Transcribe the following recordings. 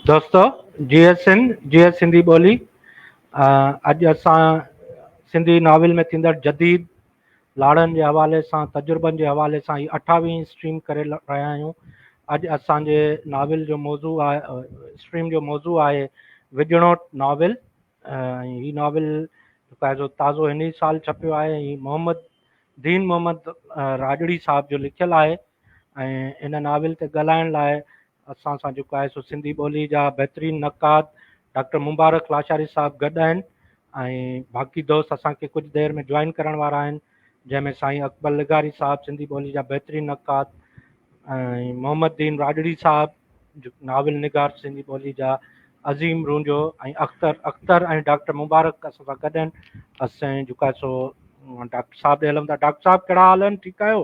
दोस्तों, जीएस सिंधी ॿोली अॼु असां सिंधी नॉवल में थींदड़ जदीद लाड़नि जे हवाले सां, तजुर्बनि जे हवाले सां ही 28वीं स्ट्रीम करे रहिया आहियूं। अॼु असांजे नॉवल जो मौज़ू आहे, स्ट्रीम जो मौज़ू आहे विजणो नॉवल। ही नॉवल जेको आहे ताज़ो हिन साल छपियो आहे। ही दीन मोहम्मद राजड़ी साहब जो लिखियलु आहे ऐं इन नॉवल ते ॻाल्हाइण लाइ असां सां जेको आहे सो सिंधी ॿोली जा बहितरीनु नक़ाद डॉक्टर मुबारक लाशारी साहब गॾु आहिनि ऐं बाक़ी दोस्त असांखे कुझु देरि में जॉइन करण वारा आहिनि, जंहिंमें साईं अकबर लिगारी साहब सिंधी ॿोली जा बहितरीनु नक़ाद ऐं मोहम्मद दीन राजड़ी साहब नाविल निगार सिंधी ॿोली जा अज़ीम रूंजो ऐं अख्तर ऐं डॉक्टर मुबारक असां सां गॾु आहिनि। असां जेको आहे सो डॉक्टर साहब ॾे हलूं था। डॉक्टर साहब कहिड़ा हाल आहिनि? ठीकु आहियो?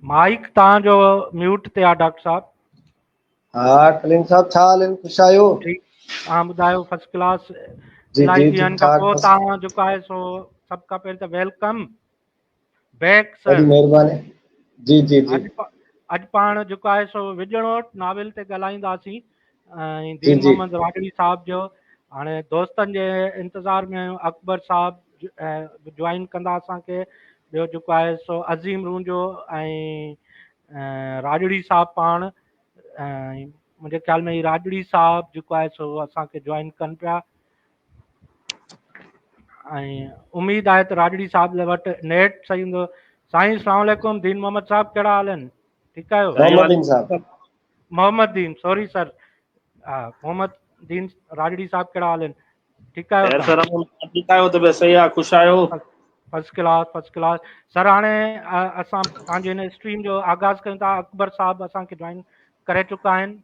माइक तव्हांजो म्यूट ते आहे डॉक्टर साहब। हाँ कलीम साहब छा हाल आहिनि? ख़ुशि आहियो? ठीकु, तव्हां ॿुधायो? First class. जी इलाही जी ॾींहंनि खां पोइ तव्हां जेको आहे सो सभु खां पहिरीं त वेलकम बैक सर। ॾाढी महिरबानी। जी जी जी अॼु पाण जेको आहे सो विजणो नॉवल ते ॻाल्हाईंदासीं ऐं जी दीन जी मोहम्मद राजड़ी साहब जो। हाणे दोस्तनि जे इंतज़ार में अकबर साहब जॉइन कंदा असांखे। ॿियो जेको आहे सो अज़ीम रूंजो ऐं राजड़ी साहब पाण। मुंहिंजे ख़्याल में ही राजड़ी साहब जेको आहे सो असांखे जॉइन कनि पिया ऐं उमेदु आहे त राजड़ी साहब वटि नेट सही हूंदो। साईं अस्सलाम वालेकुम। दीन मोहम्मद साहब कहिड़ा हाल आहिनि? ठीकु आहियो? मोहम्मद दीन, सॉरी सर। हा, मोहम्मद दीन राजड़ी साहब कहिड़ा हाल आहिनि? ठीकु आहियो? ठीकु आहियो त सही आहे, ख़ुशि आहियो? First class sir. हाणे असां पंहिंजे हिन स्ट्रीम जो आगाज़ कयूं था। अकबर साहब असांखे जॉइन करे चुका आहिनि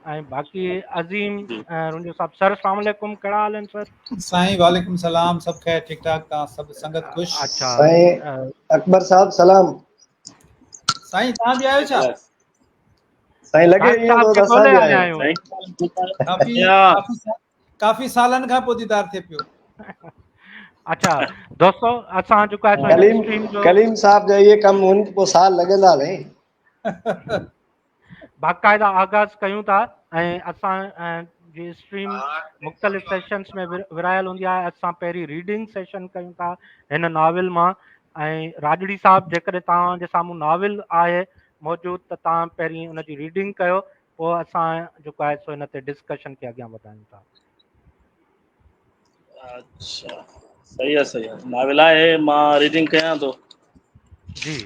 ऐं बाक़ी अज़ीम रुंजो साहब। सर अस्सलाम वालेकुम, कहिड़ा हाल आहिनि सर? साईं वालेकुम सलाम, सब खैर ठीक ठाक। तव्हां सभु संगत ख़ुशि? अच्छा साईं अकबर साहब सलाम। साईं तव्हां बि आयो छा? साईं लॻे ईअं तो असां बि आहियूं। काफ़ी सालनि खां पोइ दीदार थिए पियो। अच्छा दोस्तों, असां जेको आहे कलीम स्ट्रीम जो कलीम साहब जा इहे कम हुन पोइ साल लॻंदा नी। बाक़ाइदा आगाज़ कयूं था ऐं असां जी स्ट्रीम मुख़्तलिफ़ सेशन्स में विरायल हूंदी आहे। असां पहिरीं रीडिंग सेशन कयूं था हिन नॉवल मां ऐं राजड़ी साहब जेकॾहिं तव्हांजे साम्हूं नॉवल आहे मौजूदु त तव्हां पहिरीं उनजी रीडिंग कयो, पोइ असां जेको आहे सो हिन ते डिस्कशन खे अॻियां वधायूं था। अच्छा सही आहे नॉवल आहे, मां रीडिंग कयां थो। जी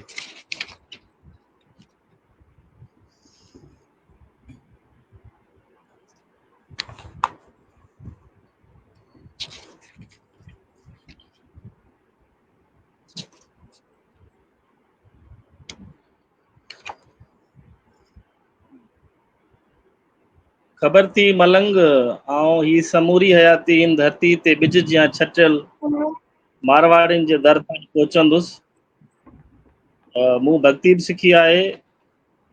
ख़बर थी मलंग ऐं ही समूरी हयाती इन धरती ते बिज जियां छटियल मारवाड़ियुनि जे दर ताईं पहुचंदुसि। मूं भक्ति बि सिखी आहे।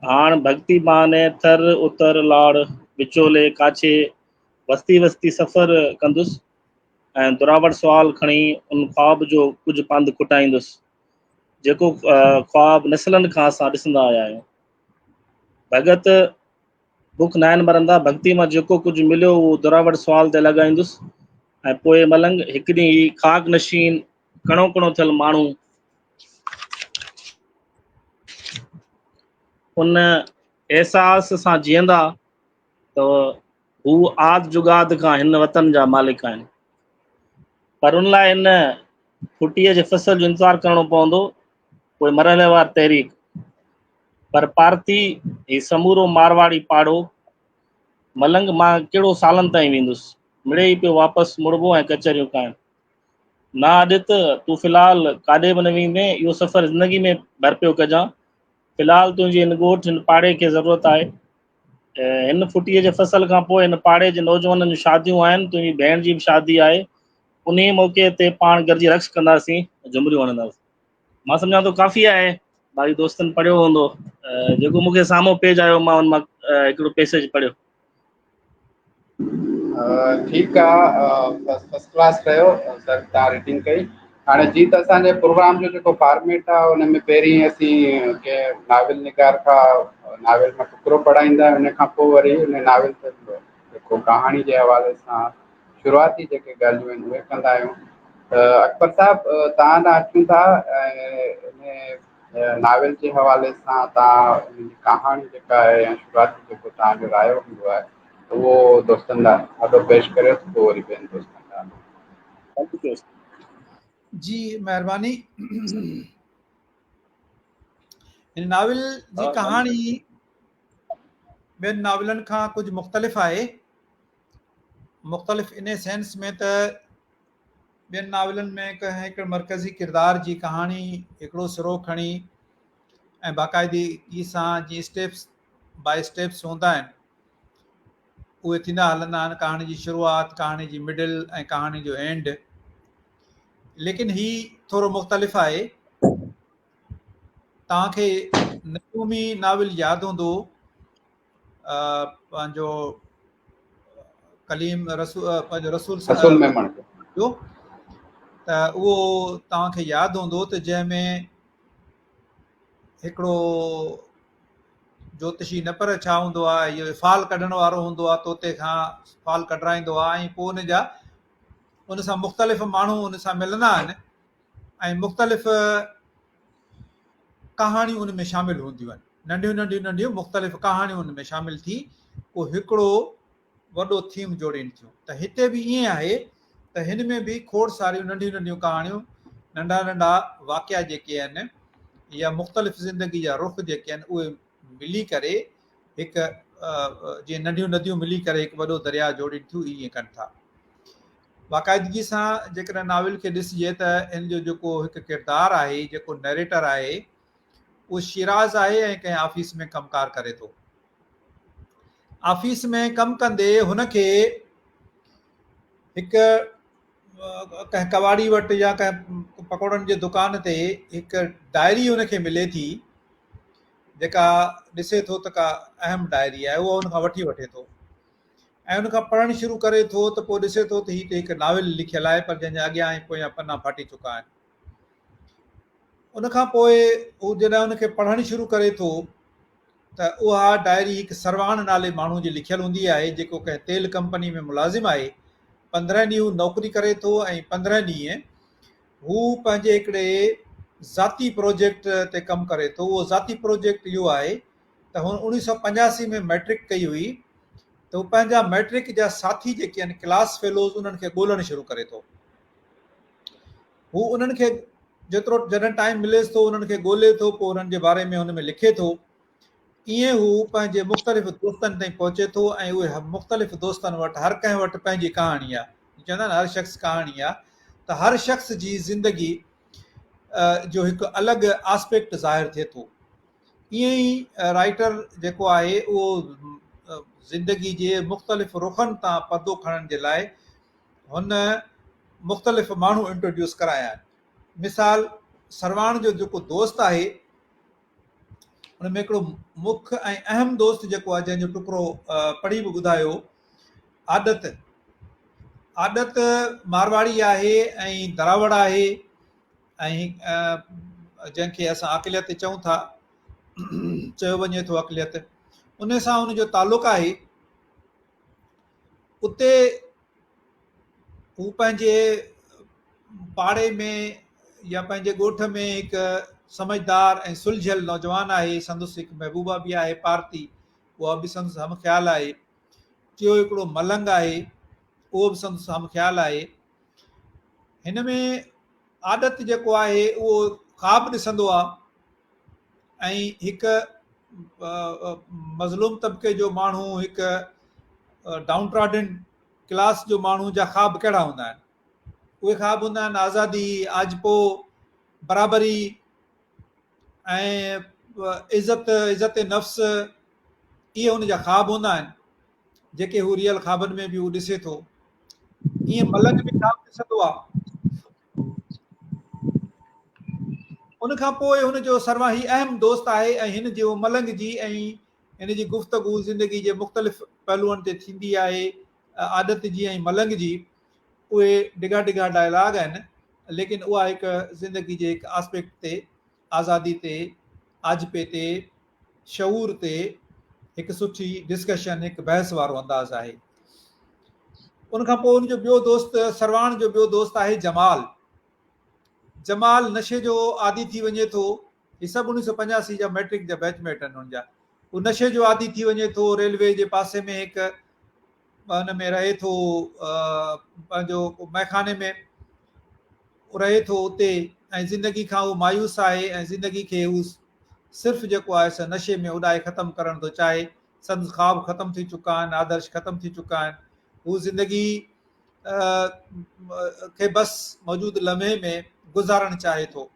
हाण भक्ति माने थर उतर लाड़ विचोले काछे वस्ती वस्ती सफ़र कंदुसि ऐं दुरावड़ सुवाल खणी उन ख्वाब जो कुझु पंधु खुटाईंदुसि जेको ख्वाब नसलनि खां असां ॾिसंदा आया आहियूं। भगत बुख नायन मरंदा, भक्ति मां जेको कुझु मिलियो उहो दुरावड़ सुवाल ते लॻाईंदुसि ऐं पोइ मलंग हिकु ॾींहुं ही खाक नशीन कणो कणो थियल माण्हू उन एहसास सां जीअंदा त हू आद जुगाद खां हिन वतन जा मालिक आहिनि, पर उन लाइ इन फुटीअ जे फसल जो इंतज़ारु करिणो पवंदो। कोई मरहलेवार तहरीक पर पारती ही समूरो मारवाड़ी पाड़ो मलंग मां कहिड़ो सालनि ताईं वेंदुसि, मिड़े ई पियो वापसि मुड़बो ऐं कचहरियूं खाइण। ना अॼु तूं फ़िलहाल काॾे बि न वेंदे, इहो सफ़र ज़िंदगी में भर पियो कजां। फ़िलहाल तुंहिंजी हिन ॻोठ हिन पाड़े खे ज़रूरत आहे। हिन फुटीअ जे फसल खां पोइ हिन पाड़े जे नौजवाननि जूं शादियूं आहिनि, तुंहिंजी भेण जी बि शादी आहे। उन मौक़े ते पाण गॾिजी रक़्स कंदासीं, झुमरियूं हणंदासीं। मां सम्झां थो काफ़ी आहे, बाक़ी दोस्तनि पढ़ियो हूंदो। जेको मूंखे साम्हूं पेज आयो मां हुन मां हिकिड़ो पैसेज पढ़ियो। ठीकु आहे, फस्ट क्लास कयो सर, तव्हां रीडिंग कई। हाणे जीअं त असांजे प्रोग्राम जो जेको फॉर्मेट आहे हुन में पहिरीं असीं कंहिं नाविल निगार खां नाविल में टुकड़ो पढ़ाईंदा आहियूं, उन खां पोइ वरी उन नाविल ते जेको कहाणी जे हवाले सां शुरूआती जेके ॻाल्हियूं आहिनि उहे कंदा आहियूं। अकबर साहिबु तव्हां ॾांहुं अचूं था, इन नाविल जे हवाले सां तव्हां उन कहाणी जेका आहे या शुरूआती जेको तव्हांजो रायो हूंदो आहे उहो दोस्तनि लाइ ॾाढो पेश करे, पोइ वरी ॿियनि दोस्तनि लाइ। जी महिरबानी। हिन नाविल जी कहाणी ॿियनि नाविलनि खां कुझु मुख़्तलिफ़ आहे। मुख़्तलिफ़ इन सेंस में त ॿियनि नाविलनि में हिकु मरकज़ी किरदार जी कहाणी हिकिड़ो सिरो खणी ऐं बाक़ाइदगी सां जीअं स्टेप्स बाय स्टेप्स हूंदा आहिनि उहे थींदा हलंदा आहिनि। कहाणी जी शुरूआति, कहाणी जी मिडिल ऐं कहाणी जो एंड। लेकिन ही थोरो मुख़्तलिफ़ आहे। तव्हांखे नजूमी नाविल यादि हूंदो, पंहिंजो कलीम पंहिंजो रसूल मेमण जो, त उहो तव्हांखे यादि हूंदो त जंहिंमें हिकिड़ो ज्योतिषी न पर छा हूंदो आहे, इहो फाल कढण वारो हूंदो आहे, तोते खां फाल कढराईंदो आहे ऐं पोइ उन सां मुख़्तलिफ़ माण्हू उन सां मिलंदा आहिनि ऐं मुख़्तलिफ़ कहाणियूं उन में शामिलु हूंदियूं आहिनि। नंढियूं नंढियूं नंढियूं मुख़्तलिफ़ कहाणियूं उन में शामिलु थी पोइ हिकिड़ो वॾो थीम जोड़ीनि थियूं। त हिते बि ईअं आहे त हिन में बि खोड़ सारियूं नंढियूं नंढियूं कहाणियूं, नंढा नंढा वाक़िया जेके आहिनि या मुख़्तलिफ़ ज़िंदगी जा रुख़ जेके आहिनि उहे मिली करे हिकु जीअं नंढियूं नदियूं मिली करे हिकु वॾो दरिया जोड़ीनि थियूं, ईअं कनि था। बाक़ाइदगी सां जेकॾहिं नाविल खे ॾिसिजे त इन जो जेको हिकु किरदारु आहे, जेको नरेटर आहे, उहो शिराज़ आहे ऐं कंहिं ऑफिस में कमकार करे थो। ऑफिस में कमु कंदे हुनखे हिकु कंहिं कबाड़ी वटि या कंहिं पकोड़नि जे दुकान ते हिकु डायरी हुनखे मिले थी जेका ॾिसे थो त का अहम डायरी आहे, उहा हुनखां वठी वठे थो ऐं हुनखां पढ़णु शुरू करे थो त पोइ ॾिसे थो त हीअ त हिकु नाविल लिखियलु आहे, पर जंहिंजे अॻियां ऐं पोयां पना फाटी चुका आहिनि। उनखां पोइ हू जॾहिं हुनखे पढ़णु शुरू करे थो त उहा डायरी हिकु सरवाण नाले माण्हू जी लिखियलु हूंदी आहे, जेको कंहिं तेल कंपनी में मुलाज़िम आहे। 15 ॾींहं हू नौकिरी करे थो ऐं 15 ॾींहं हू पंहिंजे हिकिड़े ज़ाती प्रोजेक्ट ते कमु करे थो। उहो ज़ाती प्रोजेक्ट इहो आहे त हुन 1985 में मैट्रिक कई हुई, त हू पंहिंजा मैट्रिक जा साथी जेके आहिनि क्लास फेलोज़ उन्हनि खे ॻोल्हणु शुरू करे थो। हू उन्हनि खे जेतिरो जॾहिं टाइम मिलेसि थो उन्हनि खे ॻोल्हे थो, पोइ उन्हनि जे बारे में हुन में लिखे थो। ईअं हू पंहिंजे मुख़्तलिफ़ दोस्तनि ताईं पहुचे थो ऐं उहे मुख़्तलिफ़ दोस्तनि वटि हर कंहिं वटि पंहिंजी कहाणी आहे। चवंदा आहिनि हर शख़्स कहाणी आहे, त हर शख़्स जी ज़िंदगी जो हिकु अलॻि आस्पेक्ट ज़ाहिर थिए थो। ईअं ई राइटर जेको आहे उहो ज़िंदगी जे मुख़्तलिफ़ रुखनि तां पर्दो खणण जे लाइ हुन मुख़्तलिफ़ माण्हू इंट्रोड्यूस कराया आहिनि। मिसाल, सरवाण जो जेको दोस्त आहे हुन में हिकिड़ो मुख्य ऐं अहम दोस्त जेको आहे, जंहिंजो टुकड़ो पढ़ी बि ॿुधायो, आदत मारवाड़ी आहे ऐं दरावड़ आहे ऐं जंहिंखे असां अक़लियत चऊं था, चयो वञे थो अक़लियत, उन सां उनजो तालुक़ आहे। उते हू पंहिंजे पाड़े में या पंहिंजे ॻोठ में हिकु समझदार ऐं सुलझियल नौजवान आहे। संदसि हिकु महबूबा बि आहे पार्ती, उहा बि संदसि हम ख़्यालु आहे। टियों हिकिड़ो मलंग आहे, उहो बि संदसि हम ख़्यालु आहे। हिन में आदत जेको आहे उहो ख़्वाब ॾिसंदो आहे ऐं हिकु मज़लूम तबिके जो माण्हू, हिकु डाउन ट्रॉडन क्लास जो माण्हू जा ख़्वाब कहिड़ा हूंदा आहिनि? उहे ख़्वाब हूंदा आहिनि आज़ादी, आजपो, बराबरी ऐं इज़त नफ़्स। इहे हुन जा ख़्वाब हूंदा आहिनि जेके हू रियल ख़्वाबनि में बि हू ॾिसे थो। ईअं मलंग बि ख़्वाब ॾिसंदो आहे। उनखां पोइ हुनजो सर्वाही अहम दोस्त आहे ऐं हिन जो मलंग जी ऐं हिन जी गुफ़्तगू ज़िंदगी जे मुख़्तलिफ़ पहलुअनि ते थींदी आहे। आदत जी ऐं मलंग जी, उहे डिघा डिघा डायलॉग आहिनि, लेकिन उहा हिकु ज़िंदगी जे हिकु आस्पेक्ट ते, आज़ादी ते, आजपे ते, शऊर ते हिकु सुठी डिस्कशन, हिकु बहस वारो अंदाज़ आहे। उनखां पोइ उनजो ॿियो दोस्त, सरवाण जो ॿियो दोस्त आहे जमाल। जमाल नशे जो आदी थी वञे थो, हीअ सभु 1985 जा मैट्रिक जा बैचमेट आहिनि हुनजा। हू नशे जो आदी थी वञे थो, रेलवे जे पासे में हिकु हुन में रहे थो, पंहिंजो मैखाने में रहे थो उते, ऐं ज़िंदगी खां उहो मायूस आहे, ऐं ज़िंदगी खे हू सिर्फ़ु जेको आहे सो नशे में उॾाए ख़तमु करणु थो चाहे। संदसि ख़्वाब ख़तमु थी चुका आहिनि, आदर्श ख़तमु थी चुका आहिनि। हू ज़िंदगी खे बसि मौजूदु लम्हे में गुज़ारणु चाहे थो,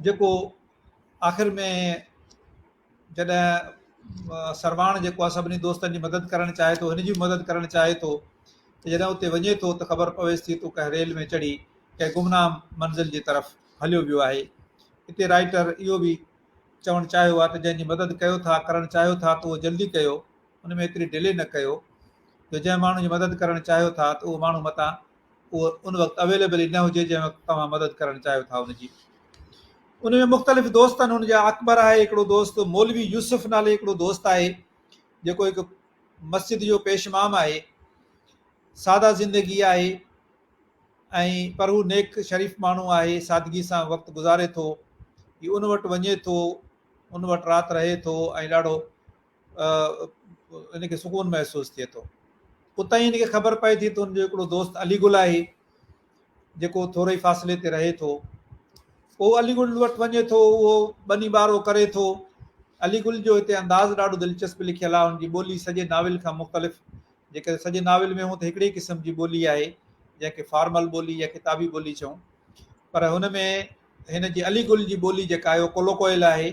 जेको आख़िर में जॾहिं सरवाण जेको आहे सभिनी दोस्तनि जी मदद करणु चाहे थो, हिन जी मदद करणु चाहे थो, त जॾहिं उते वञे थो त ख़बर पवेसि थी त कंहिं रेल में चढ़ी कंहिं गुमनाम मंज़िल जी तरफ़ हलियो वियो आहे। हिते राइटर इहो बि चवणु चाहियो आहे त जंहिंजी मदद कयो था, करणु चाहियो था, त उहो जल्दी कयो, उन में एतिरी डिले न कयो, जो जंहिं माण्हू जी मदद करणु चाहियो था त उहो माण्हू मतां उहो उन वक़्तु अवेलेबल ई न हुजे जंहिं वक़्तु तव्हां मदद करणु चाहियो था उनजी। उन में मुख़्तलिफ़ दोस्त आहिनि हुनजा। अकबर आहे हिकिड़ो दोस्त, मौलवी यूसुफ नाले हिकिड़ो दोस्त आहे, जेको हिकु मस्जिद जो पेशमाम आहे। सादा ज़िंदगी आहे, ऐं पर हू नेक शरीफ़ माण्हू आहे, सादगी सां वक़्तु गुज़ारे थो। हीउ उन वटि वञे थो, उन वटि राति रहे थो, ऐं ॾाढो इनखे सुकून महसूसु थिए थो। उतां ई हिनखे ख़बर पए थी त हुनजो हिकिड़ो दोस्त अलीगुल आहे, जेको थोरे ई फ़ासिले ते रहे थो। पोइ अलीगुल वटि वञे थो, उहो बनी ॿारो करे थो। अलीगुल जो हिते अंदाज़ ॾाढो दिलचस्प लिखियलु आहे, हुनजी ॿोली सॼे नाविल खां मुख़्तलिफ़, जेके सॼे नाविल में हूअं त हिकिड़े क़िस्म जी ॿोली आहे, जंहिंखे फॉर्मल ॿोली या किताबी ॿोली चऊं, पर हुन में हिन जी अलीगुल जी ॿोली जेका आहे उहो कोलोकोयल आहे,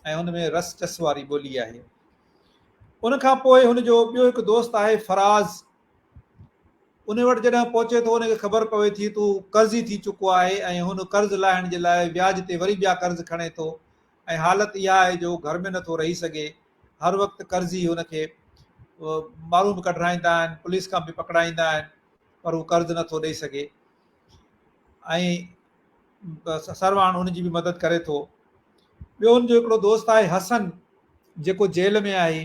ऐं हुन में रस चस वारी ॿोली आहे। उनखां पोइ हुनजो ॿियो हिकु दोस्त आहे फराज़। उन वटि जॾहिं पहुचे थो, हुनखे ख़बर पवे थी त हू कर्ज़ी थी चुको आहे, ऐं हुन कर्ज़ु लाहिण जे लाइ व्याज ते वरी ॿिया कर्ज़ खणे थो, ऐं हालति इहा आहे जो घर में नथो रही सघे। हर वक़्तु कर्ज़ी हुनखे माण्हू बि कढाईंदा आहिनि, पुलिस खां बि पकड़ाईंदा आहिनि, पर हू कर्ज़ु नथो ॾेई सघे। ऐं सरवाण हुनजी बि मदद करे थो। ॿियो हुनजो हिकिड़ो दोस्त आहे हसन, जेको जेल में आहे।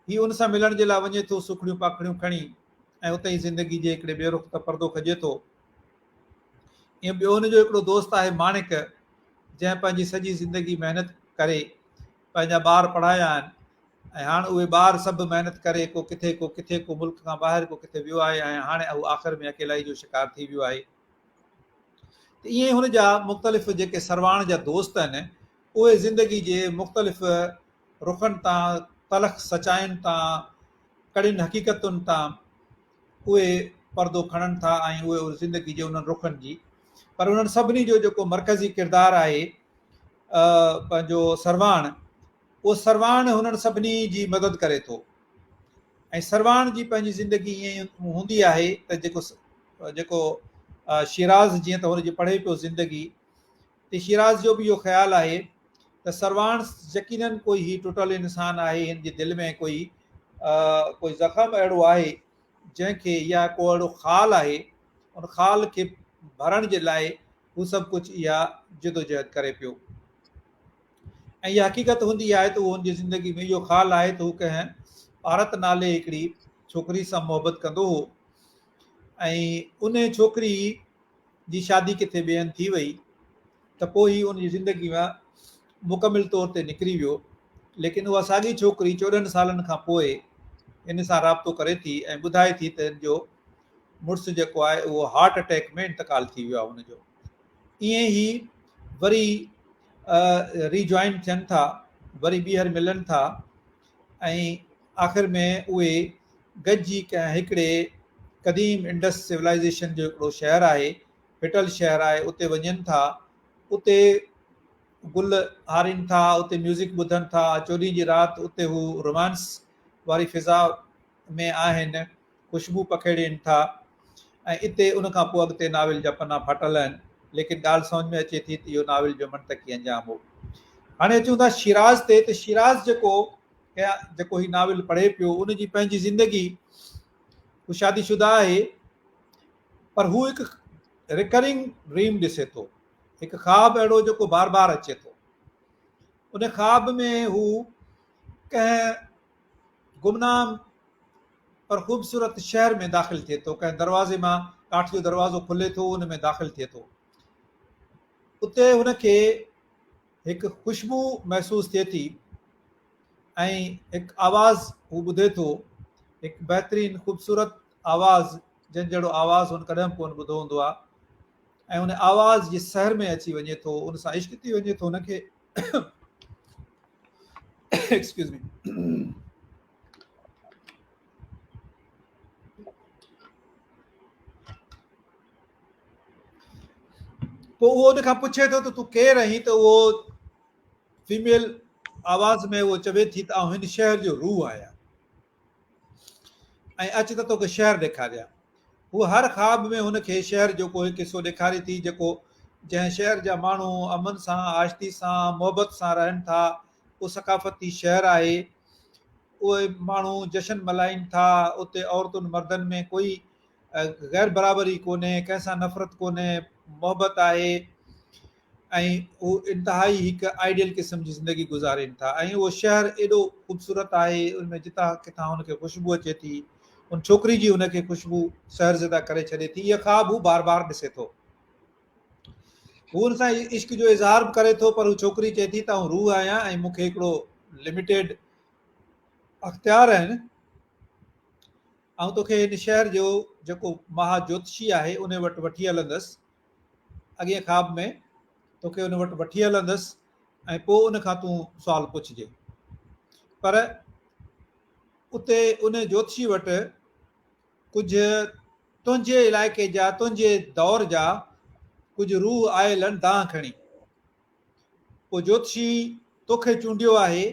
हीउ उन सां मिलण जे लाइ वञे थो, सुखड़ियूं पाखड़ियूं खणी, ऐं उते ई ज़िंदगी जे हिकिड़े बेरुख़ त परदो खजे थो। ईअं ॿियो हुनजो हिकिड़ो दोस्त आहे माणिक, जंहिं पंहिंजी सॼी ज़िंदगी महिनत करे पंहिंजा ॿार पढ़ाया आहिनि, ऐं हाणे उहे ॿार सभु महिनत करे को किथे को मुल्क खां ॿाहिरि को किथे वियो आहे, ऐं हाणे हू आख़िर में अकेलाई जो शिकार थी वियो आहे। त ईअं हुनजा मुख़्तलिफ़ जेके सरवाण जा दोस्त आहिनि, उहे ज़िंदगी जे मुख़्तलिफ़ रुखनि तां, तलख़ सचायुनि तां, कड़ियुनि हक़ीक़तुनि तां उहे परदो खणनि था, ऐं उहे ज़िंदगी जे उन्हनि रुखनि जी। पर उन्हनि सभिनी जो जेको मरकज़ी किरदारु आहे पंहिंजो सरवाण, उहो सरवाण हुननि सभिनी जी मदद करे थो। ऐं सरवाण जी पंहिंजी ज़िंदगी ईअं हूंदी आहे त जेको शिराज़ जीअं त हुनजी पढ़े पियो ज़िंदगी, त शिराज़ जो बि इहो ख़्यालु आहे त सरवाण यकीनन कोई हीउ टुटल इंसानु आहे, हिन जे दिलि में कोई ज़ख़्म अहिड़ो आहे जंहिंखे, या को अहिड़ो ख़ाल आहे, उन ख़ाल खे भरण जे लाइ हू सभु कुझु इहा जिदोजहद करे पियो। ऐं इहा हक़ीक़त हूंदी आहे त उहो हुनजी ज़िंदगी में इहो ख़ाल आहे त हू कंहिं भारत नाले हिकिड़ी छोकिरी सां मुहबत कंदो हो, ऐं उन छोकिरी जी शादी किथे ॿिए हंधि थी वई, त पोइ ई उनजी ज़िंदगी मां मुकमिल तौर ते निकिरी वियो। लेकिन उहा साॻी छोकिरी 14 सालनि खां पोइ इन सां राब्तो करे थी, ऐं ॿुधाए थी त हिन जो मुड़ुसु जेको आहे उहो हार्ट अटैक में इंतकाल थी वियो आहे हुनजो। ईअं ई वरी रीजॉइन थियनि था, वरी ॿीहर मिलनि था, ऐं आख़िर में उहे गॾिजी कंहिं हिकिड़े क़दीम इंडस सिविलाइज़ेशन जो हिकिड़ो शहरु आहे, फिटल शहरु आहे, उते वञनि था। उते गुल हारीनि था, उते म्यूज़िक ॿुधनि था, चोॾहीं जी राति उते हू रोमांस वारी फिज़ा में आहिनि, ख़ुशबू पखेड़ीनि था, ऐं इते उनखां पोइ अॻिते नाविल जा पना फाटल आहिनि। लेकिन ॻाल्हि सम्झ में अचे थी त इहो नाविल जो मंतक़ी अंजाम हो। हाणे अचूं था शिराज़ ते। त शिराज़ जेको कंहिं जेको ही नाविल पढ़े पियो उनजी पंहिंजी ज़िंदगी, हू शादीशुदा आहे, पर हू हिकु रिकरिंग ड्रीम ॾिसे थो, हिकु ख़्वाबु अहिड़ो जेको बार बार अचे थो। उन ख़्वाब में हू कंहिं गुमनाम पर ख़ूबसूरत शहर में दाख़िल थिए थो, कंहिं दरवाज़े मां काठ जो दरवाज़ो खुले थो, उन में दाख़िल थिए थो। उते हुनखे हिकु ख़ुशबू महसूसु थिए थी ऐं हिकु आवाज़ हू ॿुधे थो, हिकु बहितरीनु ख़ूबसूरत आवाज़ जंहिं जहिड़ो आवाज़ हुन कॾहिं कोन ॿुधो हूंदो आहे, ऐं उन आवाज़ जे सहर में अची वञे थो, उन सां इश्क थी वञे थो हुनखे। Excuse me. पोइ उहो उन खां पुछे थो त तूं केरु आहीं, त उहो फीमेल आवाज़ में उहो चवे थी त आउं हिन शहर जो रूह आहियां ऐं अच त तोखे शहर ॾेखारियां। हू हर ख़्वाब में हुनखे शहर जो को हिकु हिसो ॾेखारे थी, जेको जंहिं शहर जा माण्हू अमन सां, आशिती सां, मोहबत सां रहनि था। उहो सकाफ़ती शहर आहे, उहे माण्हू जशन मल्हाइनि था, उते औरतुनि मर्दनि में कोई गैर बराबरी कोन्हे, कंहिंसां नफ़रत कोन्हे, मोहबत आहे, ऐं हू इंतिहाई हिकु आइडियल क़िस्म जी ज़िंदगी गुज़ारीनि था। ऐं उहो शहर एॾो ख़ूबसूरत आहे, उनमें जितां किथां हुनखे ख़ुशबू अचे थी, उन छोकिरी जी हुनखे ख़ुशबू सहरज़दा करे छॾे थी। इहा ख़्वाब हू बार बार ॾिसे थो। हू हुन सां इश्क जो इज़हार बि करे थो, पर हू छोकिरी चए थी त आउं रूह आहियां ऐं मूंखे हिकिड़ो लिमिटेड अख़्तियार आहिनि, ऐं तोखे हिन शहर जो जेको महाज्योतिषी आहे उन वटि वठी हलंदसि, अॻे ख़्वाब में तोखे उन वटि वठी हलंदसि ऐं पोइ उन खां तूं सुवाल पुछिजे। पर उते उन ज्योतिषी वटि कुझु तुंहिंजे इलाइक़े जा, तुंहिंजे दौर जा कुझु रूह आयल आहिनि दांह खणी। पोइ ज्योतिषी तोखे चूंडियो आहे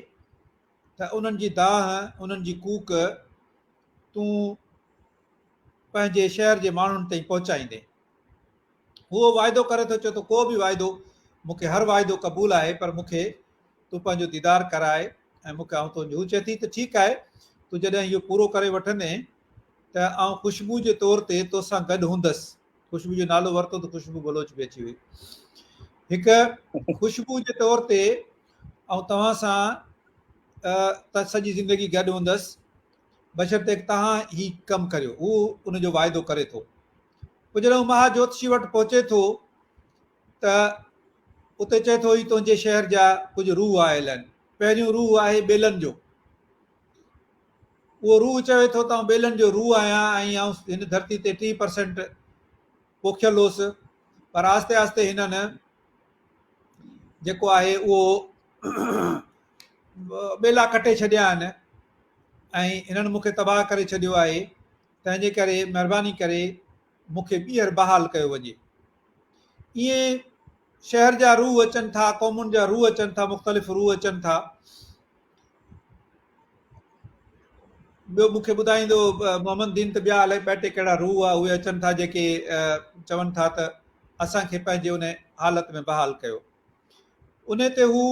त उन्हनि जी दांह, उन्हनि जी कूक तूं पंहिंजे शहर जे माण्हुनि ताईं पहुचाईंदे। उहो वाइदो करे थो, चए थो को बि वाइदो, मूंखे हर वाइदो क़बूलु आहे, पर मूंखे तूं पंहिंजो दीदार कराए ऐं मूंखे आउं तुंहिंजो। हू चए थी त ठीकु आहे, तूं जॾहिं इहो पूरो करे वठंदे त आउं ख़ुशबू जे तौर ते तोसां गॾु हूंदसि। ख़ुशबू जो नालो वरितो त ख़ुशबू बलोच बि अची वई। हिकु ख़ुशबू जे तौर ते ऐं तव्हां सां त सॼी ज़िंदगी गॾु हूंदसि, बशर्ते तव्हां ही कमु करियो। हू उनजो वाइदो करे थो। पोइ जॾहिं हू महाज्योतिषी वटि पहुचे थो त उते चए थो, ही तुंहिंजे शहर जा कुझु रूह आयल आहिनि। पहिरियों रूह आहे ॿेलनि जो। उहो रूह चवे थो त आउं ॿेलनि जो रूह आहियां ऐं आउं हिन धरती ते 30% पोखियल हुउसि, पर आस्ते आस्ते हिननि जेको आहे उहो ॿेला कटे छॾिया आहिनि ऐं हिननि मूंखे तबाह करे छॾियो आहे। तंहिंजे करे महिरबानी करे मूंखे ॿीहर बहाल कयो वञे। ईअं शहर जा रूह अचनि था, क़ौमुनि जा रूह अचनि था, मुख़्तलिफ़ रूह अचनि था। ॿियो मूंखे ॿुधाईंदो मोहम्मद दीन त ॿिया अलाए 2 टे कहिड़ा रूह आहे उहे अचनि था, जेके चवनि था त असांखे पंहिंजे उन हालत में बहाल कयो। उन ते हू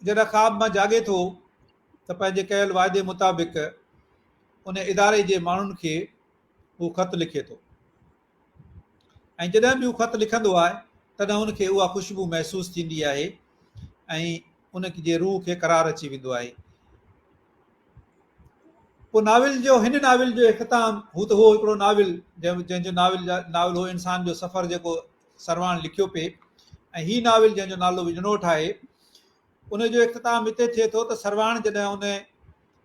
जॾहिं ख़्वाब मां जाॻे थो त पंहिंजे कयल वाइदे मुताबिक़ उन इदारे जे माण्हुनि खे हू ख़त लिखे थो, ऐं जॾहिं बि हू ख़त लिखंदो आहे तॾहिं हुनखे उहा ख़ुशबू महसूसु थींदी आहे ऐं उन जे रूह खे करार अची वेंदो आहे। पोइ नाविल जो, हिन नाविल जो इख़्तिताम, हू त हो हिकिड़ो नाविल जंहिंजो नाविल हो इंसान जो सफ़र, जेको सरवाण लिखियो पिए, ऐं ही नाविल जंहिंजो नालो विजनोठ आहे, उनजो इख़्तिताम हिते थिए थो त सरवाण जॾहिं उन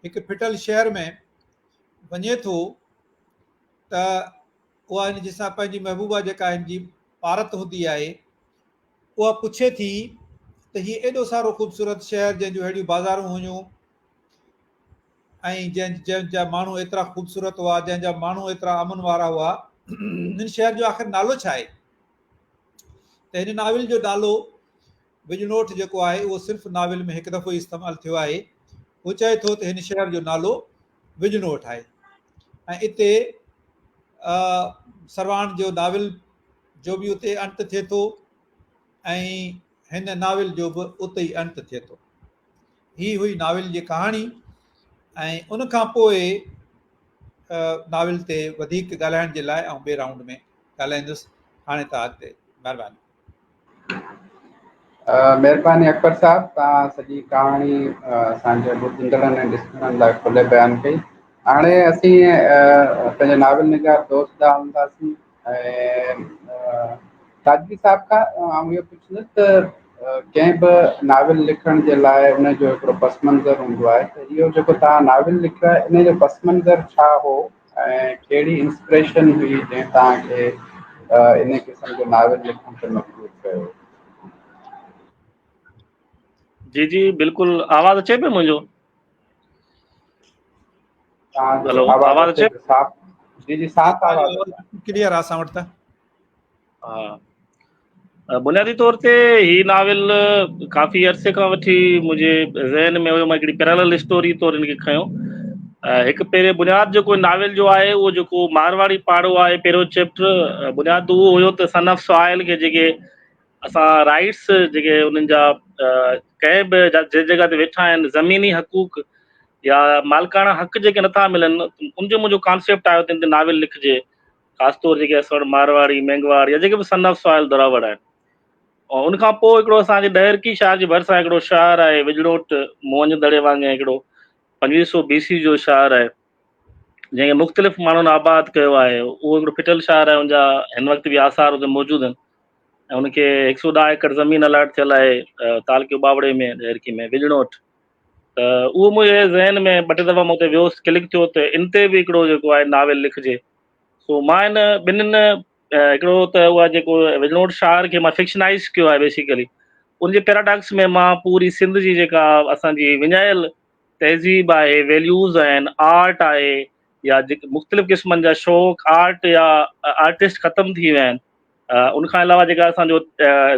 हिकु फिटल शहर में वञे थो त उहा हिन जंहिंसां पंहिंजी महबूबा जेका हिन जी पारत हूंदी आहे, उहा पुछे थी त हीउ एॾो सारो ख़ूबसूरत शहर जंहिंजूं अहिड़ियूं बाज़ारूं हुयूं ऐं जंहिंजा माण्हू एतिरा ख़ूबसूरत हुआ, जंहिंजा माण्हू एतिरा अमन वारा हुआ, हिन शहर जो आख़िर नालो छा आहे? त हिन नाविल जो नालो विजनोठ जेको आहे उहो सिर्फ़ु नाविल में हिकु दफ़ो ई इस्तेमालु थियो आहे। हू चए थो त हिन शहर जो नालो विजनोठ आहे ऐं इते सरवाण जो नाविल जो बि उते अंत थिए थो ऐं हिन नाविल जो बि उते ई अंत थिए थो। ही हुई नाविल जी कहाणी ऐं उन खां पोइ नाविल ते वधीक ॻाल्हाइण जे लाइ ऐं ॿिए राउंड में ॻाल्हाईंदुसि। हाणे तव्हां अॻिते, महिरबानी। महिरबानी अकबर साहब, तव्हां सॼी कहाणी असांजे ॿुधंदड़नि ऐं ॾिसंदड़नि लाइ खुले बयानु कई। हाणे असीं पंहिंजे नाविल निगार दोस्त ॾांहुं हलंदासीं ऐं ताजवी साहब खां आउं इहो पुछंदुसि त कंहिं बि नाविल लिखण जे लाइ उनजो हिकिड़ो पस मंज़र हूंदो आहे, त इहो जेको तव्हां नाविल लिखियो आहे इन जो पस मंज़र छा हो ऐं कहिड़ी इंस्पिरेशन हुई जंहिं तव्हांखे इन क़िस्म जो नाविल लिखण ते मजबूर कयो? जी जी बिल्कुलु, आवाज़ अचे पियो मुंहिंजो? तव्हांजो हेलो, आवाज़ आवाज़ अचे अचे? पियो साफ़? जी जी, साफ़ आवाज़ अचे। क्लियर आहे असां वटि त। हा, बुनियादी तौर ते ही नाविल काफ़ी अरसे खां वठी मुंहिंजे ज़हन में हुयो। मां हिकिड़ी पैरेलल स्टोरी तौरु हिनखे खयो। हिकु पहिरें बुनियादु जेको नाविल जो आहे उहो जेको मारवाड़ी पाड़ो आहे, पहिरियों चैप्टर बुनियादु उहो हुयो त सन ऑफ सॉइल खे जेके असां राइट्स जेके उन्हनि जा कंहिं बि जंहिं जॻह ते वेठा आहिनि, ज़मीनी हक़ूक़ या मालिकाना हक़ जेके नथा मिलनि, उनजो मुंहिंजो कॉन्सेप्ट आयो तिन ते नाविल लिखिजे, ख़ासि तौर जेके असड़ मारवाड़ी मेंगवाड़ या जेके बि सन ऑफ सॉइल दरावड़ आहिनि। ऐं उनखां पोइ हिकिड़ो असांजे ॾहरकी शहर जे भरिसां हिकिड़ो शहर आहे विजड़ोट, मोहन दड़े वांगुरु हिकिड़ो 2500 BC जो शहर आहे जंहिंखे मुख़्तलिफ़ माण्हुनि आबाद कयो आहे। उहो हिकिड़ो फिटल शहर आहे, उनजा हिन वक़्तु बि आसार हुते मौजूदु आहिनि ऐं उनखे 110 एकड़ ज़मीन अलाट थियल आहे तालके बावड़े में, ॾहरकी में, विजड़ोट। त उहो मुंहिंजे ज़हन में ॿ टे दफ़ा मां हुते वियोसि, क्लिक थियो त इन ते बि हिकिड़ो जेको आहे नाविल लिखिजे। सो मां इन ॿिन्हिनि हिकिड़ो त उहा जेको विजड़ोट शहर खे मां फिक्शनाइज़ कयो आहे बेसिकली, उनजे पैराडॉक्स में मां पूरी सिंध जी जेका असांजी विञायल तहज़ीब आहे, वैल्यूज़ आहिनि, आर्ट आहे या जेके मुख़्तलिफ़ क़िस्मनि जा शौक़ु, आर्ट या आर्टिस्ट ख़तमु थी विया आहिनि, उनखां अलावा जेका असांजो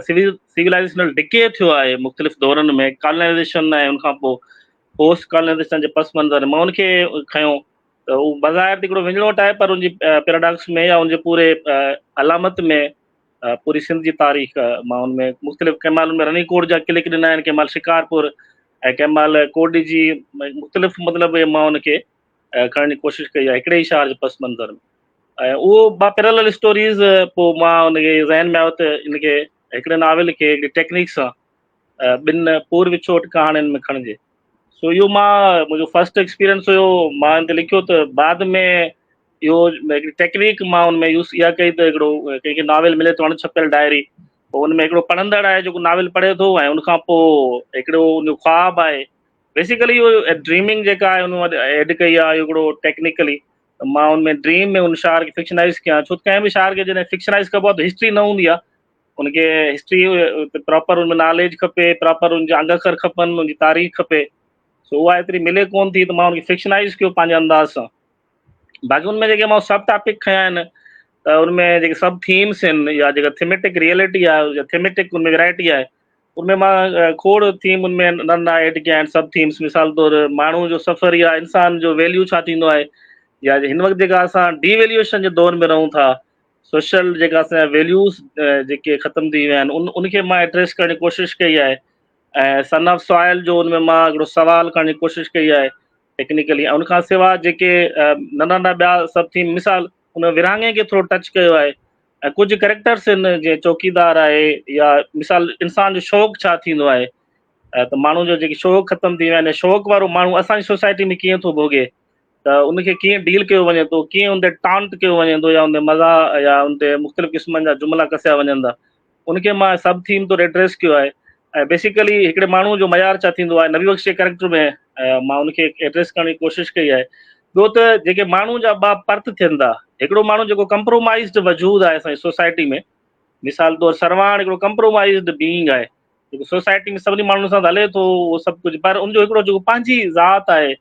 सिविलाइज़ेशनल डिके थियो आहे मुख़्तलिफ़ दौरनि में, कॉलोनाइज़ेशन ऐं उनखां पोइ पोस्ट कॉलोनाइज़ेशन जे पस मंज़र, मां उनखे खयो। त उहो बज़ाहिर हिकिड़ो विञड़ोट आहे, पर उनजी पैराडॉक्स में या उनजे पूरे अलामत में पूरी सिंध जी तारीख़ मां उनमें मुख़्तलिफ़ कंहिं महिल उनमें रनीकोट जा क्लिक ॾिना आहिनि, कंहिं महिल शिकारपुर ऐं कंहिं महिल कोडी जी मुख़्तलिफ़ मतिलबु मां उनखे खणण जी कोशिशि कई आहे हिकिड़े ई शहर जे पस मंज़र में। ऐं उहो ॿ पैरेलल स्टोरीज़ पोइ मां उनखे ज़हन में आयो त इनखे हिकिड़े नाविल खे हिकिड़ी टेक्निक सां ॿिनि पूर विछोट कहाणियुनि में खणिजे। सो इहो मुंहिंजो फर्स्ट एक्सपीरियंस हुयो। मां हिन ते लिखियो त बाद में इहो हिकिड़ी टेक्निक मां हुनमें यूज़ इहा कई त हिकिड़ो कंहिंखे नाविल मिले थो अणछपियल डायरी, पोइ हुनमें हिकिड़ो पढ़ंदड़ आहे जेको नाविल पढ़े थो ऐं उनखां पोइ हिकिड़ो उनजो ख्वाबु आहे, बेसिकली इहो ड्रीमिंग जेका आहे उन वटि एड कई आहे हिकिड़ो टेक्निकली। मां हुनमें ड्रीम में उन शहर खे फिक्शनाइज़ कयां, छो त कंहिं बि शहर खे जॾहिं फिक्शनाइज़ कबो आहे त हिस्ट्री न हूंदी आहे, उनखे हिस्ट्री प्रॉपर उनमें नॉलेज खपे, प्रॉपर उनजा अंग अखर खपनि, उनजी तारीख़ खपे। सो उहा एतिरी मिले कोन थी, त मां उनखे फिक्शनाइज़ कयो पंहिंजे अंदाज़ सां। बाक़ी उनमें जेके मां सब टॉपिक खयां आहिनि, त उनमें जेके सभु थीम्स आहिनि या जेका थीमेटिक रियलिटी आहे या थीमेटिक उनमें वैराइटी आहे, उनमें मां खोड़ थीम उनमें नंढा एड कया आहिनि। सब थीम्स मिसाल तौरु माण्हू जो सफ़र या इंसान जो वैल्यू छा थींदो आहे, या हिन वक़्तु जेका असां डीवैल्यूएशन जे दौर में रहूं था, सोशल जेका असांजा वैल्यूज़ जेके ख़तमु थी विया आहिनि, उनखे मां एड्रेस करण जी कोशिशि कई आहे। ऐं सन ऑफ सॉइल जो उनमें मां हिकिड़ो सुवालु करण जी कोशिशि कई आहे टेक्निकली। ऐं उनखां सवाइ जेके नंढा नंढा ॿिया सभु थीम, मिसाल उन विरहाङे खे थोरो टच कयो आहे ऐं कुझु कैरेक्टर्स आहिनि जीअं चौकीदार आहे, या मिसाल इंसान जो शौक़ु छा थींदो आहे, त माण्हू जो जेके शौक़ु ख़तमु थी विया आहिनि, शौक़ु वारो माण्हू असांजी सोसाइटी में कीअं थो भोॻे, त उनखे कीअं डील कयो वञे थो, कीअं उन ते टांट कयो वञे थो, या उन ते मज़ा या उन ते मुख़्तलिफ़ क़िस्मनि जा जुमिला कसिया वञनि था, उनखे मां सब थीम तौरु एड्रेस कयो आहे। ऐं बेसिकली हिकिड़े माण्हू जो मयार छा थींदो आहे, नबी बख्श जे कैरेक्टर में मां उनखे एड्रेस करण जी कोशिशि कई आहे। ॿियो त जेके माण्हू जा ॿ पर्थ थियनि था, हिकिड़ो माण्हू जेको कंप्रोमाइज़्ड वजूद आहे असांजी सोसाइटी में, मिसाल तौरु सरवाण हिकिड़ो कंप्रोमाइज़्ड बीइंग आहे जेको सोसाइटी में सभिनी माण्हुनि सां हले थो उहो सभु कुझु, पर उनजो हिकिड़ो जेको पंहिंजी ज़ात आहे,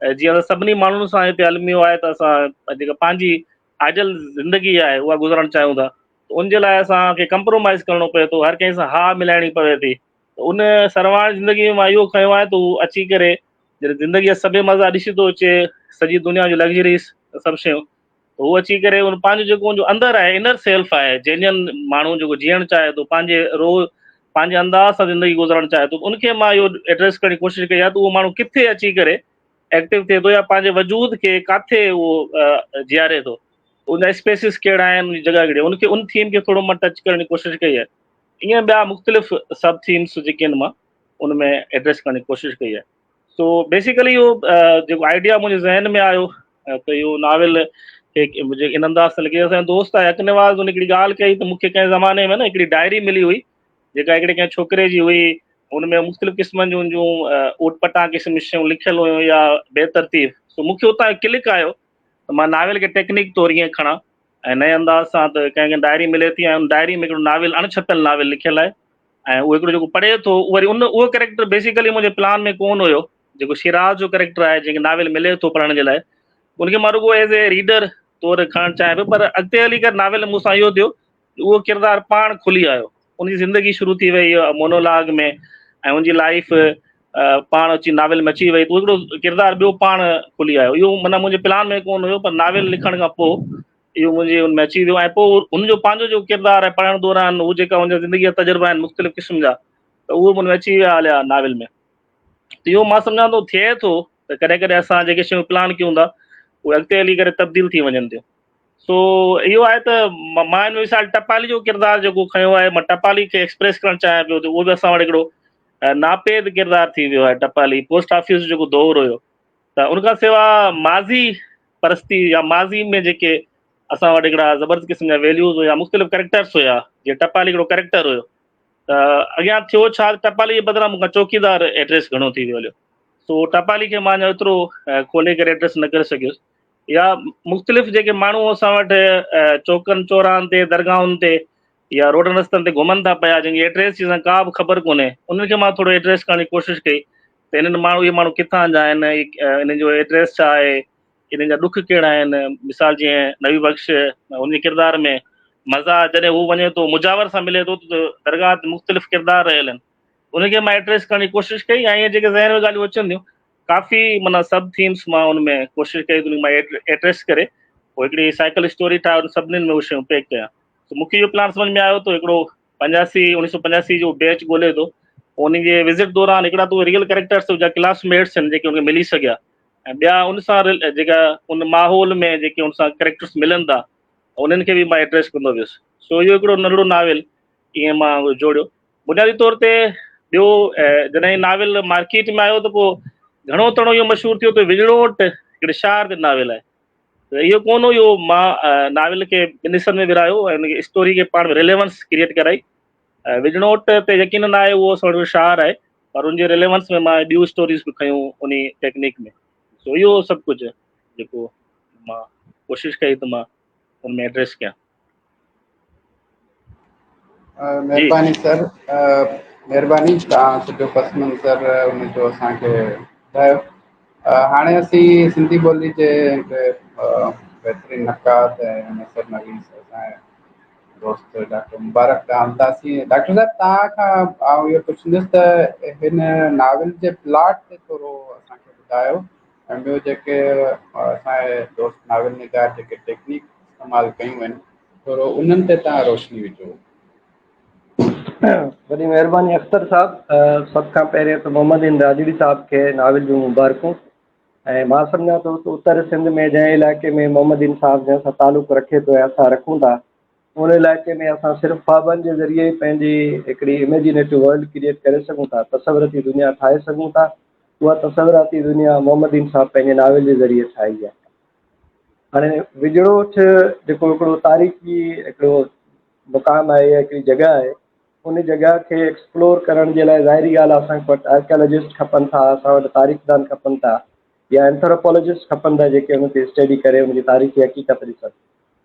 जीअं असां सभिनी माण्हुनि सां हिते अलमियो आहे त असां जेका पंहिंजी आइडियल ज़िंदगी आहे उहा गुज़ारणु चाहियूं था, उनजे लाइ असांखे कंप्रोमाइज़ करिणो पए थो, हर कंहिं सां हा मिलाइणी पवे थी। उन सरवाण ज़िंदगी में मां इहो खयो आहे त उहो अची करे जॾहिं ज़िंदगीअ जा सभई मज़ा ॾिसी थो अचे, सॼी दुनिया जी लग्ज़रीज़ सभु शयूं, त उहो अची करे उन पंहिंजो जेको उनजो अंदरि आहे, इनर सेल्फ आहे, जेन्युइन माण्हू जेको जीअणु चाहे थो, पंहिंजे अंदाज़ सां ज़िंदगी गुज़ारणु चाहे थो, उनखे मां इहो एड्रेस करण जी कोशिशि कई आहे त उहो माण्हू किथे अची करे एक्टिव थिए थो या पंहिंजे वजूद खे किथे उहो जीआरे थो, उनजा स्पेसिस कहिड़ा आहिनि, उनजी जॻह कहिड़ी आहे, उनखे उन थीम खे थोरो मां टच करण जी कोशिशि कई आहे। ईअं ॿिया मुख़्तलिफ़ सब थीम्स जेके आहिनि मां उन में एड्रेस करण जी कोशिशि कई आहे। सो बेसिकली इहो जेको आइडिया मुंहिंजे ज़हन में आयो त इहो नाविल इन अंदाज़ सां लिखी, असांजो दोस्त आहे अकनवाज़, उन हिकिड़ी ॻाल्हि कई त मूंखे कंहिं ज़माने में न हिकिड़ी डायरी मिली हुई जेका हिकिड़े कंहिं छोकिरे जी हुई, उनमें मुख़्तलिफ़ क़िस्मनि जूं ऊटपटां क़िस्म शयूं लिखियल हुयूं या बेतरतीब। सो मूंखे उतां क्लिक आयो त मां नाविल खे टेक्निक तौरु ईअं खणा ऐं नए अंदाज़ सां त कंहिंखे डायरी मिले थी ऐं उन डायरी में हिकिड़ो नाविल अणछपियल नाविल लिखियल आहे ऐं उहो हिकिड़ो जेको पढ़े थो वरी उहो कैरेक्टर बेसिकली मुंहिंजे प्लान में कोन हुयो, जेको शिराज जो कैरेक्टर आहे जंहिंखे नाविल मिले थो पढ़ण जे लाइ, उनखे मां रुॻो एज़ ए रीडर तौरु खणणु चाहियां पियो। पर अॻिते हली करे नाविल मूंसां इहो थियो उहो किरदारु पाण खुली आयो, उनजी ज़िंदगी शुरू थी वई मोनोलॉग में ऐं उनजी लाइफ पाण अची नाविल में अची वई, त हिकिड़ो किरदारु ॿियो पाण खुली आयो। इहो माना मुंहिंजे प्लान में कोन हुयो, पर नाविल लिखण खां पोइ इहो मुंहिंजे हुन में अची वियो ऐं पोइ हुनजो पंहिंजो जेको किरदारु आहे पढ़ण दौरान उहो जेका हुनजा ज़िंदगी जा तजुर्बा आहिनि मुख़्तलिफ़ क़िस्म जा, त उहो हुन में अची विया हलिया नाविल में। त इहो मां सम्झां थो थिए थो त कॾहिं कॾहिं असां जेके शयूं प्लान कयूं था उहे अॻिते हली करे तब्दील थी वञनि थियूं। सो इहो आहे त मां हिन मिसाल टपाली जो किरदारु जेको खयो आहे, मां टपाली खे एक्सप्रेस करणु चाहियां पियो, त उहो बि असां वटि हिकिड़ो नापेद किरदारु थी वियो आहे। टपाली पोस्ट ऑफिस जो जेको दौरु हुयो, त उनखां सवाइ माज़ी परस्ती या माज़ी में जेके असां वटि हिकिड़ा ज़बरदस्त क़िस्म जा वैल्यूज़ हुया, मुख़्तलिफ़ कैरेक्टर्स हुया, जीअं टपाली हिकिड़ो कैरेक्टर हुयो, त अॻियां थियो छा, टपाली जे बदिरां मूंखां चौकीदार एड्रेस घणो थी वियो हलियो। सो टपाली खे मां एतिरो खोले करे एड्रेस न करे सघियुसि, या मुख़्तलिफ़ जेके माण्हू असां वटि चौकनि चौराहनि ते दरगाहुनि ते या रोडनि रस्तनि ते घुमनि था पिया, जंहिंजी एड्रेस जी का बि ख़बर कोन्हे, उन्हनि खे मां थोरो एड्रेस करण जी कोशिशि कई त इन्हनि माण्हू इहे माण्हू किथां जा आहिनि, इन्हनि जो एड्रेस छा आहे, इन्हनि जा ॾुख कहिड़ा आहिनि। मिसाल जीअं नबी बख़्श हुन किरदार में मज़ा जॾहिं हू वञे थो मुजावर सां मिले थो त दरगाह ते मुख़्तलिफ़ किरदार रहियल आहिनि, उनखे मां एड्रेस करण जी कोशिशि कई ऐं इहे जेके ज़हन में ॻाल्हियूं अचनि थियूं काफ़ी माना सब थीम्स मां हुन में कोशिशि कई त मां एड्रेस करे पोइ हिकिड़ी साइकिल स्टोरी ठाहे उन सभिनीनि में उहे शयूं पैक कयां। त मूंखे इहो प्लान सम्झ में आयो त हिकिड़ो 1985 जो बैच ॻोल्हे थो, उन जे विज़िट दौरान हिकिड़ा त उहे रियल कैरेक्टर्स जा क्लासमेट्स आहिनि जेके उनखे मिली सघिया, ऐं ॿिया उन सां जेका उन माहौल में जेके उन सां कैरेक्टर्स मिलनि था उन्हनि खे बि मां एड्रेस कंदो वियुसि। सो इहो हिकिड़ो नंढिड़ो नाविल ईअं मां जोड़ियो। बुनियादी तौर ते ॿियो जॾहिं नाविल मार्केट में आयो त पोइ घणो तणो इहो मशहूरु थियो त विजड़ोट हिकिड़े शार ते नाविल आहे, त इहो कोन हुयो मां नाविल खे ॿिनि हिसनि में विरायो ऐं उनखे स्टोरी खे पाण में रिलेवेंस क्रिएट कराई। विजड़ोट ते यकीनन आहे उहो असां शार आहे, पर उनजे रिलेवेंस में मां ॿियूं स्टोरीज़ बि खयूं उन टेक्निक में। सो इहो सभु कुझु जेको मां कोशिशि कई त मां उन में एड्रेस कयां। महिरबानी सर, महिरबानी, तव्हां सॼो पस मंज़र उनजो असांखे ॿुधायो। हाणे असीं सिंधी ॿोली जे बहितरीनु नक़ाद ऐं नसर नवीस असांजे दोस्त डॉक्टर मुबारक खां हलंदासीं। डॉक्टर साहिबु तव्हां खां आउं इहो पुछंदुसि त हिन नाविल जे प्लॉट ते थोरो असांखे ॿुधायो, ऐं ॿियो जेके असांजे दोस्त नाविल निगार जेके टेक्निक इस्तेमालु कयूं आहिनि थोरो उन्हनि ते तव्हां रोशनी विझो। वॾी महिरबानी अख़्तर साहब। सभ खां पहिरियों त मोहम्मद इन राजड़ी साहब खे नाविल जूं मुबारकूं। ऐं मां सम्झां थो त उत्तर सिंध में जंहिं इलाइक़े में मोहम्मद इन साहब जंहिं सां तालुक़ु रखे थो ऐं असां रखूं था, उन इलाइक़े में असां सिर्फ़ु ख़्वाबनि जे ज़रिए पंहिंजी हिकिड़ी इमेजिनेटिव वर्ल्ड क्रिएट करे सघूं था, तसवुराती दुनिया ठाहे सघूं था। उहा तसवुराती दुनिया मोहम्मद इन साहब पंहिंजे नाविल जे ज़रिए ठाही आहे। हाणे विजड़ोठ जेको हिकिड़ो तारीख़ी हिकिड़ो मुक़ाम आहे या हिकिड़ी जॻह आहे, उन जॻह खे एक्सप्लोर करण जे लाइ ज़ाहिरी ॻाल्हि आहे असांखे वटि आर्कियोलॉजिस्ट खपनि था, असां वटि तारीख़दान खपनि था, या एंथ्रोपोलॉजिस्ट खपनि था जेके हुन ते स्टडी करे हुनजी तारीख़ी हक़ीक़त ॾिसनि।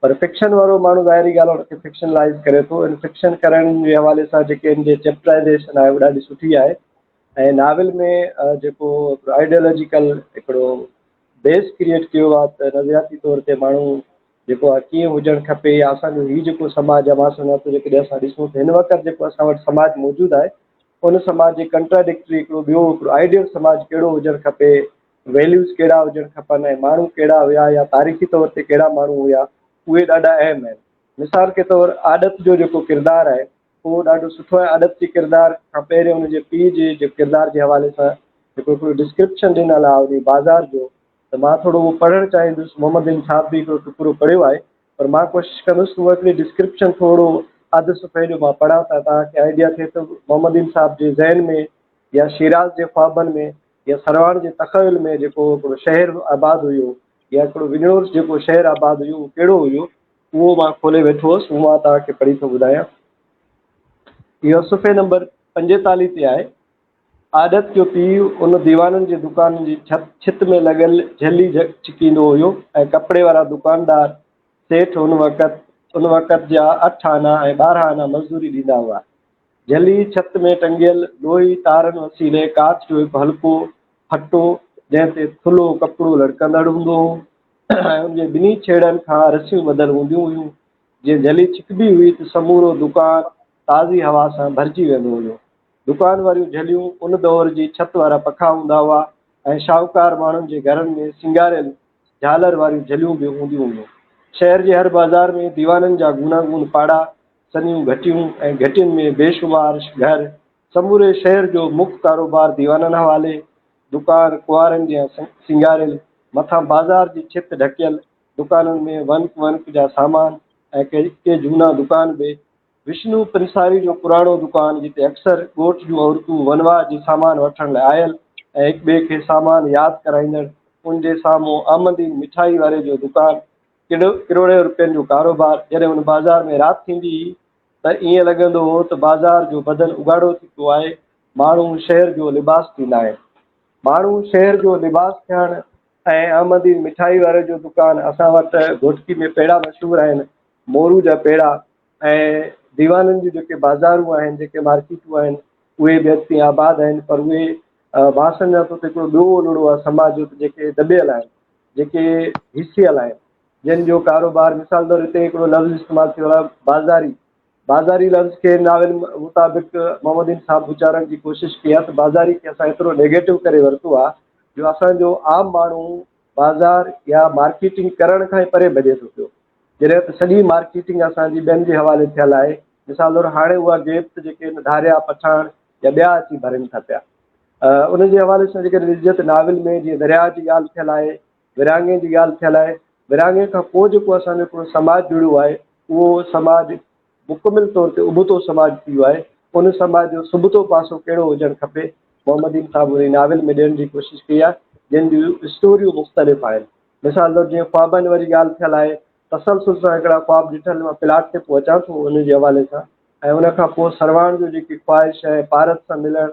पर फिक्शन वारो माण्हू ज़ाहिरी ॻाल्हि आहे उनखे फिक्शनलाइज़ करे थो। इन फिक्शन करण जे हवाले सां जेके हिन जे चैप्टराइज़ेशन आहे उहा ॾाढी सुठी आहे। ऐं नाविल में जेको आइडियोलॉजिकल हिकिड़ो बेस क्रिएट कयो आहे त नज़रियाती तौर ते माण्हू जेको आहे कीअं हुजणु खपे, या असांजो हीउ जेको समाज आहे, मां सम्झां थो जेकॾहिं असां ॾिसूं त हिन वक़्तु जेको असां वटि समाज मौजूदु आहे उन समाज जे कंट्राडिक्टरी हिकिड़ो ॿियो हिकिड़ो आइडियल समाज कहिड़ो हुजणु खपे, वैल्यूज़ कहिड़ा हुजणु खपनि, ऐं माण्हू कहिड़ा हुया या तारीख़ी तौर ते कहिड़ा माण्हू हुया, उहे ॾाढा अहम आहिनि। मिसाल के तौरु आदत जो जेको किरदारु आहे उहो ॾाढो सुठो आहे। आदत जे किरदार खां पहिरियों हुनजे पीउ जे किरदार जे हवाले सां जेको हिकिड़ो डिस्क्रिप्शन ॾिनल आहे उन बाज़ार जो, त मां थोरो उहो पढ़णु चाहींदुसि। मोहम्मद बिन साहब बि हिकिड़ो टुकड़ो पढ़ियो आहे, पर मां कोशिशि कंदुसि उहा हिकिड़ी डिस्क्रिप्शन थोरो अधु सुफ़े जो मां पढ़ां त तव्हांखे आइडिया थिए त मोहम्मद बिन साहब जे ज़हन में या शिराज जे ख्वाबनि में या सरवाण जे तख़यल में जेको हिकिड़ो शहर आबाद हुयो या हिकिड़ो विञोर जेको शहर आबाद हुयो उहो कहिड़ो हुयो, उहो मां खोले वेठो हुअसि, उहो मां तव्हांखे पढ़ी थो ॿुधायां। इहो सुफ़े नंबर 45 ते आहे। आदत जो पीउ उन दीवाननि जे दुकान जी छित में लॻियल झली छिकींदो हुयो ऐं कपिड़े वारा दुकानदार सेठ उन वक़्त जा 8 आना ऐं 12 आना मज़दूरी ॾींदा हुआ। झली छत में टंगियल लोही तारनि वसीले कांच जो हिकु हल्को फटो जंहिं ते थुल्हो कपिड़ो लड़कंदड़ हूंदो हो ऐं उनजे ॿिन्ही छेड़नि खां रसियूं ॿधल हूंदियूं हुयूं। जीअं झली छिकबी हुई त समूरो दुकान ताज़ी हवा सां भरिजी वेंदो हुयो। दुकान वारियूं झलियूं उन दौर जी छत वारा पखा हूंदा हुआ ऐं शाहूकार माण्हुनि जे घरनि में सिंगारियल झालर वारियूं झलियूं बि हूंदियूं हुयूं। शहर जे हर बाज़ार में दीवाननि जा गूनागून पाड़ा, सनियूं घटियूं ऐं घटियुनि में बेशुमार घर, समूरे शहर जो मुख्य कारोबार दीवाननि हवाले। दुकान कुंवारनि जा सिंगारियल, मथां बाज़ार जी छित ढकियल, दुकाननि में वनक जा सामान ऐं के झूना दुकान बि। विष्णु पंसारी जो पुराणो दुकान जिते अक्सर ॻोठ जूं औरतूं वनवाह जी सामान वठण लाइ आयल ऐं हिक ॿिए खे सामान यादि कराईंदड़। उनजे साम्हूं आमदीन मिठाई वारे जो दुकान, किरोड़े रुपयनि जो कारोबार। जॾहिं हुन बाज़ार में राति थींदी हुई त ईअं लॻंदो हो त बाज़ार जो बदन उघाड़ो थी पियो आहे। माण्हू शहर जो लिबास थींदा आहिनि। माण्हू शहर जो लिबास थियणु ऐं आमदीन मिठाई वारे जो दुकान। असां वटि घोटकी में पेड़ा मशहूरु आहिनि, मोरू जा पेड़ा। ऐं दीवाननि जूं जेके बाज़ारूं आहिनि, जेके मार्केटूं आहिनि, उहे बि अॻिते आबाद आहिनि। पर उहे मां सम्झां थो त हिकिड़ो ॿियो लुड़ो आहे समाज जो, जेके दॿियल आहिनि, जेके हिसियल आहिनि, जिन जो कारोबार। मिसाल तौर हिते हिकिड़ो लफ़्ज़ इस्तेमालु थियो आहे बाज़ारी। बाज़ारी लफ़्ज़ खे नाविल मुताबिक़ मोहम्मद बिन साहब उचारण जी कोशिशि कई आहे त बाज़ारी खे असां एतिरो नेगेटिव करे वरितो आहे जो असांजो आम माण्हू बाज़ार या मार्केटिंग करण खां ई परे भॼे थो पियो। जॾहिं त सॼी मार्केटिंग असांजी ॿियनि जे हवाले थियल आहे। मिसाल तौरु हाणे उहा गेप जेके धारिया पठाण या ॿिया अची भरनि था पिया। उनजे हवाले सां जेकॾहिं ॾिसजे त नाविल में जीअं दरिया जी ॻाल्हि थियल आहे, विरहाङे जी ॻाल्हि थियल आहे। विरहाङे खां पोइ जेको असांजो हिकिड़ो समाज जुड़ियो आहे, उहो समाज मुकमिल तौर ते उबतो समाज थी वियो आहे। उन समाज जो सुबतो पासो कहिड़ो हुजणु खपे, मोहम्मद बिन साहब उन नाविल में ॾियण जी कोशिशि कई आहे, जिन जूं स्टोरियूं मुख़्तलिफ़ आहिनि। मिसाल तौरु जीअं ख्वाबनि वारी ॻाल्हि थियल आहे, तसलसुल सां हिकिड़ा ख्वाब ॾिठल। मां प्लाट ते पोइ अचां थो उनजे हवाले सां। ऐं उनखां पोइ सरवाण जो जेकी ख़्वाहिश आहे पारस सां मिलणु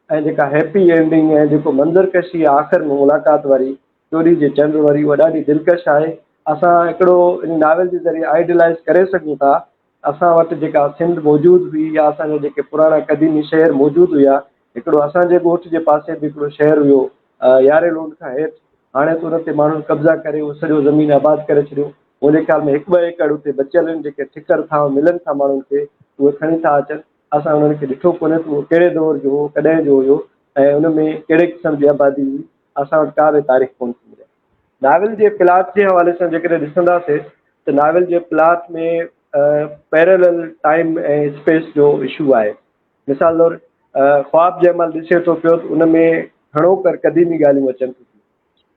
ऐं जेका हैप्पी एंडिंग ऐं जेको मंज़रकशी आहे आख़िर में मुलाक़ात वारी, चोरी जे चंड वारी, उहा ॾाढी दिलकश आहे। असां हिकिड़ो इन नाविल जे ज़रिए आइडियलाइज़ करे सघूं था। असां वटि जेका सिंध मौजूदु हुई या असांजा जेके पुराणा क़दीमी शहर मौजूदु हुया, हिकिड़ो असांजे ॻोठ जे पासे बि हिकिड़ो शहर हुयो यारे लोड खां हेठि। हाणे त उन ते माण्हुनि कब्ज़ा करे उहो सॼो ज़मीन आबाद करे छॾियो। मुंहिंजे ख़्याल में 1-2 एकड़ उते बचियल आहिनि, जेके ठिकर था मिलनि था माण्हुनि खे, उहे खणी था अचनि। असां उन्हनि खे ॾिठो कोन्हे त उहो कहिड़े दौर जो हो, कॾहिं जो हुयो ऐं उन में कहिड़े क़िस्म जी आबादी हुई। असां वटि का बि तारीख़ कोन थी मिले। नाविल जे प्लाट जे हवाले सां जेकॾहिं ॾिसंदासीं त नाविल जे प्लाट में पैरेलल टाइम ऐं स्पेस जो इशू आहे। मिसाल तौरु ख्वाब जंहिं महिल ॾिसे थो पियो त उन में घणो कर क़दीमी ॻाल्हियूं अचनि थियूं।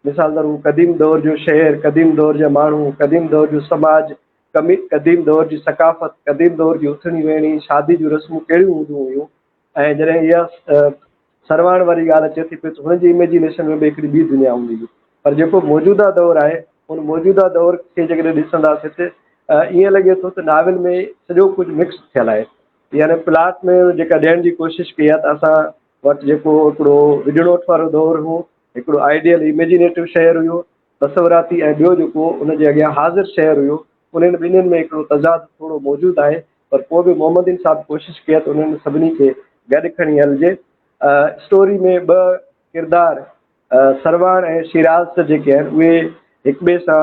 मिसाल तौरु क़दीम दौर जो शहर, क़दीम दौर जा माण्हू, क़दीम दौर जो समाज, क़दीम दौर जी सकाफ़त, क़दीम दौर जी उथणी वेहणी, शादी जूं रस्मूं कहिड़ियूं हूंदियूं हुयूं। ऐं जॾहिं इहा सरवाण वारी ॻाल्हि अचे थी पई त हुनजी इमेजिनेशन में बि हिकिड़ी ॿी दुनिया हूंदी हुई। पर जेको मौजूदा दौरु आहे, उन मौजूदा दौर खे जेकॾहिं ॾिसंदासीं त ईअं लॻे थो त नाविल में सॼो कुझु मिक्स थियल आहे। यानी प्लाट में जेका ॾियण जी कोशिशि कई आहे त असां वटि जेको हिकिड़ो विझड़ोट वारो दौरु हो, हिकिड़ो आइडियल इमेजिनेटिव शहर हुयो, तसवराती, ऐं ॿियो जेको उनजे अॻियां हाज़िर शहर हुयो। उन्हनि ॿिन्हिनि में हिकिड़ो तज़ाद थोरो मौजूदु आहे। पर पोइ बि मोहम्मद बिन साहब कोशिशि कई आहे त उन्हनि सभिनी खे गॾु खणी हलिजे। स्टोरी में 2 किरदार सरवाण ऐं शिराज जेके आहिनि उहे हिक ॿिए सां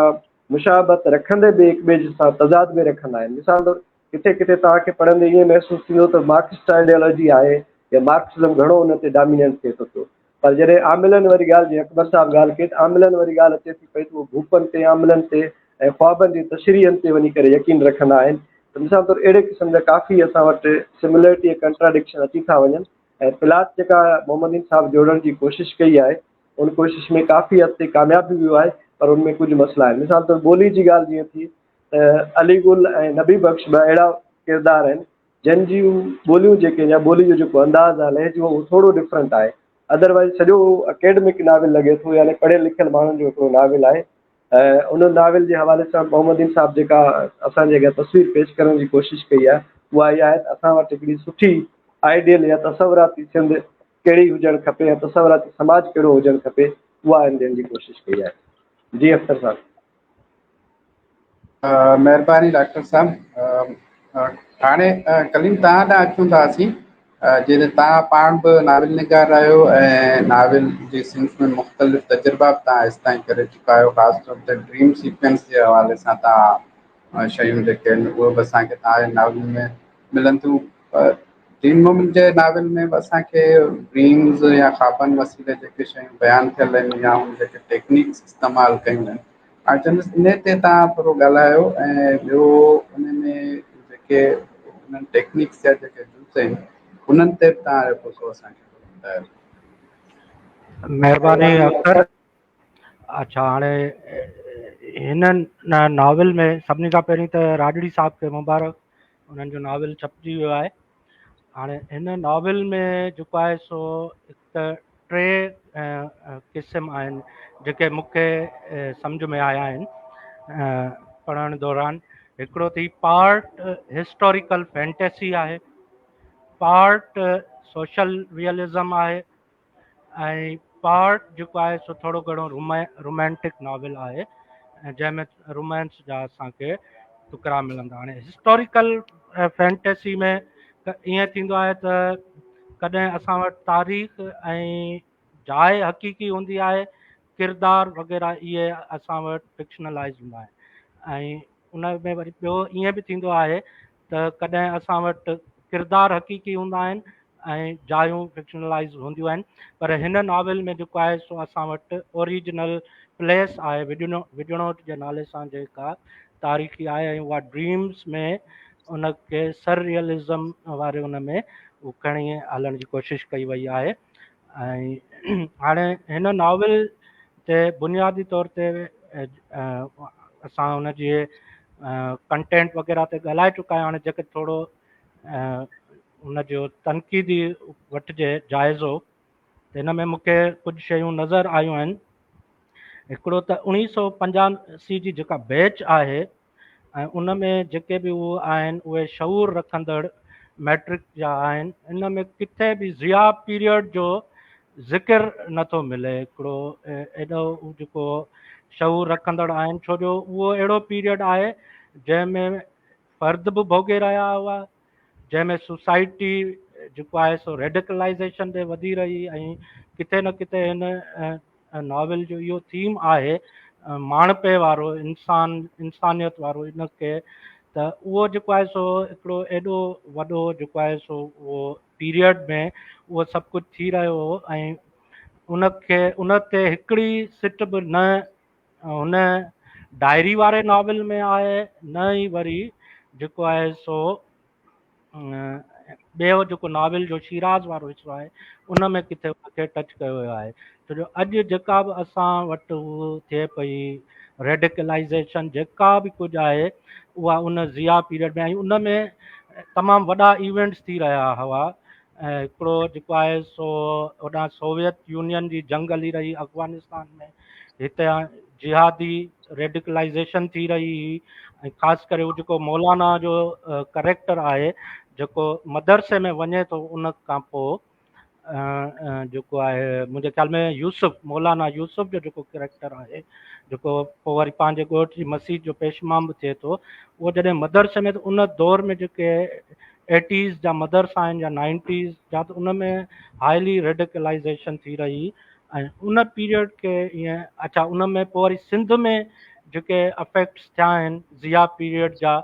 मुशाबत रखंदे बि हिक ॿिए सां तज़ाद में रखंदा आहिनि। मिसाल तौरु किथे किथे तव्हांखे पढ़ंदे ईअं महसूसु थींदो त मार्क्सिस्ट आइडियोलॉजी आहे या मार्क्सिज़म घणो हुन ते डोमिनेंट थिए थो पियो। पर जॾहिं आमिलनि वारी ॻाल्हि, जीअं अकबर साहब ॻाल्हि कई, त आमिलनि वारी ॻाल्हि अचे थी पई त उहो भूपनि ते, आमिलनि ते ऐं ख्वाबनि जी तशरीहनि ते वञी करे यकीन रखंदा आहिनि। त मिसाल तौरु अहिड़े क़िस्म जा काफ़ी असां वटि सिमिलरिटी ऐं कंट्राडिक्शन अची था वञनि। ऐं प्लाट जेका मोहम्मदीन साहब जोड़ण जी कोशिशि कई आहे उन कोशिशि में काफ़ी हद ते कामयाबु बि वियो आहे, पर उनमें कुझु मसइला आहिनि। मिसाल तौरु ॿोली जी ॻाल्हि जीअं थी त अली गुल ऐं नबी बख़्श ॿ अहिड़ा किरदार आहिनि जंहिं जूं ॿोलियूं जेके या ॿोली जो जेको अंदाज़ आहे लहजो उहो थोरो डिफरेंट आहे। अदरवाइज़ सॼो अकेडमिक नाविल लॻे थो, यानी पढ़ियल लिखियल माण्हुनि जो हिकिड़ो नाविल आहे। उन नाविल जे हवाले सां मोहम्मदीन साहब जेका असांजे अॻियां तस्वीर पेश करण जी कोशिशि कई आहे उहा इहा आहे त असां वटि हिकिड़ी सुठी आइडियल या तसवराती सिंध कहिड़ी हुजणु खपे या तसवराती समाज कहिड़ो हुजणु खपे, उहा ॾियण जी कोशिशि कई आहे। जी अख़्तर साहब। महिरबानी डॉक्टर साहब। हाणे कलीम तव्हां ॾांहुं अचूं था असीं। जॾहिं तव्हां पाण बि नाविल निगार आहियो ऐं नाविल जे सिंस में मुख़्तलिफ़ तजुर्बा बि तव्हां हेसि ताईं करे चुका आहियो, ख़ासि तौर ते ड्रीम सीक्वेंस जे हवाले सां तव्हां शयूं जेके आहिनि उहे बि असांखे तव्हांजे नाविल में मिलनि थियूं। ड्रीम मोमेंट जे नाविल में बि असांखे ड्रीम्स या ख़्वाबनि वसीले जेके शयूं बयानु थियल आहिनि या उन जेके टेक्निक्स इस्तेमालु कयूं आहिनि, हाणे इन ते तव्हां थोरो ॻाल्हायो। ऐं ॿियो उन में जेके उन्हनि टेक्निक्स जा जेके जूस आहिनि उन्हनि ते बि तव्हां जेको सो असांखे ॿुधायो। महिरबानी अख्तर। अच्छा, हाणे हिन नाविल में सभिनी खां पहिरीं त राजड़ी साहब खे मुबारक, उन्हनि जो नाविल छपिजी वियो आहे। हाणे हिन नाविल में जेको आहे सो हिकु त टे क़िस्म आहिनि जेके मूंखे सम्झ में आया आहिनि पढ़ण दौरान। हिकिड़ो थी पार्ट हिस्टोरिकल फैंटेसी आहे, पार्ट सोशल रियलिज़म आहे, ऐं पार्ट जेको आहे सो थोरो घणो रोमांटिक नाविल आहे जंहिंमें रोमांस जा असांखे टुकड़ा मिलंदा। हाणे हिस्टोरिकल फैंटेसी में त ईअं थींदो आहे त कॾहिं असां वटि तारीख़ ऐं जाइ हक़ीक़ी हूंदी आहे, किरदार वग़ैरह इहे असां वटि फिक्शनलाइज़ हूंदा आहिनि। ऐं उन में वरी ॿियो ईअं बि थींदो आहे त कॾहिं असां वटि किरदार हक़ीक़ी हूंदा आहिनि ऐं जायूं फिक्शनलाइज़ हूंदियूं आहिनि। पर हिन नाविल में जेको आहे सो असां वटि ओरिजिनल प्लेस आहे विजणोट जे नाले सां जेका तारीख़ी आहे, ऐं उहा ड्रीम्स में उनखे सर रियलिज़म वारे उन में उहो खणी हलण जी कोशिशि कई वई आहे। ऐं हाणे हिन नाविल ते बुनियादी तौर ते असां हुन जे कंटेंट वग़ैरह ते ॻाल्हाए चुका आहियूं। हाणे जेके थोरो हुन जो तनक़ीदी वठिजे जाइज़ो, त हिन में मूंखे कुझु शयूं नज़र आयूं आहिनि। हिकिड़ो त 1985 जी जेका बैच आहे ऐं उन में जेके बि उहे आहिनि उहे शऊर रखंदड़ मैट्रिक जा आहिनि। इन में किथे बि ज़िया पीरियड जो ज़िक्र नथो मिले। हिकिड़ो एॾो जेको शऊर रखंदड़ आहिनि, छो जो उहो अहिड़ो पीरियड आहे जंहिंमें फ़र्द बि भोगे रहिया हुआ, जंहिंमें सोसाइटी जेको आहे सो रेडिकलाइज़ेशन ते वधी रही। ऐं किथे न किथे हिन नाविल जो इहो थीम आहे माणपे वारो, इंसानियत वारो इनखे। त उहो जेको आहे सो हिकिड़ो एॾो वॾो जेको आहे सो उहो पीरियड में उहो सभु कुझु थी रहियो हो, ऐं उन ते हिकिड़ी सिट बि न हुन डायरी वारे नाविल में आहे, न ई वरी जेको आहे सो ॿियो जेको नाविल जो शिराज़ वारो हिसो आहे उन में किथे उनखे टच कयो वियो आहे। छो जो अॼु जेका बि असां वटि उहो थिए पई रेडिकलाइज़ेशन जेका बि कुझु आहे उहा उन ज़िया पीरियड में, ऐं उन में तमामु वॾा इवेंट्स थी रहिया हुआ। ऐं हिकिड़ो जेको आहे सो होॾां सोवियत यूनियन जी जंग हली रही अफ़गानिस्तान में, हिते जिहादी रेडिकलाइज़ेशन थी रही हुई। ऐं ख़ासि करे उहो जेको मौलाना जो करेक्टर आहे जेको मदरसे में वञे थो, उन खां पोइ जेको आहे मुंहिंजे ख़्याल में यूसुफ, मौलाना यूसुफ जो जेको करेक्टर आहे, जेको पोइ वरी पंहिंजे ॻोठ जी मस्जिद जो पेशमाम बि थिए थो, उहो जॾहिं मदरसे में, त उन दौर में जेके 80s जा मदरसा आहिनि या 90s जा, त उन में हाईली रेडिकलाइज़ेशन थी रही। ऐं उन पीरियड खे ईअं अच्छा, उन में पोइ वरी सिंध में जेके अफेक्ट्स थिया आहिनि ज़िया पीरियड जा,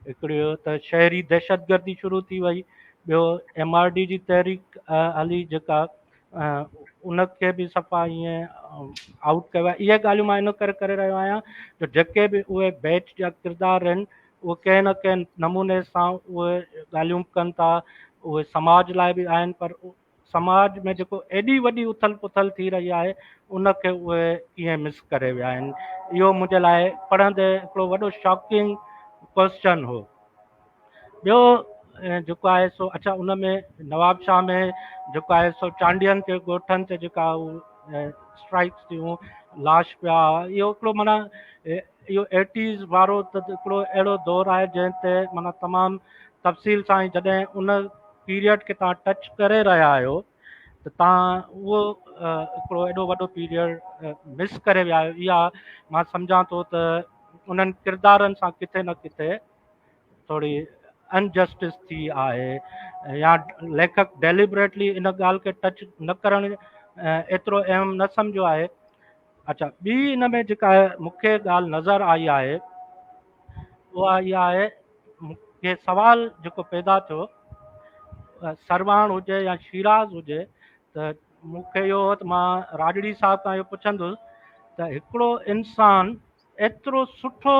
हिकिड़ो त शहरी दहशतगर्दी शुरू थी वई, ॿियो MRD जी तहरीक हली जेका उनखे बि सफ़ा ईअं आउट कयो आहे। इहे ॻाल्हियूं मां इन करे रहियो आहियां जो जेके बि उहे बैच जा किरदार आहिनि उहे कंहिं न कंहिं नमूने सां उहे ॻाल्हियूं कनि था, उहे समाज लाइ बि आहिनि, पर समाज में जेको एॾी वॾी उथल पुथल थी रही आहे उनखे उहे कीअं मिस करे विया आहिनि। इहो मुंहिंजे लाइ पढ़ंदे हिकिड़ो वॾो शॉकिंग क्वेश्चन हो। ॿियो जेको आहे सो अच्छा उन में नवाब शाह में जेको आहे सो चांडियनि ते ॻोठनि ते जेका स्ट्राइक्स थियूं, लाश पिया, इहो हिकिड़ो माना इहो 80s वारो त हिकिड़ो अहिड़ो दौरु आहे जंहिं ते माना तमामु तफ़सील सां ई जॾहिं उन पीरियड खे तव्हां टच करे रहिया आहियो त तव्हां उहो हिकिड़ो एॾो वॾो पीरियड मिस करे विया आहियो। इहा मां सम्झां थो त उन्हनि किरदारनि सां किथे न किथे थोरी अनजस्टिस थी आहे या लेखक डेलिबरेटली इन ॻाल्हि खे टच न करणु एतिरो अहम न सम्झो आहे। अच्छा, ॿी इन में जेका मूंखे ॻाल्हि नज़र आई आहे उहा इहा आहे, मूंखे सवाल जेको पैदा थियो सरवाण हुजे या शिराज़ हुजे त मूंखे इहो त मां राजड़ी साहिब खां इहो पुछंदुसि त हिकिड़ो इंसानु एतिरो सुठो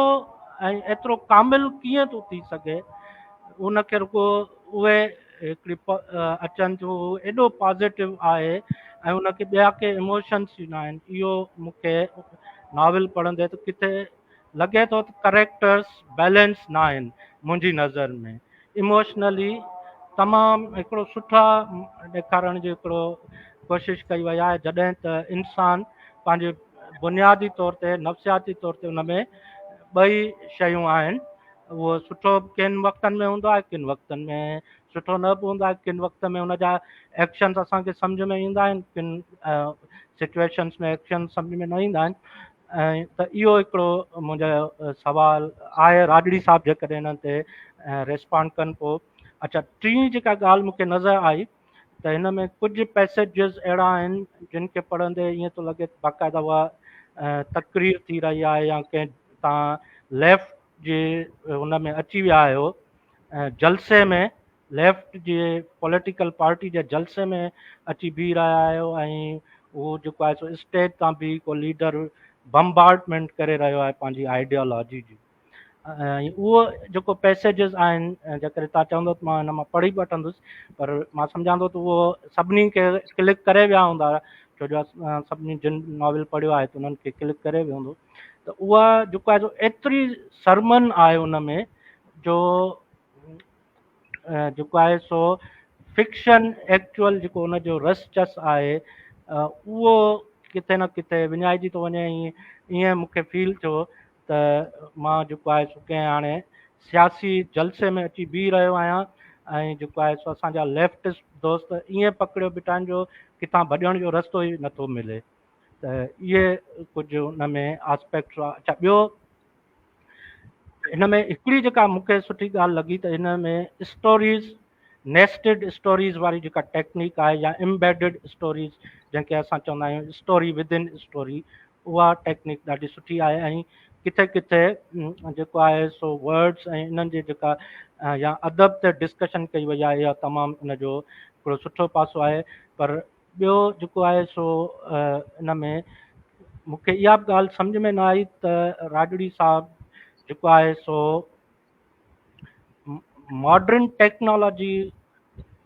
ऐं एतिरो कामिल कीअं थो थी सघे, उनखे रुगो उहे हिकिड़ी अचनि थियूं एॾो पॉज़िटिव आहे ऐं उनखे ॿिया के इमोशन्स ई न आहिनि। इहो मूंखे नॉवल पढ़ंदे त किथे लॻे थो त करेक्टर्स बैलेंस न आहिनि मुंहिंजी नज़र में। इमोशनली तमामु हिकिड़ो सुठा ॾेखारण जी हिकिड़ो कोशिशि कई वई आहे जॾहिं त इंसानु पंहिंजे बुनियादी तौर ते नफ़्सियाती तौर ते उन में ॿई शयूं आहिनि। उहो सुठो किन वक़्तनि में हूंदो आहे, किन वक़्तनि में सुठो न बि हूंदो आहे, किन वक़्त में हुन जा एक्शन्स असांखे सम्झ में ईंदा आहिनि, किन सिचुएशन्स में एक्शन सम्झ में न ईंदा आहिनि। ऐं त इहो हिकिड़ो मुंहिंजो सवाल आहे राजड़ी साहिब जेकॾहिं हिन ते रिस्पॉन्ड कनि पोइ। अच्छा, टी जेका ॻाल्हि मूंखे नज़र आई त हिन में कुझु पैसेजिस अहिड़ा आहिनि जिन खे पढ़ंदे ईअं थो लॻे बाक़ाइदा उहा तक़रीर थी रही आहे या कंहिं तव्हां लेफ्ट जे हुन में अची विया आहियो जलसे में, लेफ्ट जे पॉलिटिकल पार्टी जे जलसे में अची बीह रहिया आहियो ऐं उहो जेको आहे सो स्टेज तां बि को लीडर बम्बार्डमेंट करे रहियो आहे पंहिंजी आइडियोलॉजी जी। ऐं उहो जेको पैसेजिस आहिनि जेकॾहिं तव्हां चवंदो त मां हिन मां पढ़ी वठंदुसि, पर मां सम्झां थो त उहो सभिनी खे क्लिक करे विया हूंदा, छो जो सभिनी जिन नॉवल पढ़ियो आहे त उन्हनि खे क्लिक करे वियो हूंदो। त उहा जेको आहे सो एतिरी सरमन आहे उन में जो जेको आहे सो फिक्शन एक्चुअल जेको उनजो रस चस आहे उहो किथे न किथे विञाइजी थो वञे। ईअं मूंखे फील थियो त मां जेको आहे सो कंहिं हाणे सियासी जलसे में अची बीह रहियो आहियां ऐं जेको आहे सो असांजा लेफ्टिस्ट दोस्त ईअं पकड़ियो बीठा आहिनि जो किथां भॼण जो रस्तो ई नथो मिले। त इहे कुझु हुन में आस्पेक्ट्स आहे। अच्छा, ॿियो हिन में हिकिड़ी जेका मूंखे सुठी ॻाल्हि लॻी त हिन में स्टोरीज़, नेस्टेड स्टोरीज़ वारी जेका टेक्निक आहे या एम्बेडेड स्टोरीज़ जंहिंखे असां चवंदा आहियूं स्टोरी विद इन स्टोरी, उहा टेक्निक ॾाढी सुठी आहे। ऐं किथे किथे जेको आहे सो वर्ड्स ऐं इन्हनि जे जेका या अदब ते डिस्कशन कई वई आहे इहा तमामु उनजो हिकिड़ो सुठो पासो आहे। पर ॿियो जेको आहे सो इन में मूंखे इहा बि ॻाल्हि सम्झ में न आई त राजड़ी साहिबु जेको आहे सो मॉडर्न टेक्नोलॉजी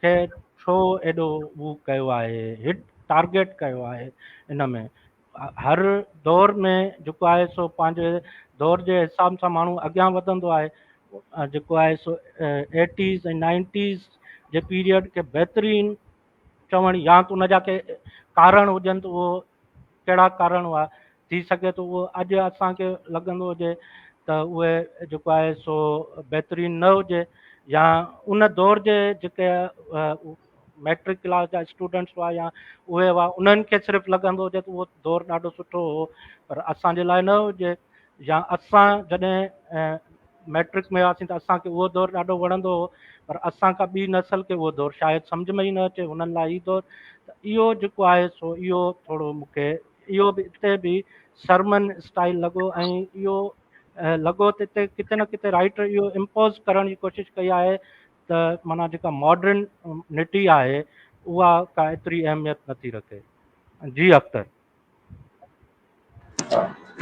खे छो एॾो उहो कयो आहे, हिट टारगेट कयो आहे। इन में हर दौर में जेको आहे सो पंहिंजे दौर जे हिसाब सां माण्हू अॻियां वधंदो आहे। जेको आहे सो 80s ऐं 90s जे पीरियड खे बहितरीनु चवणु या त उन जा के कारण हुजनि त उहो कहिड़ा कारण हुआ, थी सघे थो उहो अॼु असांखे लॻंदो हुजे त उहे जेको आहे सो बहितरीनु न हुजे, या उन दौर जे जेके मैट्रिक क्लास जा स्टूडेंट्स हुआ या उहे हुआ उन्हनि खे सिर्फ़ु लॻंदो हुजे त उहो दौरु ॾाढो सुठो हो पर असांजे लाइ न हुजे, या असां जॾहिं मैट्रिक में हुआसीं त असांखे उहो दौरु ॾाढो वणंदो हो पर असांखां ॿी नसल खे उहो दौरु शायदि सम्झ में ई न अचे, हुननि लाइ ई दौरु। त इहो जेको आहे सो इहो थोरो मूंखे इहो बि हिते बि सरमन स्टाइल लॻो ऐं इहो लॻो त हिते किथे न किथे राइटर इहो इम्पोज़ करण जी कोशिशि कई आहे त माना जेका मॉडर्न निटी आहे उहा का एतिरी अहमियत नथी रखे। जी अख्तर।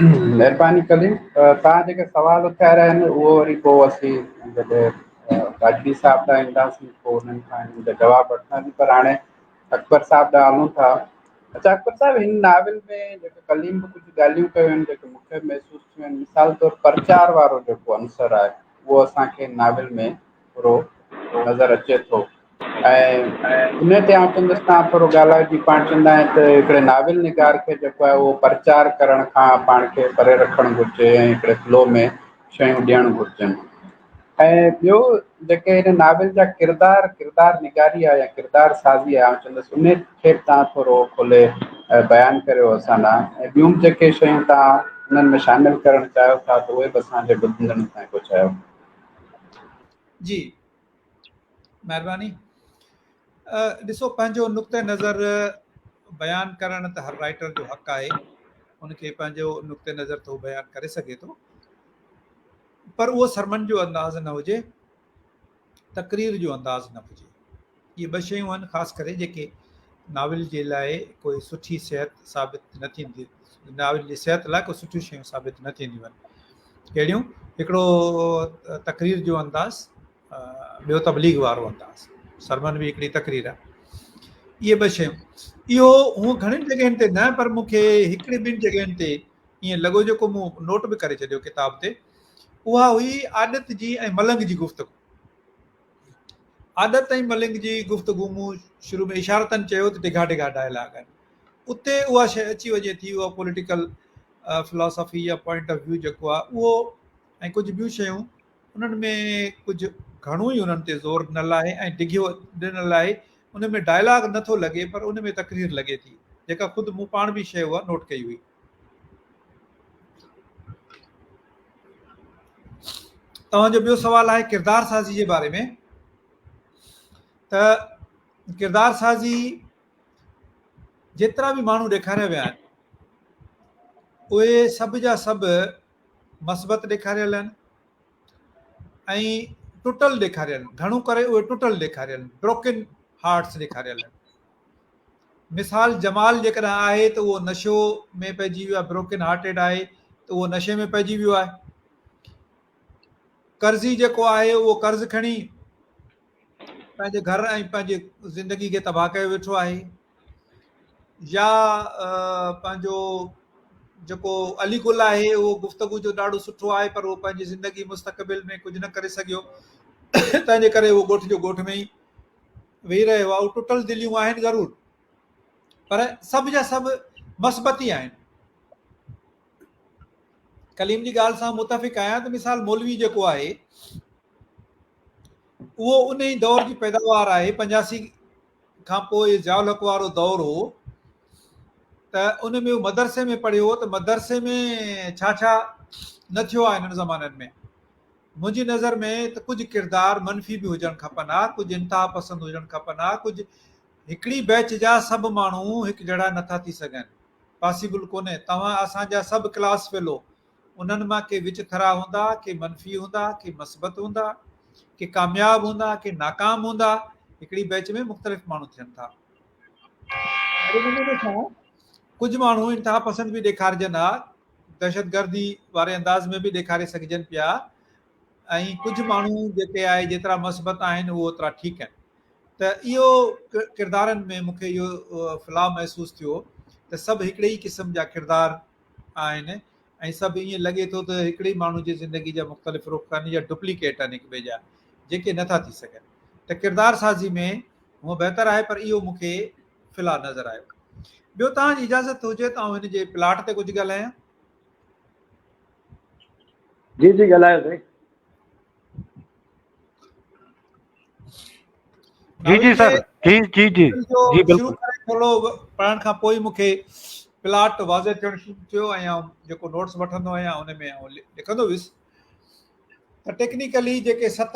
महिरबानी कलीम, तव्हां जेके सवाल उथारिया आहिनि उहो वरी पोइ असीं जॾहिं राजवी साहिब खां ईंदासीं पोइ उन्हनि खां जवाबु वठंदासीं। पर हाणे अकबर साहब ॾांहुं हलूं था। अच्छा अकबर साहब, हिन नाविल में जेके कलीम बि कुझु ॻाल्हियूं कयूं आहिनि जेके मूंखे महसूसु थियूं आहिनि, मिसाल तौरु प्रचार वारो जेको अंसर आहे उहो असांखे नाविल में थोरो नज़र अचे थो। ऐं इन ते आउं चवंदुसि तव्हां थोरो ॻाल्हायो, जीअं पाण चवंदा आहिनि त हिकिड़े नाविल निगार खे जेको आहे उहो प्रचार करण खां पाण खे परे रखणु घुरिजे ऐं हिकिड़े फ्लो में शयूं ॾियणु घुरिजनि। ऐं ॿियो जेके हिन नाविल जा किरदार निगारी आहे या किरदार साज़ी आहे, आउं चवंदुसि उन खे तव्हां थोरो खोले बयानु करियो असां लाइ। ऐं ॿियूं जेके शयूं तव्हां उन्हनि में शामिलु करणु चाहियो था त उहे बि असांजे ॿुधंदड़नि ताईं पहुचायो। जी महिरबानी। ॾिसो, पंहिंजो नुक़्ते नज़र बयानु करणु त हर राइटर जो हक़ आहे, उनखे पंहिंजो नुक़्ते नज़र थो बयानु करे सघे थो, पर उहो सरमन जो अंदाज़ न हुजे, तकरीर जो अंदाज़ न हुजे। इहे ॿ शयूं आहिनि ख़ासि करे जेके नाविल जे लाइ कोई सुठी सिहत साबित न थींदी, नाविल जी सिहत लाइ कोई सुठियूं शयूं साबित न थींदियूं आहिनि। कहिड़ियूं? हिकिड़ो तकरीर जो अंदाज़, ॿियो तबलीग वारो अंदाज़। सरमन बि हिकिड़ी तकरीर आहे। इहे ॿ शयूं, इहो हूअं घणिनि जॻहियुनि ते न, पर मूंखे हिकिड़े ॿिनि जॻहियुनि ते ईअं लॻो जेको मूं नोट बि करे छॾियो किताब ते। उहा हुई आदत जी ऐं मलंग जी गुफ़्तगू। आदत ऐं मलंग जी गुफ़्तगू मूं शुरू में इशारतनि चयो त डिघा डिघा डायलॉग आहिनि, उते उहा शइ अची वञे थी, उहा पॉलिटिकल फिलॉसफी या पॉइंट ऑफ व्यू जेको आहे उहो, ऐं कुझु ॿियूं शयूं उन्हनि में कुझु घणो ई उन्हनि ते ज़ोर ॾिनल आहे ऐं डिघो ॾिनल आहे। उन में डायलॉग नथो लॻे, पर उन में तकरीर लॻे थी, जेका ख़ुदि मूं पाण बि शइ उहा नोट कई हुई। तव्हांजो ॿियो सुवाल आहे किरदार साज़ी जे बारे में। त किरदार साज़ी जेतिरा बि माण्हू ॾेखारिया विया आहिनि उहे सभु जा सभु मस्बत ॾेखारियल आहिनि ऐं टुटल ॾेखारियल आहिनि। घणो करे उहे टुटल ॾेखारियल आहिनि, ब्रोकन हार्ट्स ॾेखारियल आहिनि। मिसाल जमाल जेकॾहिं आहे त उहो नशो में पइजी वियो आहे, ब्रोकन हार्टेड आहे त उहो नशे में पइजी वियो आहे। कर्ज़ी जेको आहे उहो कर्ज़ु खणी पंहिंजे घर ऐं पंहिंजे ज़िंदगी खे तबाह कयो वेठो आहे। या पंहिंजो जेको अली गुल आहे उहो गुफ़्तगू जो ॾाढो सुठो आहे, पर उहो पंहिंजी ज़िंदगी मुस्तक़बिल में कुझु न करे सघियो, तंहिंजे करे उहो ॻोठ जो ॻोठ में ई वेही रहियो आहे। उहो टुटल दिलियूं आहिनि ज़रूरु, पर सभु जा सभु मस्बती आहिनि। कलीम जी ॻाल्हि सां मुतफ़िक़ आहियां त मिसाल मौलवी जेको आहे उहो उन ई दौर जी पैदावार आहे। 85 खां पोइ ज़ियाउल हक़ वारो दौर हो त उन में उहो मदरसे में पढ़ियो हो, त मदरसे में छा छा न थियो आहे हिननि ज़माननि में। मुंहिंजी नज़र में त कुझु किरदार मनफ़ी बि हुजणु खपनि हा, कुझु इंतिहा पसंदि हुजणु खपनि हा, कुझु हिकिड़ी बैच जा सभु माण्हू हिकु जहिड़ा नथा थी सघनि, पॉसिबल कोन्हे। तव्हां असांजा सभु क्लास फेलो, उन्हनि मां के विच थरा हूंदा, के मनफ़ी हूंदा, के मस्बत हूंदा, के कामयाब हूंदा, के नाकाम हूंदा, हिकिड़ी बैच में मुख़्तलिफ़ माण्हू थियनि था। कुझु माण्हू इंतिहा पसंद बि ॾेखारिजनि हा, दहशतगर्दी वारे अंदाज़ में बि ॾेखारे सघिजनि पिया, ऐं कुझु माण्हू जेके आहे जेतिरा मस्बत आहिनि उहो ओतिरा ठीकु आहिनि। त इहो किरदारनि में मूंखे इहो फिलाह महसूसु थियो त सभु हिकिड़े ई क़िस्म जा किरदार आहिनि ऐं सभु ईअं लॻे थो त हिकिड़े ई माण्हू जी ज़िंदगी जा मुख़्तलिफ़ रुख़ आहिनि या डुप्लीकेट आहिनि हिक ॿिए जा, जेके नथा थी सघनि। त किरदार साज़ी में हूअं बहितर आहे, पर इहो मूंखे फिलहाल नज़र आयो। ॿियो तव्हांजी इजाज़त हुजे त आउं हिन जे प्लाट ते कुझु ॻाल्हायां। जी जी ॻाल्हायो साईं। जी जी सर, जी जी जी जी शुरू बिल्कुलु। करे थोरो पढ़ण खां पोइ मूंखे प्लाट वाज़े थियणु शुरू थियो ऐं आउं जेको नोट्स वठंदो आहियां उन में आउं लिखंदो वियुसि। त टेक्निकली जेके 7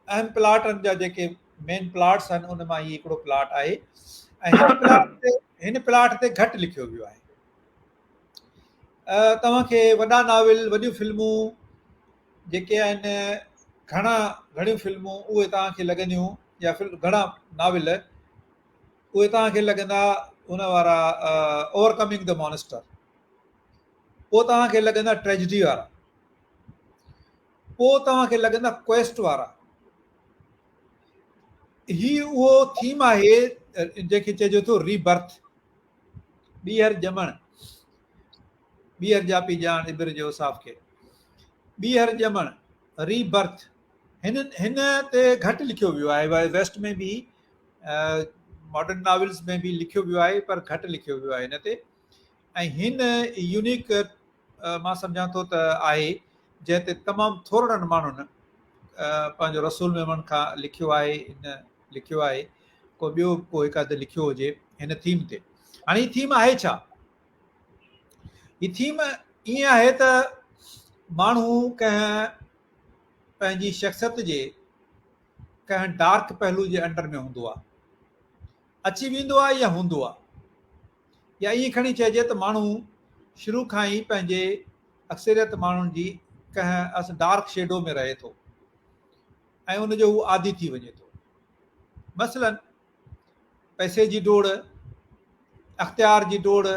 अहम प्लाटनि जा जेके मेन प्लाट्स आहिनि उन मां ही हिकिड़ो प्लाट आहे ऐं हिन प्लाट ते घटि लिखियो वियो आहे। तव्हांखे वॾा नाविल, वॾियूं फिल्मूं जेके आहिनि, घणियूं फिल्मूं उहे तव्हांखे लॻंदियूं, या घणा नाविल उहे तव्हांखे लॻंदा उन वारा ओवरकमिंग द मॉन्स्टर, पोइ तव्हांखे लॻंदा ट्रेजिडी वारा, पोइ तव्हांखे लॻंदा क्वेस्ट वारा। ही उहो थीम आहे जंहिंखे चइजे थो रीबर्थ, ॿीहर ॼमण, ॿीहर जापी ॼाण इब्र जो साफ़ खे, ॿीहर ॼमण, रीबर्थ। हिन ते घटि लिखियो वियो आहे, वेस्ट में बि मॉडर्न नॉवेल्स में बि लिखियो वियो आहे, पर घटि लिखियो वियो आहे हिन ते। ऐं हिन यूनिक मां सम्झां थो त आहे जंहिं ते तमामु थोरनि माण्हुनि पंहिंजो रसूल मेमन खां लिखियो आहे, हिन लिखियो आहे, को ॿियो को हिकु अधु लिखियो हुजे हिन थीम ते। हाणे हीअ थीम आहे छा? हीअ थीम ईअं आहे त माण्हू कंहिं पंहिंजी शख़्सियत जे कंहिं डार्क पहलू जे अंडर में हूंदो आहे, अची वेंदो आहे या हूंदो आहे, या ईअं खणी चइजे त माण्हू शुरू खां ई पंहिंजे अक्सरियत माण्हुनि जी कंहिं डार्क शेडो में रहे थो ऐं उनजो उहो आदी थी वञे थो। मसलन पैसे जी डोड़, अख़्तियार जी डोड़,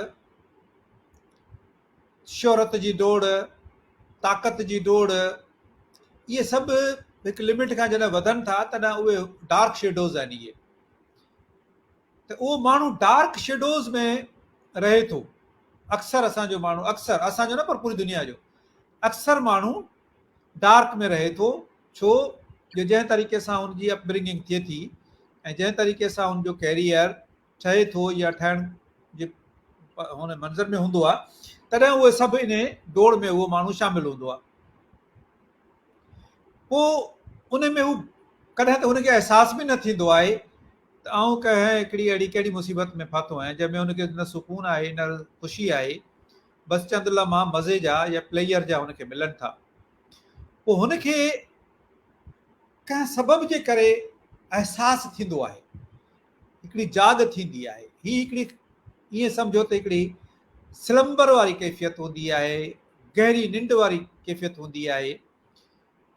शोहरत जी डोड़, ताक़त जी डोड़, इहे सभु हिकु लिमिट खां जॾहिं वधनि था तॾहिं उहे डार्क शेडोज़ आहिनि। इहे त उहो माण्हू डार्क शेडोज़ में रहे थो। अक्सर असांजो माण्हू, अक्सर असांजो न पर पूरी दुनिया जो अक्सर माण्हू डार्क में रहे थो। छो जो जंहिं तरीक़े सां हुनजी अपब्रिंगिंग थिए थी ऐं जंहिं तरीक़े सां हुनजो कैरियर ठहे थो या ठहण जे हुन मंज़र में हूंदो आहे, तॾहिं उहे सभु इन डोड़ में उहो माण्हू शामिलु हूंदो आहे। पोइ उन में हू कॾहिं त हुनखे अहसासु बि न थींदो आहे त आउं कंहिं हिकिड़ी अहिड़ी कहिड़ी मुसीबत में फाथो आहियां जंहिंमें हुनखे न सुकून आहे न ख़ुशी आहे, बसि चंद लम्हा मज़े जा या प्लेयर जा हुनखे मिलनि था। पोइ हुनखे कंहिं सबब जे करे अहसासु थींदो आहे, हिकिड़ी जाग थींदी आहे। हीअ हिकिड़ी ईअं सम्झो त हिकिड़ी स्लंबर वारी कैफ़ियत हूंदी आहे, गहरी निंड वारी कैफ़ियत हूंदी आहे,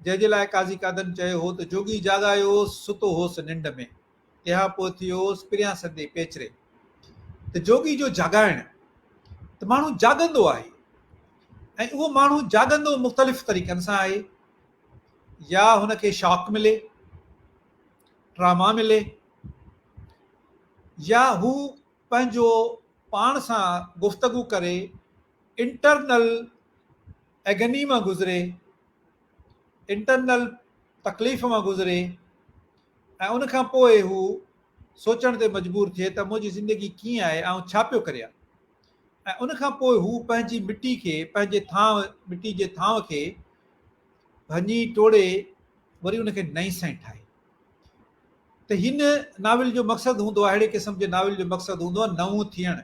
जंहिंजे लाइ काज़ी कादन चयो हो त जोगी जाॻायो सुतो होसि निंड में, तंहिंखां पोइ थियो पिरियां सदे पेचरे। त जोगी जो जाॻाइण, त माण्हू जाॻंदो आहे ऐं उहो माण्हू जाॻंदो मुख़्तलिफ़ तरीक़नि सां आहे। या हुनखे शॉक मिले, ट्रामा मिले, या हू पंहिंजो पाण सां गुफ़्तगू करे इंटरनल एगनी मां गुज़रे, इंटरनल तकलीफ़ मां गुज़रे ऐं उनखां पोइ हू सोचण ते मजबूर थिए त मुंहिंजी ज़िंदगी कीअं आहे, ऐं छा पियो करियां। ऐं उनखां पोइ हू पंहिंजी मिटी खे, पंहिंजे थांव, मिटी जे थांव खे भञी टोड़े वरी उनखे नई सां ठाहे। त हिन नाविल जो मक़सदु हूंदो आहे, अहिड़े क़िस्म जे नाविल जो मक़सदु हूंदो आहे नओं थियणु,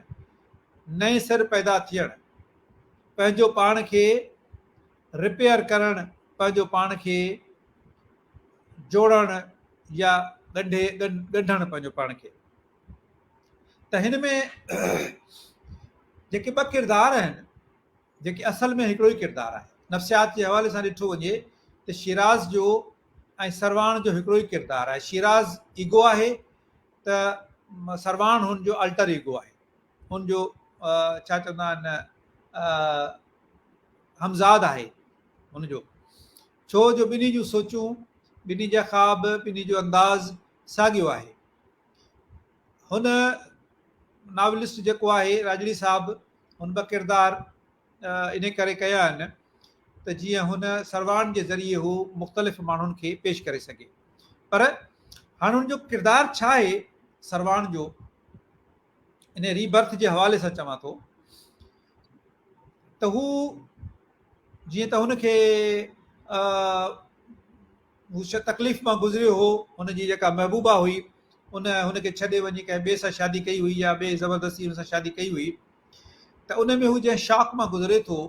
नए सिर पैदा थियणु, पंहिंजो पाण खे रिपेयर करणु, पंहिंजो पाण खे जोड़णु या ॻंढणु पंहिंजो पाण खे। त हिन में जेके ॿ किरदार आहिनि, जेके असल में हिकिड़ो ई किरदारु आहे, नफ़्सियात जे हवाले सां ॾिठो वञे त शिराज़ जो ऐं सरवाण जो हिकिड़ो ई किरदारु आहे। शिराज़ ईगो आहे त सरवाण हुनजो अल्टर ईगो आहे, हुनजो छा चवंदा आहिनि हमज़ाद आहे हुनजो। छो जो ॿिन्ही जूं सोचूं, ॿिन्ही जा ख़्वाब, ॿिन्ही जो अंदाज़ साॻियो आहे। हुन नावलिस्ट जेको आहे राजड़ी साहब, हुन ॿ किरदार इन करे कया आहिनि त जीअं हुन सरवाण जे ज़रिए हू मुख़्तलिफ़ माण्हुनि खे पेश करे सघे। पर हाणे हुनजो किरदारु छा आहे सरवाण जो, इन रीबर्थ जे हवाले सां चवां थो त हू जीअं त हुनखे हू तकलीफ़ मां गुज़रियो हो, हुनजी जेका महबूबा हुई हुनखे छॾे वञी कंहिं ॿिए सां शादी कई हुई या ॿिए ज़बरदस्ती हुन सां शादी कई हुई, त उन में हू जंहिं शॉक मां गुज़रे थो,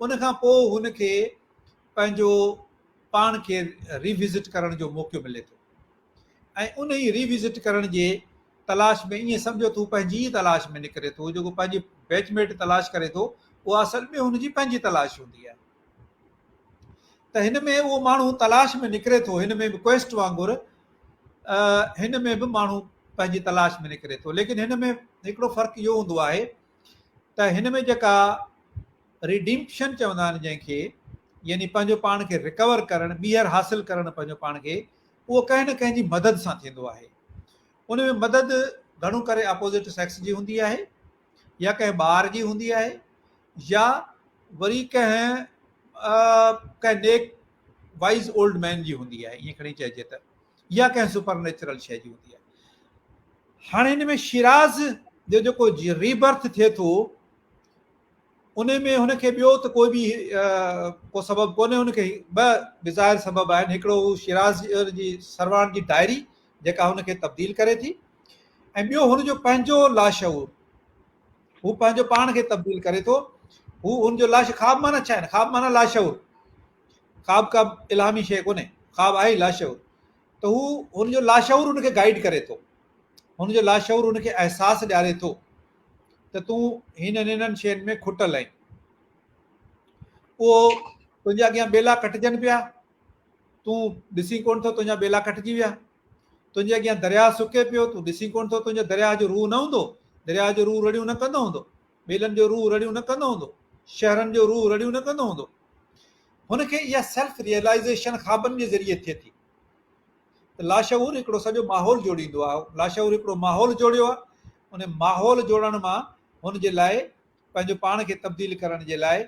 उनखां पोइ हुनखे पंहिंजो पाण खे रिविज़िट करण जो मौक़ो मिले थो। ऐं उन ई रिविज़िट करण जे तलाश में, ईअं सम्झो त हू पंहिंजी ई तलाश में निकिरे थो, जेको पंहिंजी बैचमेट तलाश करे थो, उहा असल में हुनजी पंहिंजी तलाश हूंदी आहे। त हिन में उहो माण्हू तलाश में निकिरे थो, हिन में बि क्वेस्ट वांगुरु हिन में बि माण्हू पंहिंजी तलाश में निकिरे थो। लेकिन हिन में हिकिड़ो फ़र्क़ु इहो हूंदो आहे त हिन में जेका रिडीम्पशन चवंदा आहिनि जंहिंखे, यानी पंहिंजो पाण खे रिकवर करणु, ॿीहर हासिलु करणु पंहिंजो पाण खे, उहो कंहिं न कंहिं जी मदद सां थींदो आहे। उन में मदद घणो करे अपोज़िट सेक्स जी हूंदी आहे, या कंहिं ॿार जी हूंदी आहे, या वरी कंहिं नेक वाइज़ ओल्ड मैन जी हूंदी आहे, ईअं खणी चइजे त, या कंहिं सुपर नेचुरल शइ जी हूंदी आहे। हाणे हिन में शिराज़ जो जेको रीबर्थ थिए थो, उन में हुनखे ॿियो त कोई बि को सबबु कोन्हे, हुनखे ॿ डिज़ायर सबबु आहिनि। हिकिड़ो शिराज़ जी सरवाण जी डायरी जेका हुनखे तब्दील करे थी, ऐं ॿियो हुनजो पंहिंजो लाशऊर, हू पंहिंजो पाण खे तब्दील करे थो। हू हुनजो लाश, ख़्वाब माना छा आहिनि? ख़्वाब माना लाशऊर, ख़्वाब का इलामी शइ कोन्हे, ख़्वाब आहे ई लाशऊर। त हू हुनजो लाशऊर हुनखे गाइड करे थो, हुनजो लाशऊर हुनखे अहसासु ॾियारे थो त तूं हिननि शयुनि में खुटल आहीं। उहो तुंहिंजे अॻियां ॿेला कटिजनि पिया, तूं ॾिसी कोन थो, तुंहिंजा ॿेला कटिजी विया। तुंहिंजे अॻियां दरिया सुके पियो, तूं ॾिसी कोन थो, तुंहिंजे दरिया जो रूह न हूंदो, दरिया जो रूह रड़ियूं न कंदो हूंदो, ॿेलनि जो रूह रड़ियूं न कंदो हूंदो, शहरनि जो रूह रड़ियूं न कंदो हूंदो। हुनखे इहा सेल्फ रियलाइज़ेशन ख़्वाबनि जे ज़रिए थिए थी। त लाशऊर हिकिड़ो सॼो माहौल जोड़ींदो आहे। लाशऊर हिकिड़ो माहौल जोड़ियो आहे, उन माहौल जोड़ण मां हुनजे लाइ पंहिंजो पाण खे तब्दील करण जे लाइ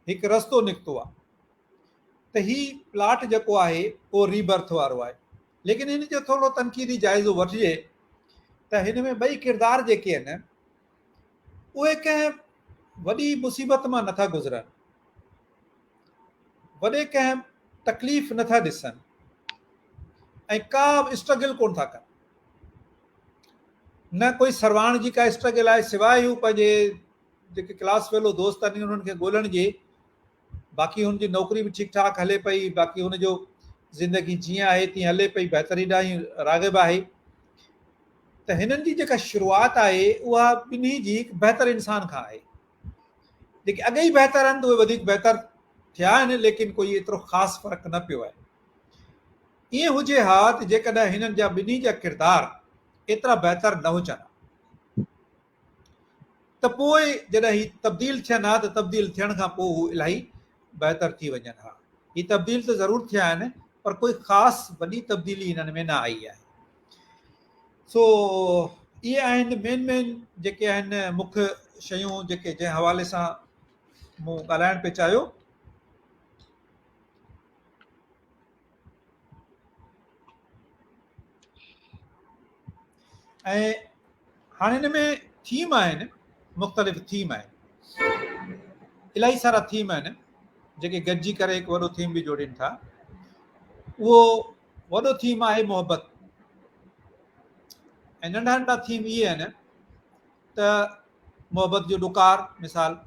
हिकु रस्तो निकितो आहे। त ही प्लाट जेको आहे उहो रीबर्थ वारो आहे। लेकिन हिन जो थोरो तनक़ीदी जाइज़ो वठिजे त हिन में ॿई किरदार जेके आहिनि उहे कंहिं वॾी मुसीबत मां नथा गुज़रनि, वॾे कंहिं तकलीफ़ नथा ॾिसनि, ऐं का बि स्ट्रगल कोन था कनि। न कोई सरवाण जी का स्ट्रगल आहे, सवाइ हू पंहिंजे जेके क्लास फेलो दोस्त आहिनि उन्हनि खे ॻोल्हण जी। बाक़ी हुनजी नौकिरी बि ठीकु ठाक हले पई, बाक़ी हुनजो ज़िंदगी जीअं आहे तीअं हले पई, बहितरी ॾांहुं राग़िब आहे। त हिननि जी जेका शुरूआति आहे उहा ॿिन्ही जी हिकु बहितर इंसान खां आहे। जेके अॻे ई बहितर आहिनि त उहे वधीक बहितर थिया आहिनि, लेकिन कोई एतिरो ख़ासि फ़र्क़ु न पियो आहे। ईअं हुजे हा त जेकॾहिं हिननि जा ॿिन्ही जा किरदार एतिरा बहितर न हुजनि त पोइ जॾहिं ही तब्दील थियनि हा, त तब्दील थियण खां पोइ हू इलाही बहितर थी वञनि हा। ही तब्दील त ज़रूरु थिया आहिनि, पर कोई ख़ासि वॾी तब्दीली हिननि में न आई आहे। सो इहे आहिनि मेन जेके आहिनि मुख्य शयूं जेके जंहिं हवाले सां मूं ॻाल्हाइण पिए चाहियो। ऐं हाणे हिन में थीम आहिनि, मुख़्तलिफ़ थीम आहिनि, इलाही सारा थीम आहिनि जेके गॾिजी करे हिकु वॾो थीम बि जोड़नि था। उहो वॾो थीम आहे मोहबत, ऐं नंढा नंढा थीम इहे आहिनि त मोहबत जो ॾुकार। मिसाल,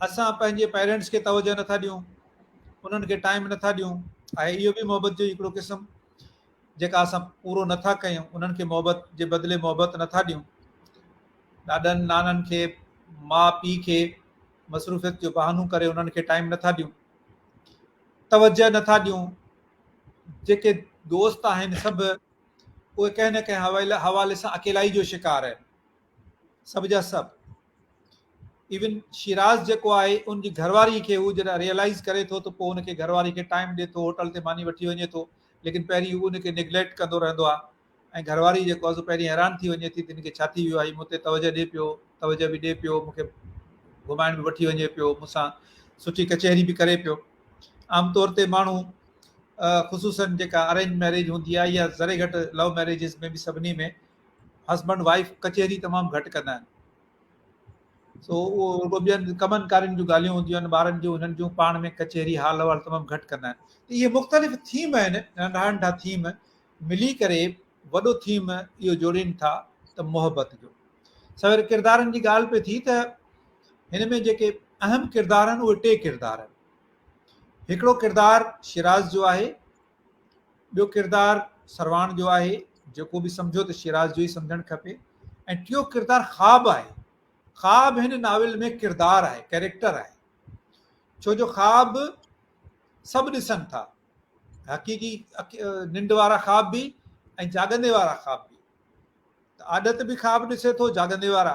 असां पंहिंजे पेरेंट्स खे तवजो नथा ॾियूं, उन्हनि खे टाइम नथा ॾियूं, आहे इहो बि मोहबत जो हिकिड़ो क़िस्म जेका असां पूरो नथा कयूं। उन्हनि खे मोहबत जे बदिले मोहबत नथा ॾियूं, ॾाॾनि नाननि खे, माउ पीउ खे मसरूफ़ियत जो बहानो करे उन्हनि खे टाइम नथा ॾियूं, तवजो नथा ॾियूं। जेके दोस्त आहिनि सभु उहे कंहिं न कंहिं हवाले सां अकेलाई जो शिकार आहिनि, सभ जा सभु। इवन शिराज़ जेको आहे उनजी घरवारी खे हू जॾहिं रियलाइज़ करे थो त पोइ हुनखे घरवारी खे टाइम ॾिए थो, होटल ते मानी वठी वञे थो, लेकिन पहिरीं हू उनखे निग्लेक्ट कंदो रहंदो आहे। ऐं घरवारी जेको आहे पहिरीं हैरान थी वञे थी त हिनखे छा थी वियो आहे, मूं ते तवजो ॾिए पियो, तवजो बि ॾिए पियो, मूंखे घुमाइण बि वठी वञे पियो, मूंसां सुठी कचहरी बि करे पियो। आमतौर ते माण्हू ख़ुशूसन जेका अरेंज मैरिज हूंदी आहे या ज़रे घटि लव मैरिजिस में बि सभिनी में हस्बैंड वाइफ कचहरी तमामु घटि कंदा आहिनि। सो उहो ॿियनि कमनि कारियुनि जूं ॻाल्हियूं हूंदियूं आहिनि, ॿारनि जूं, हिननि जूं, पाण में कचहरी हाल अहिवाल तमामु घटि कंदा आहिनि। त इहे मुख़्तलिफ़ थीम आहिनि, नंढा नंढा थीम मिली करे वॾो थीम इहो जोड़ीनि था त मोहबत जो। सवेर किरदारनि जी ॻाल्हि पई थी त हिन में जेके अहम किरदार आहिनि उहे टे किरदार आहिनि। हिकिड़ो किरदारु शिराज़ जो आहे, ॿियो किरदारु सरवाण जो आहे, जेको बि सम्झो त शिराज़ जो ई सम्झणु खपे, ऐं टियों किरदारु ख़्वाब आहे। ख़्वाब हिन नाविल में किरदारु आहे, कैरेक्टर आहे, छो जो ख़्वाब सभु ॾिसनि था, हक़ीक़ी निंड वारा ख़्वाब बि ऐं जाॻंदे वारा ख़्वाब बि। त आदत बि ख़्वाब ॾिसे थो, जाॻंदे वारा,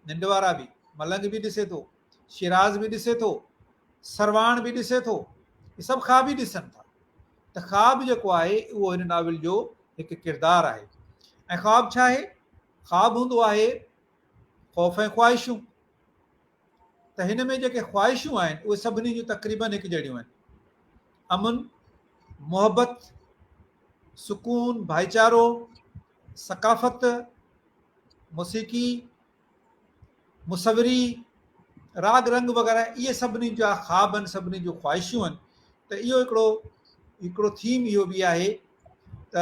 निंड वारा बि, मलंग बि ॾिसे थो, शिराज़ बि ॾिसे थो, सरवाण बि ॾिसे थो, सभु ख़्वाब ई ॾिसनि था। त ख़्वाब जेको आहे उहो हिन नाविल जो हिकु किरदारु आहे। ऐं ख़्वाब छा आहे? ख़्वाब हूंदो आहे ख़ौफ़ ऐं ख़्वाहिशूं। त हिन में जेके ख़्वाहिशूं आहिनि उहे सभिनी जूं तक़रीबन हिकु जहिड़ियूं आहिनि। अमन, मोहबत, सुकून, भाईचारो, सकाफ़त, मौसीक़ी, मुसवरी, राग रंग वग़ैरह, इहे सभिनी जा ख़्वाब आहिनि, सभिनी जूं ख़्वाहिशूं आहिनि। त इहो हिकिड़ो थीम इहो बि आहे त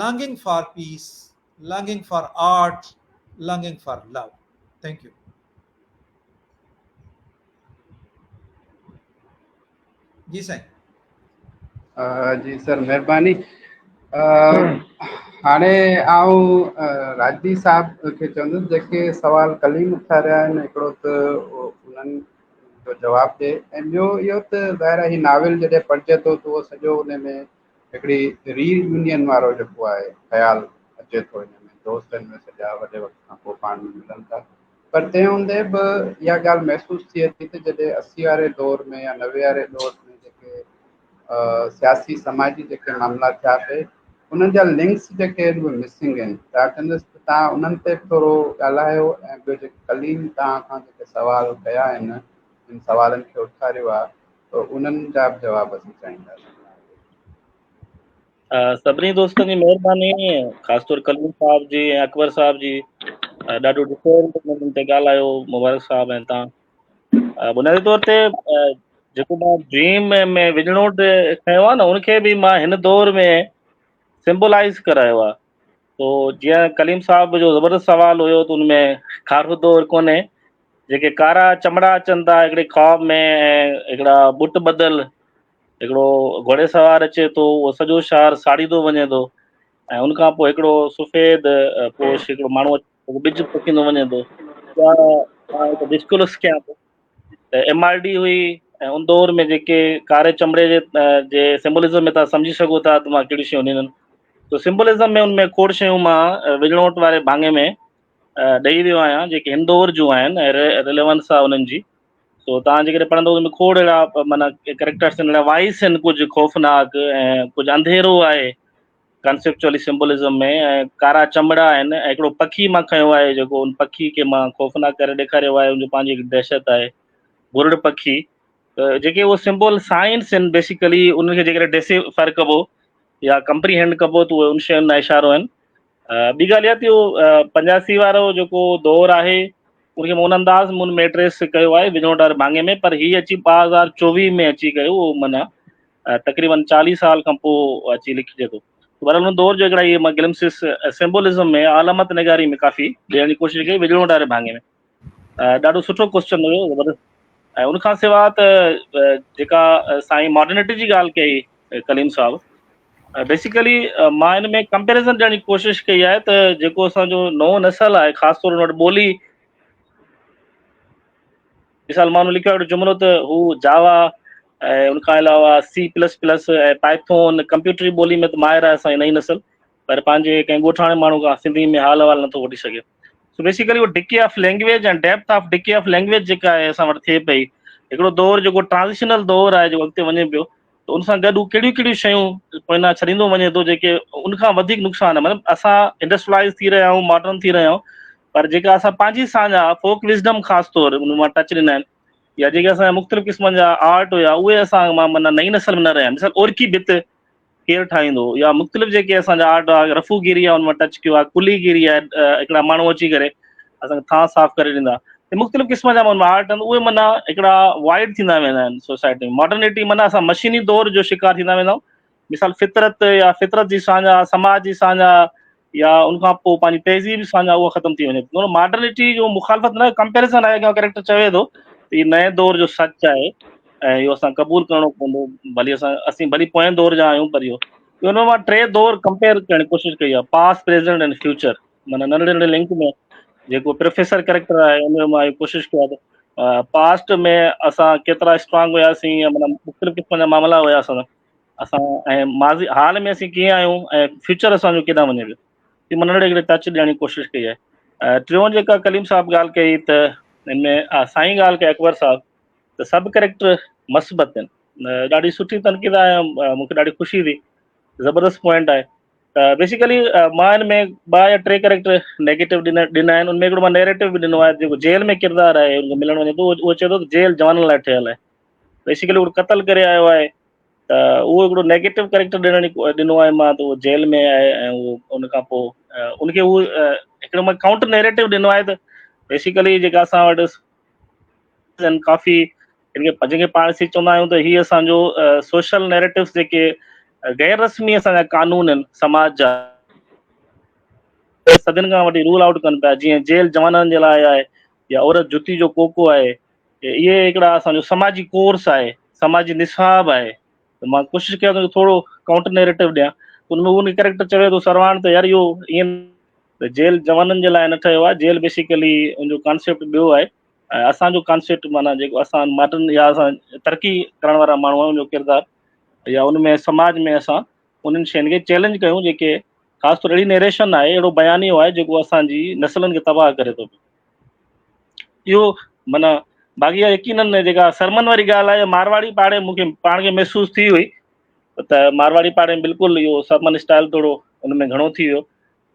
longing for peace, longing for art, longing for love. Thank you. जी साईं। जी सर, महिरबानी। हाणे आउं राजदीप साहब खे चवंदुसि जेके सवाल कलीम उथारिया आहिनि, हिकिड़ो त उन्हनि जो जवाबु ॾिए, ऐं ॿियो इहो त ज़ाहिर आहे हीउ नाविल जॾहिं पढ़िजे थो त उहो सॼो उन में हिकिड़ी रीयूनियन वारो जेको आहे ख़्यालु अचे थो। हिन में दोस्तनि में सॼा वॾे वक़्त खां पोइ पाण में मिलनि था, पर तंहिं हूंदे बि इहा ॻाल्हि महसूसु थिए थी त जॾहिं 80 वारे दौर में या 90 वारे दौर में जेके सियासी समाजी जेके मामला थिया पिए, उन्हनि जा लिंक्स जेके आहिनि उहे मिसिंग आहिनि। छा कंदुसि त तव्हां उन्हनि ते थोरो ॻाल्हायो, ऐं ॿियो जेके कलीम तव्हां खां जेके सवाल कया आहिनि, इन सवालनि खे उथारियो आहे, त उन्हनि जा बि जवाब असीं चाहींदासीं। सभिनी दोस्तनि जी महिरबानी, ख़ासि तौर कलीम साहब जी ऐं अकबर साहब जी, ॾाढो डिटेल ते ॻाल्हायो। मुबारक साहब ऐं तव्हां। बुनियादी तौर ते जेको मां ड्रीम में विझणो खयो आहे न, उनखे बि मां हिन दौर में सिम्बोलाइज़ करायो आहे। तो जीअं कलीम साहब जो ज़बरदस्त सवाल हुयो, त उनमें खारो दौर कोन्हे। जेके कारा चमड़ा अचनि था हिकिड़े ख़्वाब में, ऐं हिकिड़ा बुट बदल, हिकिड़ो घोड़े सवार अचे थो, उहो सॼो शहर साड़ींदो वञे थो, ऐं उनखां पोइ हिकिड़ो सफ़ेद पोश हिकिड़ो माण्हू ॿिज पोखींदो वञे थो। डिस्कुलस कयां थो त MRD हुई, ऐं उन दौर में जेके कारे चमड़े जे सिम्बोलिज़म में तव्हां सम्झी सघो था त मां कहिड़ियूं शयूं ॾिननि। तो सिम्बोलिज़म में उनमें खोड़ शयूं मां विझणोट वारे भाङे में ॾेई वियो आहियां, जेके हिन दौर जूं आहिनि ऐं रिलेवेंस आहे उन्हनि जी। सो तव्हां जेकॾहिं पढ़ंदो उनमें खोड़ अहिड़ा माना कैरेक्टर्स आहिनि, वाइस आहिनि, कुझु ख़ौफ़नाक ऐं कुझु अंधेरो आहे कंसेप्चुअली सिम्बोलिज़म में, ऐं कारा चमड़ा आहिनि, ऐं हिकिड़ो पखी मां खयो आहे, जेको उन पखी खे मां ख़ौफ़नाक करे ॾेखारियो आहे। उनजो पंहिंजी हिकु दहशत आहे, बुर्ड पखी। जेके उहो सिम्बोल साइंस आहिनि बेसिकली, उनखे जेकॾहिं डिसिफर कबो या कंप्रीहेंड कबो त उहे उन शयुनि लाइ इशारो आहिनि। ॿी ॻाल्हि इहा थी, उहो 85 वारो जेको दौरु आहे उनखे मूं उन अंदाज़ मूं में ट्रेस कयो आहे विझणोट वारे भाङे में, पर हीअ अची 2024 में अची कयो, उहो माना तक़रीबन 40 साल खां पोइ अची लिखिजे थो। पर हुन दौर जो हिकिड़ा इहे मां ग्लिम्सिस सिम्बोलिज़म में आलमत निगारी में काफ़ी ॾियण जी कोशिशि कई विझणोट वारे भाङे में। ॾाढो सुठो क्वेश्चन हुयो, ज़बरदस्त। ऐं उनखां सवाइ त जेका साईं मॉडर्निटी जी ॻाल्हि कई कलीम साहब, बेसिकली मां हिन में कंपेरिज़न ॾियण जी कोशिशि कई आहे त जेको असांजो नओं नसल आहे, ख़ासि तौर वटि ॿोली, मिसाल माण्हू लिखियो आहे जुमिलो त हू जावा ऐं उनखां अलावा C++ ऐं पाइथोन कंप्यूटरी ॿोली में त माहिर आहे असांजी नई नसल, पर पंहिंजे कंहिं ॻोठाणे माण्हू खां सिंधी में हाल अहिवाल नथो वठी सघे। सो बेसिकली उहो डिके ऑफ लैंग्वेज ऐं depth of decay of language जेका आहे असां वटि थिए पई, हिकिड़ो दौरु जेको ट्रांज़िशनल दौरु आहे, जेको अॻिते वञे पियो, त उन सां गॾु कहिड़ियूं कहिड़ियूं शयूं पोयां छॾींदो वञे थो, जेके उनखां वधीक नुक़सान आहे। मतिलबु असां इंडस्ट्रियलाइज़ थी रहिया आहियूं, मॉडर्न थी रहिया आहियूं, पर जेका असां पंहिंजी साझा फोक विज़डम ख़ासि तौर उन मां टच ॾिना आहिनि, या जेके असांजा मुख़्तलिफ़ क़िस्मनि जा आर्ट हुया, उहे असां मां माना नई नसल में न रहिया। मिसाल ओरकी भित केरु ठाहींदो, या मुख़्तलिफ़ जेके असांजा आर्ट आहे, रफ़ूगिरी आहे उन मां टच कयो आहे, कुलीगिरी आहे, हिकिड़ा माण्हू अची करे असांखे थां साफ़ करे ॾींदा। मुख़्तलिफ़ क़िस्म जा माना आर्ट आहिनि, उहे माना हिकिड़ा वाइड थींदा वेंदा आहिनि सोसाइटी में। मॉडर्निटी माना असां मशीनी दौर जो शिकार थींदा वेंदा आहियूं। मिसाल फितरत या फितरत जी साझा, समाज जी साझा, या उनखां पोइ पंहिंजी तहज़ीब साझा, उहा ख़तमु थी वञे। मॉडर्निटी जो मुखालफ़त न, कंपेरिज़न आहे, का कैरेक्टर चवे थो त हीउ नए दौर जो सच आहे ऐं इहो असां क़बूल करिणो पवंदो, भली असीं भली पोएं दौर जा आहियूं, पर इहो हुन मां 3 दौर कंपेयर करण जी कोशिशि कई आहे, पास्ट, प्रेज़ेंट एंड फ्यूचर। माना नंढड़े नंढड़े लिंक में जेको प्रोफेसर कैरेक्टर आहे उन में मां इहो कोशिशि कयो आहे त पास्ट में असां केतिरा स्ट्रांग हुयासीं, या माना मुख़्तलिफ़ क़िस्म जा मामला हुया असां, ऐं माज़ी हाल में असीं कीअं आहियूं, ऐं फ्यूचर असांजो केॾांहुं वञे पियो, हीअ मां नंढड़े हिकिड़े टच ॾियण जी कोशिशि कई आहे। टियों जेका कलीम साहब ॻाल्हि कई, त हिन में साईं ॻाल्हि कई अकबर साहब, त सभु कैरेक्टर मस्बत आहिनि, ॾाढी सुठी तनक़ीद आहे, मूंखे ॾाढी ख़ुशी थी, ज़बरदस्त पॉइंट आहे। बेसिकली मां हिन में 2 या 3 कैरेक्टर नेगेटिव ॾिना आहिनि। उनमें हिकिड़ो मां नैरेटिव बि ॾिनो आहे, जेको जेल में किरदारु आहे उनखे मिलण वञे थो, उहो चए थो त जेल जवाननि लाइ ठहियल आहे। बेसिकली उहो क़तल करे आयो आहे, त उहो हिकिड़ो नेगेटिव कैरेक्टर ॾिनो आहे मां, त उहो जेल में आहे ऐं उहो उन खां पोइ उनखे उहो हिकिड़ो मां काउंटर नैरेटिव ॾिनो आहे। त बेसिकली जेका असां वटि काफ़ी जंहिंखे पाण असीं चवंदा आहियूं त हीअ असांजो सोशल नैरेटिव्स जेके गैर रस्मी असांजा कानून आहिनि समाज जा, सभिनि खां वॾी रूल आउट कनि पिया, जीअं जेल जवाननि जे लाइ आहे या औरत जुती जो कोको आहे। इहे हिकिड़ा असांजो समाजी कोर्स आहे, समाजी निसाब आहे। त मां कोशिशि कयां थो थोरो काउंटर नैरेटिव ॾियां। उनमें उन कैरेक्टर चवे थो सरवाण त यार इहो ईअं त जेल जवाननि जे लाइ न ठहियो आहे, जेल बेसिकली उनजो कॉन्सेप्ट ॿियो आहे। ऐं असांजो कॉन्सेप्ट माना जेको असां मॉडर्न या असां तरक़ी करण वारा माण्हू आहियूं, उनजो किरदारु या उनमें समाज में असां उन्हनि शयुनि खे चैलेंज कयूं, जेके ख़ासि तौरु अहिड़ी नरेशन आहे, अहिड़ो बयानियो आहे जेको असांजी नसलनि खे तबाह करे थो। इहो माना बाक़ी यकीननि जेका सरमन वारी ॻाल्हि आहे, मारवाड़ी पाड़े मूंखे पाण खे महसूसु थी हुई, त मारवाड़ी पाड़े में बिल्कुलु इहो सरमन स्टाइल थोरो उनमें घणो थी वियो।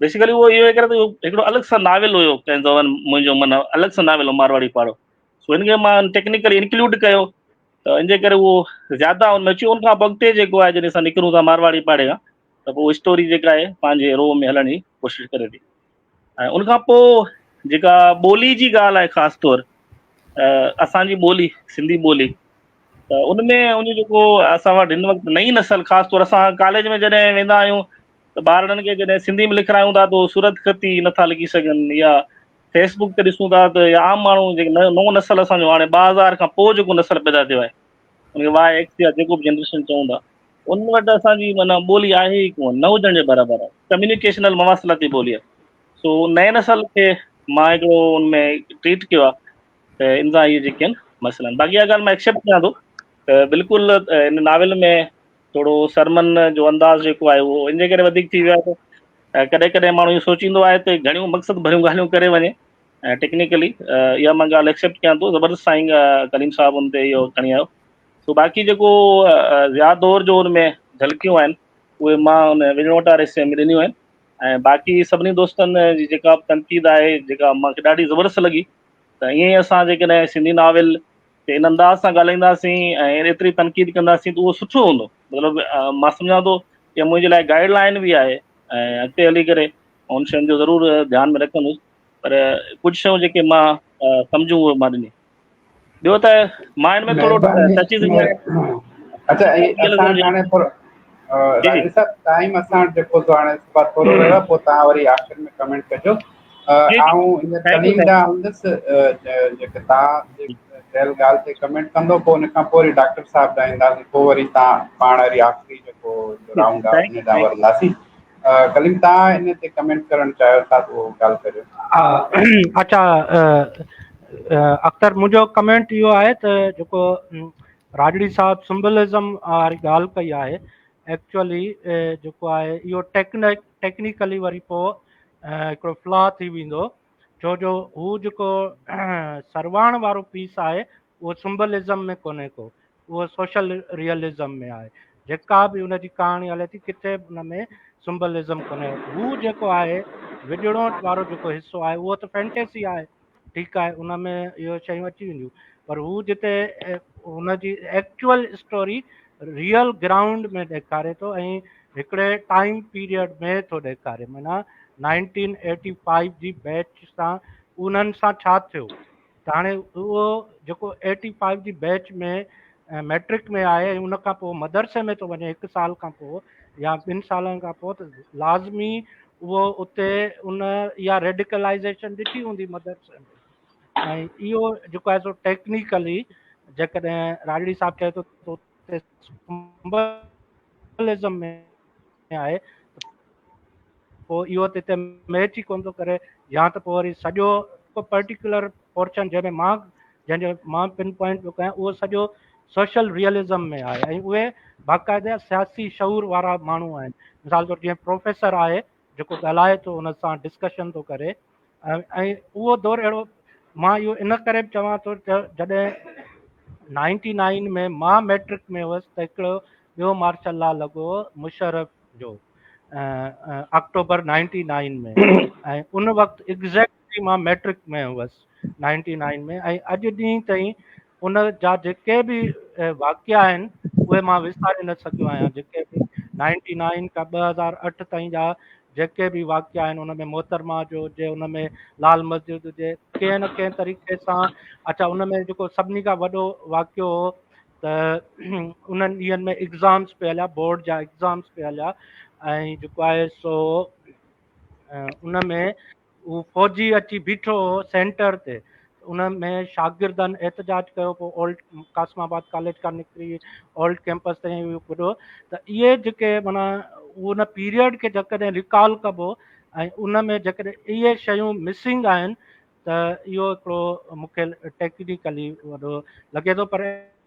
बेसिकली उहो इहो करे त हिकिड़ो अलॻि सां नाविल हुयो कंहिं दौरनि, मुंहिंजो माना अलॻि सां नाविल हो मारवाड़ी पाड़ो। सो हिनखे मां टेक्निकली इंक्लूड कयो, त इन जे करे उहो ज़्यादा उनमें अची। उनखां पोइ अॻिते जेको आहे, जॾहिं असां निकिरूं था मारवाड़ी पाड़े खां, त पोइ स्टोरी जेका आहे पंहिंजे रो में हलण जी कोशिशि करे थी। ऐं उनखां पोइ जेका ॿोली जी ॻाल्हि आहे, ख़ासि तौरु असांजी ॿोली सिंधी ॿोली, त उनमें उन जेको असां वटि हिन वक़्तु नई नसल, ख़ासि तौरु असां कॉलेज में जॾहिं वेंदा आहियूं त ॿारनि खे जॾहिं सिंधी में लिखायूं था त सूरत खती नथा लिखी सघनि, या फेसबुक ते ॾिसूं था त या आम माण्हू जेके नओं नसल असांजो हाणे 2000 खां पोइ जेको नसल पैदा थियो आहे, उनखे YX या जेको बि जनरेशन चऊं था, उन वटि असांजी माना ॿोली आहे ई कोन, न हुजण जे बराबरि आहे। कम्युनिकेशनल मवासिलाती ॿोली आहे। सो नए नसल खे मां हिकिड़ो उनमें ट्रीट कयो आहे, त इन सां इहे जेके आहिनि मसइला आहिनि। बाक़ी इहा ॻाल्हि मां एक्सेप्ट कयां थो त बिल्कुलु इन नाविल में थोरो सरमन जो अंदाज़ जेको आहे उहो इन जे करे वधीक थी वियो आहे। त कॾहिं कॾहिं माण्हू इहो सोचींदो आहे त घणियूं मक़सदु भरियूं ॻाल्हियूं करे वञे, ऐं टेक्निकली इहा मां ॻाल्हि एक्सेप्ट कयां थो। ज़बरदस्त साईं कलीम साहिबु हुन ते इहो खणी आयो। सो बाक़ी जेको ज़्यादा दौर जो हुनमें झलकियूं आहिनि, उहे मां हुन विजोड़ वारे हिसे में ॾिनियूं आहिनि। ऐं बाक़ी सभिनी दोस्तनि जी जेका तनक़ीद आहे, जेका मूंखे ॾाढी ज़बरदस्त लॻी, त ईअं ई असां जेकॾहिं सिंधी नाविल ते इन अंदाज़ सां ॻाल्हाईंदासीं ऐं एतिरी तनक़ीद कंदासीं त उहो सुठो हूंदो। मतिलबु मां सम्झां थो इहा मुंहिंजे लाइ गाइडलाइन बि आहे, ऐं अॻिते हली करे उन शयुनि जो ज़रूरु ध्यानु में रखंदुसि। पर कुझु शयूं जेके मां सम्झूं उहे मां ॾिनी। ॿियो त मां हिन में थोरो टची अच्छा, असां वटि हाणे थोरो जी जी राजेश साहब टाइम असां वटि जेको हाणे थोरो रहियो आहे, पोइ तव्हां वरी आख़िर में कमेंट कजो। जी जी ऐं हींअर थैंक यू कलीम ॾांहुं हलंदुसि, जेके तव्हां चयल ॻाल्हि ते कमेंट कंदो, पोइ हुन खां पोइ वरी डॉक्टर साहिबु ॾांहुं ईंदासीं, पोइ वरी तव्हां पाण वरी आख़िरी जेको राउंड आहे उन ॾांहुं वधंदासीं। कलीम तव्हां इन ते कमेंट करणु चाहियो था त उहो ॻाल्हि करियो। अच्छा, अख़्तर मुंहिंजो कमेंट इहो आहे त जेको राजड़ी साहिबु सिंबलिज़म वारी ॻाल्हि कई आहे, एक्चुअली जेको आहे इहो टेक्निकली वरी पोइ हिकिड़ो फ्लॉ थी वेंदो, छो जो हू जेको सरवाण वारो पीस आहे उहो सिंबलिज़म में कोन्हे को, उहो सोशल रियलिज़म में आहे। जेका बि हुनजी कहाणी हले थी, किथे बि हुन में सिंबलिज़म कोन्हे। हू जेको आहे विजड़ोट वारो जेको हिसो आहे उहो त फैंटेसी आहे, ठीकु आहे, उन में इहो शयूं अची वेंदियूं। पर हू जिते हुनजी एक्चुअल स्टोरी रियल ग्राउंड में ॾेखारे थो, ऐं हिकिड़े टाइम पीरियड में थो ॾेखारे, माना 1985 जी बैच सां उन्हनि सां छा थियो। त हाणे उहो जेको 85 जी बैच में मैट्रिक में आहे, ऐं उन खां पोइ मदरसे में थो वञे 1 साल खां पोइ या 2 सालनि खां पोइ, त लाज़मी उहो उते उन इहा रेडिकलाइज़ेशन ॾिठी हूंदी मदरसे में। ऐं इहो जेको आहे सो टेक्निकली जेकॾहिं राजड़ी साहिबु चए थो त उते सिंबलिज़म में आहे, पोइ इहो त हिते मैच ई कोन थो करे, या त पोइ वरी सॼो को पर्टिकुलर पोर्शन जंहिंजो मां पिन पॉइंट पियो कयां, उहो सॼो सोशल रियलिज़म में आहे, ऐं उहे बाक़ाइदा सियासी शऊर वारा माण्हू आहिनि। मिसाल तौरु जीअं प्रोफेसर आहे जेको ॻाल्हाए थो, हुन सां डिस्कशन थो करे, ऐं उहो दौरु अहिड़ो, मां इहो इन करे बि चवां थो त जॾहिं 99 में मां मैट्रिक में हुअसि त हिकिड़ो ॿियो मार्शल लॉ लॻो मुशर्रफ जो अक्टूबर 99 में, ऐं उन वक़्तु एग्ज़ैक्टली मां मैट्रिक में हुअसि 99 में। ऐं अॼु ॾींहं ताईं उन जा जेके बि वाक़िया आहिनि उहे मां विसारे न सघियो आहियां। जेके बि 99 खां 2008 ताईं जा जेके बि वाक़िया आहिनि, उन में मोहतरमा जो हुजे, उन में लाल मस्जिद हुजे, कंहिं न कंहिं तरीक़े सां। अच्छा, उन में जेको सभिनी खां वॾो वाक़ियो हो त उन्हनि ॾींहंनि में एग्ज़ाम्स पिए हलिया, बोर्ड जा एग्ज़ाम्स पिए हलिया, ऐं जेको आहे सो उन में उहो फ़ौजी अची बीठो हो सेंटर ते। उन में शागिर्दनि एहतजाज कयो, पोइ ओल्ड कासमाबाद कॉलेज खां निकिरी ओल्ड कैंपस ताईं ॿुधो। त इहे जेके माना उन पीरियड खे जेकॾहिं रिकॉल कबो ऐं उन में जेकॾहिं इहे शयूं मिसिंग आहिनि त इहो हिकिड़ो मूंखे टेक्निकली वॾो लॻे थो। पर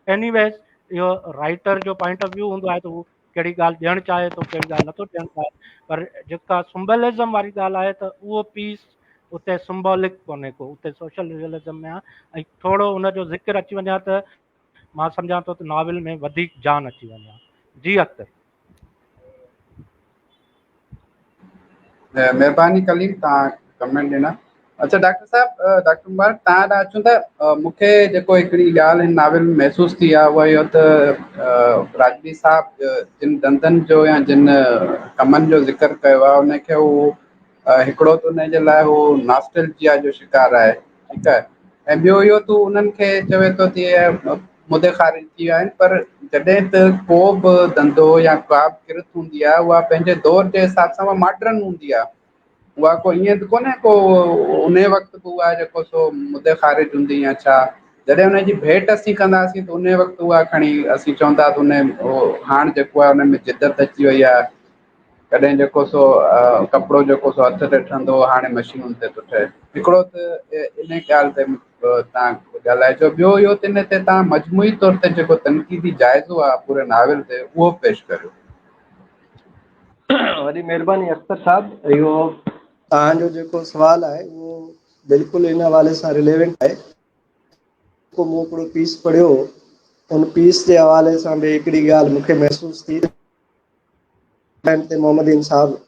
एनीवेज़ इहो राइटर जो पॉइंट ऑफ व्यू हूंदो आहे त उहो कहिड़ी ॻाल्हि ॾियणु चाहे थो, कहिड़ी ॻाल्हि नथो ॾियणु चाहे। पर जेका सिंबलिज़म वारी ॻाल्हि आहे त उहो पीस उते सिंबॉलिक कोन्हे को, उते सोशल रियलिज़म में आहे। ऐं थोरो उनजो ज़िक्र अची वञा त मां सम्झां थो त नॉविल में वधीक जान अची वञे। जी अख्तर। महिरबानी कलीम, तव्हां कमेंट ॾिना। अच्छा डॉक्टर साहब, डॉक्टर मुबारक, तव्हां ॾाढा अचूं त मूंखे जेको हिकिड़ी ॻाल्हि हिन नाविल में महसूसु थी आहे उहा इहो त राजवी साहब जिन धंधनि जो या जिन कमनि जो ज़िक्र कयो आहे उनखे उहो हिकिड़ो त उन जे लाइ उहो नॉस्टैल्जिया जो शिकार आहे, ठीकु आहे। ऐं ॿियो इहो तूं उन्हनि खे चवे थो तीअं मुदे ख़ारिज थी विया आहिनि, पर जॾहिं त को बि धंधो या का बि किरत हूंदी आहे उहा पंहिंजे दौर जे हिसाब सां उहा मॉडर्न हूंदी आहे। उहा को ईअं त कोन्हे को उन वक़्तु बि उहा जेको सो मुदे ख़ारिज हूंदी या छा। जॾहिं हुनजी भेंट असीं कंदासीं त उन वक़्तु उहा खणी असीं चवंदा त उन हाणे जेको आहे उन में जिदत अची वई आहे। कॾहिं जेको सो कपिड़ो जेको सो हथ ते ठहंदो हाणे मशीनुनि ते थो ठहे। हिकिड़ो त इन ॻाल्हि ते तव्हां ॻाल्हाइजो। ॿियो इहो त इन ते तव्हां मजमूई तौर ते जेको तनक़ीदी जाइज़ो आहे पूरे नाविल ते उहो पेश करियो। वॾी महिरबानी अख्तर साहब। इहो तव्हांजो जेको सुवालु आहे उहो बिल्कुलु इन हवाले सां रिलेवेंट आहे। को मूं हिकिड़ो पीस पढ़ियो, उन पीस जे हवाले सां बि हिकिड़ी ॻाल्हि मूंखे महसूसु थी ते मोहम्मदीन साहब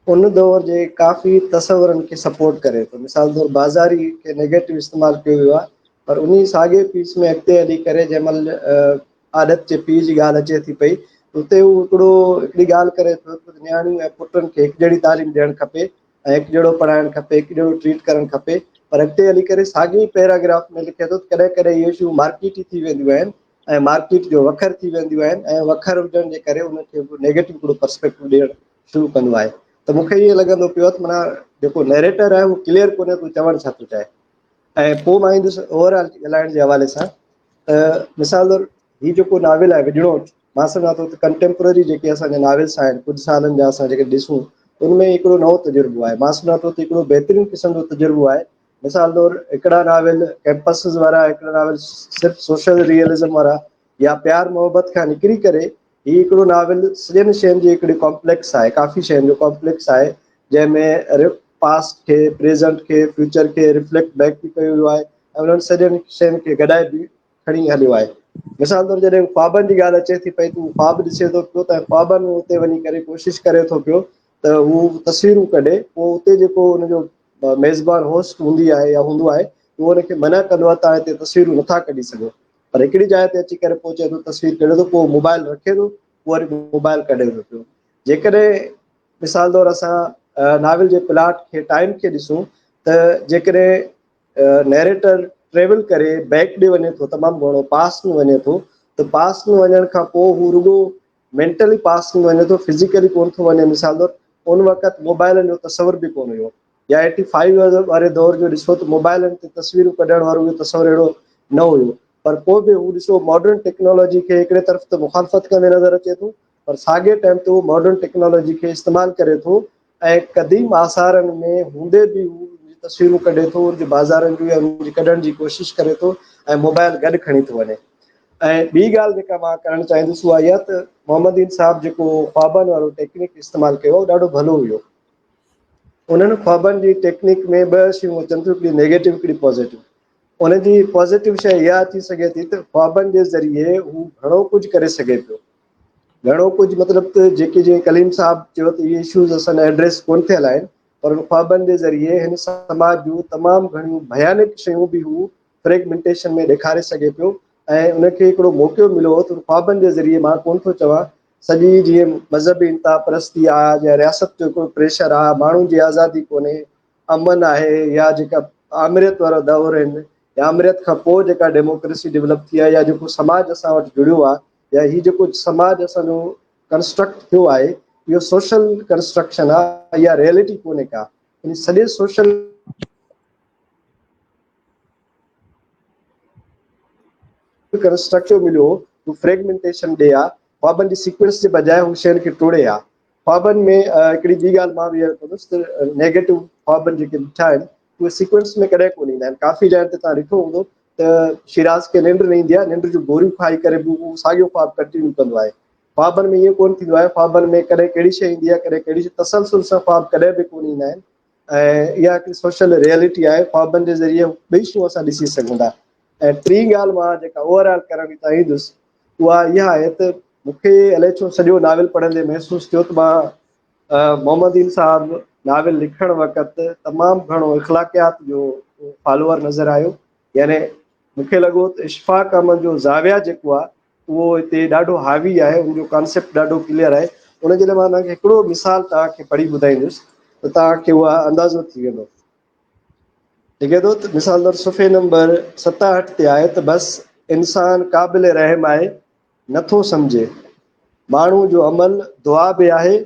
उन दौर जे काफ़ी तस्वरनि खे सपोर्ट करे थो। मिसाल तौरु बाज़ारी खे नेगेटिव इस्तेमालु कयो वियो आहे, पर उन साॻिए पीस में अॻिते हली करे जंहिं महिल आदत जे पीउ जी ॻाल्हि अचे थी पई, उते हू हिकिड़ी ॻाल्हि करे थो त नियाणियूं ऐं पुटनि खे हिकु जहिड़ी तालीम ॾियणु खपे ऐं हिकु जहिड़ो पढ़ाइणु खपे, हिकु जहिड़ो ट्रीट करणु खपे। पर अॻिते हली करे साॻी पैराग्राफ में लिखे थो कॾहिं कॾहिं इहे शयूं मार्केटी थी वेंदियूं आहिनि ऐं मार्केट जो वखर थी वेंदियूं आहिनि, ऐं वखर हुजण जे करे उनखे नेगेटिव हिकिड़ो पर्सपेक्टिव ॾियणु शुरू कंदो आहे। त मूंखे ईअं लॻंदो पियो त माना जेको नैरेटर आहे उहो क्लियर कोन्हे तूं चवणु छा थो चाहे। ऐं पोइ मां ईंदुसि ओवरऑल ॻाल्हाइण जे हवाले सां। मिसाल तौरु हीउ जेको नाविल आहे विझणो, मां सम्झां थो त कंटेम्पररी जेके असांजा नाविल्स आहिनि कुझु सालनि जा असां जेके ॾिसूं उनमें हिकिड़ो नओं तजुर्बो आहे। मां सम्झां थो त हिकिड़ो बहितरीनु क़िस्म जो तजुर्बो आहे। मिसाल तौरु हिकिड़ा नाविल कैंपस वारा, हिकिड़ा नाविल सिर्फ़ु सोशल रियलिज़म वारा या प्यार मोहबत खां निकिरी करे हीउ हिकिड़ो नाविल सॼनि शयुनि जी हिकिड़ी कॉम्प्लेक्स आहे, काफ़ी शयुनि जो कॉम्प्लेक्स आहे जंहिंमें पास्ट खे, प्रेज़ेंट खे, फ्यूचर खे रिफ्लेक्ट बैक बि कयो वियो आहे ऐं उन्हनि सॼनि शयुनि खे गॾाए बि खणी हलियो आहे। मिसाल तौरु जॾहिं ख्वाबनि जी ॻाल्हि अचे थी पई त उहो ख्वाबु ॾिसे थो पियो त ख्वाबनि में उते वञी करे कोशिशि करे थो पियो त हू तस्वीरूं कढे। पोइ उते जेको हुनजो मेज़बान होस्ट हूंदी आहे या हूंदो आहे उहो हुनखे मना कंदो आहे तव्हां हिते तस्वीरूं नथा कढी सघो। पर हिकिड़ी जाइ ते अची करे पोइ चए थो तस्वीर कढे थो, पोइ मोबाइल रखे थो, पोइ वरी मोबाइल कढे थो पियो। जेकॾहिं मिसाल तौरु असां नाविल जे प्लाट खे, टाइम खे ॾिसूं त जेकॾहिं नैरेटर ट्रेवल करे बैक ॾे वञे थो, तमामु घणो पास्ट में वञे थो, त पास्ट में वञण खां पोइ हू रुॻो मेंटली पास्ट में वञे थो, फिज़िकली कोन थो वञे। मिसाल तौरु उन वक़्तु मोबाइलनि जो तसवुर बि कोन हुयो, या 85 वारे दौर जो ॾिसो त मोबाइलनि ते तस्वीरूं कढण वारो इहो तस्वुरु अहिड़ो न हुयो। पर पोइ बि हू ॾिसो मॉडर्न टेक्नोलॉजी खे हिकिड़े तरफ़ त मुखालफ़त कंदे नज़र अचे थो, पर साॻिए टाइम ते उहो मॉडर्न टेक्नोलॉजी खे इस्तेमालु करे थो ऐं क़दीम आसारनि में हूंदे बि हू तस्वीरूं कढे थो, उनजे बाज़ारनि जूं या उनजी कढण जी कोशिशि करे थो ऐं मोबाइल गॾु खणी थो वञे। ऐं ॿी ॻाल्हि जेका मां करणु चाहींदुसि उहा इहा त मोहम्मदीन साहब जेको ख्वाबनि वारो टेक्निक इस्तेमालु कयो उहो ॾाढो भलो हुयो। उन्हनि ख्वाबनि जी टेक्निक में ॿ शयूं अचनि थियूं, हिकिड़ी नेगेटिव, हिकिड़ी पॉज़िटिव। उनजी पॉज़िटिव शइ इहा थी सघे थी त ख्वाबनि जे ज़रिए हू घणो कुझु करे सघे पियो। घणो कुझु मतिलबु त जेके जीअं कलीम साहिबु चयो त इहे इशूज़ असां एड्रेस कोन थियल आहिनि, पर उन ख्वाबनि जे ज़रिए हिन समाज जूं तमामु घणियूं भयानक शयूं बि हू फ्रेगमेंटेशन में ॾेखारे सघे पियो ऐं उनखे हिकिड़ो मौक़ो मिलियो त ख्वाबनि जे ज़रिए, मां कोन थो चवां सॼी जीअं मज़हबी इंता परस्ती आहे या रियासत जो हिकिड़ो प्रेशर आहे, माण्हुनि जी आज़ादी कोन्हे, अमन आहे, या जेका आमिरियत वारा दौर आहिनि या आमिरियत खां पोइ जेका डेमोक्रेसी डेवलप थी आहे, या जेको समाज असां वटि जुड़ियो आहे, या हीउ जेको समाज असांजो कंस्ट्रक्ट थियो आहे, इहो सोशल कंस्ट्रक्शन आहे, इहा रियलिटी कोन्हे का। इन सॼे सोशल कंस्ट्रक्शन मिलियो हू फ्रेगमेंटेशन ॾे आहे, ख्वाबनि जी सीक्वेंस जे बजाए हू शयुनि खे टोड़े आहे। ख्वाबनि में हिकिड़ी ॿी ॻाल्हि मां बि कंदुसि त नेगेटिव ख्वाबनि जेके ॾिठा आहिनि उहे सीक्वेंस में कॾहिं कोन ईंदा आहिनि। काफ़ी जॻह ते तव्हां ॾिठो हूंदो त शिराज़ खे निंड न ईंदी आहे, निंड जूं गोरियूं खाई करे बि उहो साॻियो ख्वाबु कंटिन्यू कंदो आहे। ख्वाबनि में इहो कोन थींदो आहे, ख्वाबनि में कॾहिं कहिड़ी शइ ईंदी आहे, कॾहिं कहिड़ी शइ, तसलसल सां ख्वाब कॾहिं बि कोन ईंदा आहिनि। ऐं इहा हिकिड़ी सोशल रियलिटी आहे, ख्वाबनि जे ज़रिए ॿई शयूं असां ॾिसी सघूं था। ऐं टी ॻाल्हि मां जेका ओवरऑल करण जी चाहींदुसि उहा इहा आहे त मूंखे अलाए छो सॼो नाविल पढ़ंदे महसूसु थियो त मां मोहम्मदीन साहिबु नाविल लिखण वक़्तु तमामु घणो इख़लाक़ियात जो फॉलोअर नज़र आयो। यानी मूंखे लॻो त इशफ़ाक़ अहमद जो ज़ाविया जेको आहे उहो हिते ॾाढो हावी आहे, उनजो कॉन्सेप्ट ॾाढो क्लियर आहे। उनजे लाइ मां तव्हांखे हिकिड़ो मिसाल तव्हांखे पढ़ी ॿुधाईंदुसि त तव्हांखे उहा अंदाज़ो थी वेंदो। लिखे थो त मिसाल तौरु सुफ़े नंबर 67 ते आहे त बसि इंसान क़ाबिल रहम आहे, नथो सम्झे, माण्हू जो अमल दुआ बि आहे,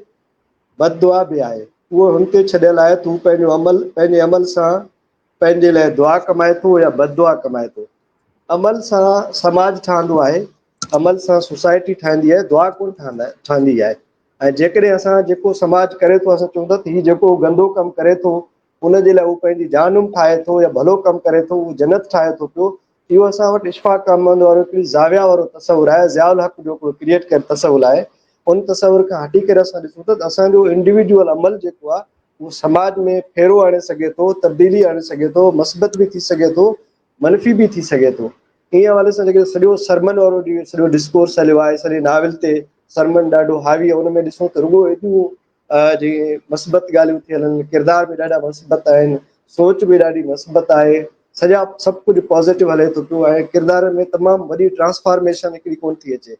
बददुआ बि आहे, उहो हुन ते छॾियल आहे तूं पंहिंजे अमल सां पंहिंजे लाइ दुआ कमाए थो या बददुआ कमाए थो। अमल सां समाज ठहंदो आहे, अमल सां सोसाइटी ठहंदी आहे, दुआ कोन ठहंदी आहे। ऐं जेकॾहिं असां जेको समाज करे थो, असां चऊं था त हीउ जेको गंदो कमु करे थो उनजे लाइ उहो पंहिंजी जानूम ठाहे थो या भलो कमु करे थो, उहो जन्नत ठाहे थो पियो, इहो असां वटि इशफ़ाक़ अहमद वारो हिकिड़ी ज़ाविया वारो तसवुरु आहे, ज़ियाउल हक़ जो हिकिड़ो क्रिएट कयल तसवुरु आहे। उन तसवुर खां हटी करे असां ॾिसूं त असांजो इंडिविजुअल अमल जेको आहे उहो समाज में फेरो आणे सघे थो, तब्दीली आणे सघे थो, मस्बत बि थी सघे थो, मनफ़ी बि थी सघे थो। इन हवाले सां जेके सॼो सरमन वारो सॼो डिस्कोर्स हलियो आहे, सॼे नाविल ते सरमन ॾाढो हावी आहे, हुन में ॾिसूं त रुॻो एॾियूं जीअं मस्बत ॻाल्हियूं थी हलनि, किरदार बि ॾाढा मस्बत आहिनि, सोच बि ॾाढी मस्बत आहे, सॼा सभु कुझु पॉज़िटिव हले थो पियो। ऐं किरदार में तमामु वॾी ट्रांसफॉर्मेशन हिकिड़ी कोन थी अचे।